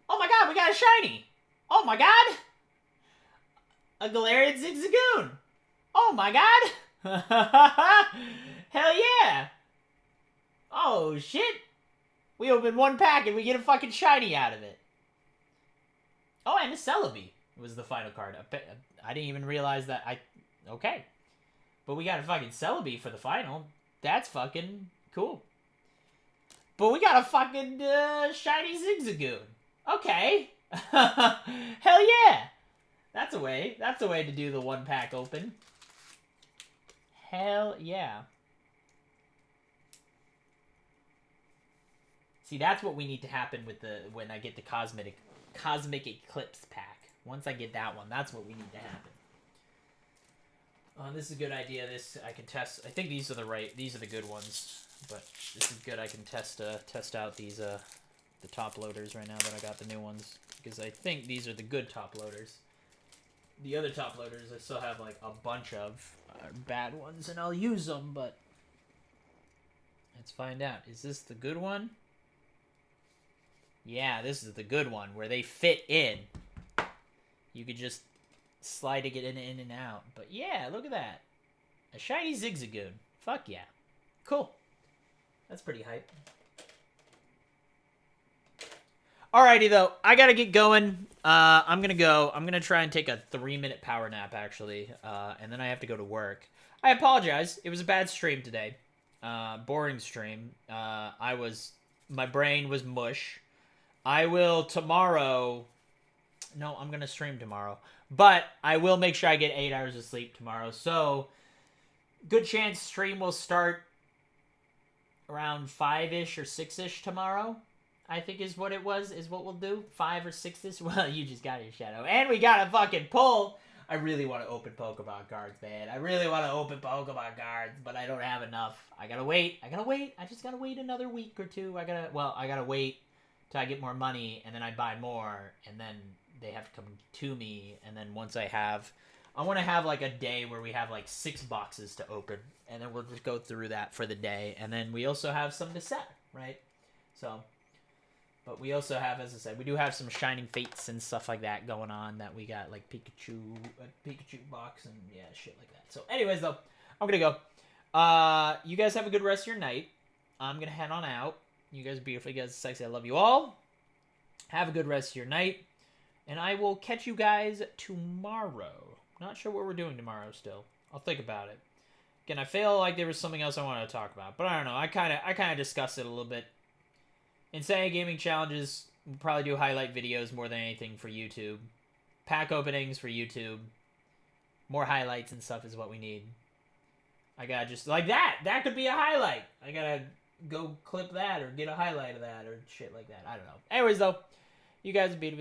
Oh my god, we got a shiny! Oh my god! A Galarian Zigzagoon! Oh my god! Hell yeah! Oh, shit! We open one pack and we get a fucking shiny out of it. Oh, and a Celebi was the final card. I didn't even realize that okay. But we got a fucking Celebi for the final. That's fucking cool. But we got a fucking shiny Zigzagoon. Okay. Hell yeah. That's a way. That's a way to do the one pack open. Hell yeah. See, that's what we need to happen with when I get the Cosmic Eclipse pack. Once I get that one, that's what we need to happen. This is a good idea. This I can test. I think these are the good ones. But this is good. I can test out these the top loaders right now that I got the new ones, because I think these are the good top loaders. The other top loaders I still have like a bunch of bad ones, and I'll use them. But let's find out. Is this the good one? Yeah, this is the good one where they fit in. You could just slide it in and out. But yeah, look at that. A shiny Zigzagoon. Fuck yeah. Cool. That's pretty hype. Alrighty, though. I gotta get going. I'm gonna go. I'm gonna try and take a 3-minute power nap, actually. And then I have to go to work. I apologize. It was a bad stream today. Boring stream. My brain was mush. I will tomorrow... No, I'm gonna stream tomorrow. But I will make sure I get 8 hours of sleep tomorrow. So, good chance stream will start around 5-ish or 6-ish tomorrow. I think is what we'll do. 5 or 6-ish. Well, you just got your shadow. And we got a fucking pull. I really want to open Pokemon cards, man. I really want to open Pokemon cards, but I don't have enough. I gotta wait. I just gotta wait another week or two. I gotta wait till I get more money, and then I buy more, and then they have to come to me, and then once I want to have like a day where we have like 6 boxes to open, and then we'll just go through that for the day, and then we also have some to sell, right? So, but we also have, as I said, we do have some Shining Fates and stuff like that going on, that we got like a Pikachu box and yeah, shit like that. So anyways, though, I'm gonna go. You guys have a good rest of your night. I'm gonna head on out. You guys are beautiful. You guys are sexy. I love you all. Have a good rest of your night. And I will catch you guys tomorrow. Not sure what we're doing tomorrow still. I'll think about it. Again, I feel like there was something else I wanted to talk about. But I don't know. I kind of discussed it a little bit. Insane Gaming Challenges. We'll probably do highlight videos more than anything for YouTube. Pack openings for YouTube. More highlights and stuff is what we need. I gotta just... Like that! That could be a highlight! I gotta go clip that or get a highlight of that or shit like that. I don't know. Anyways, though. You guys are beautiful.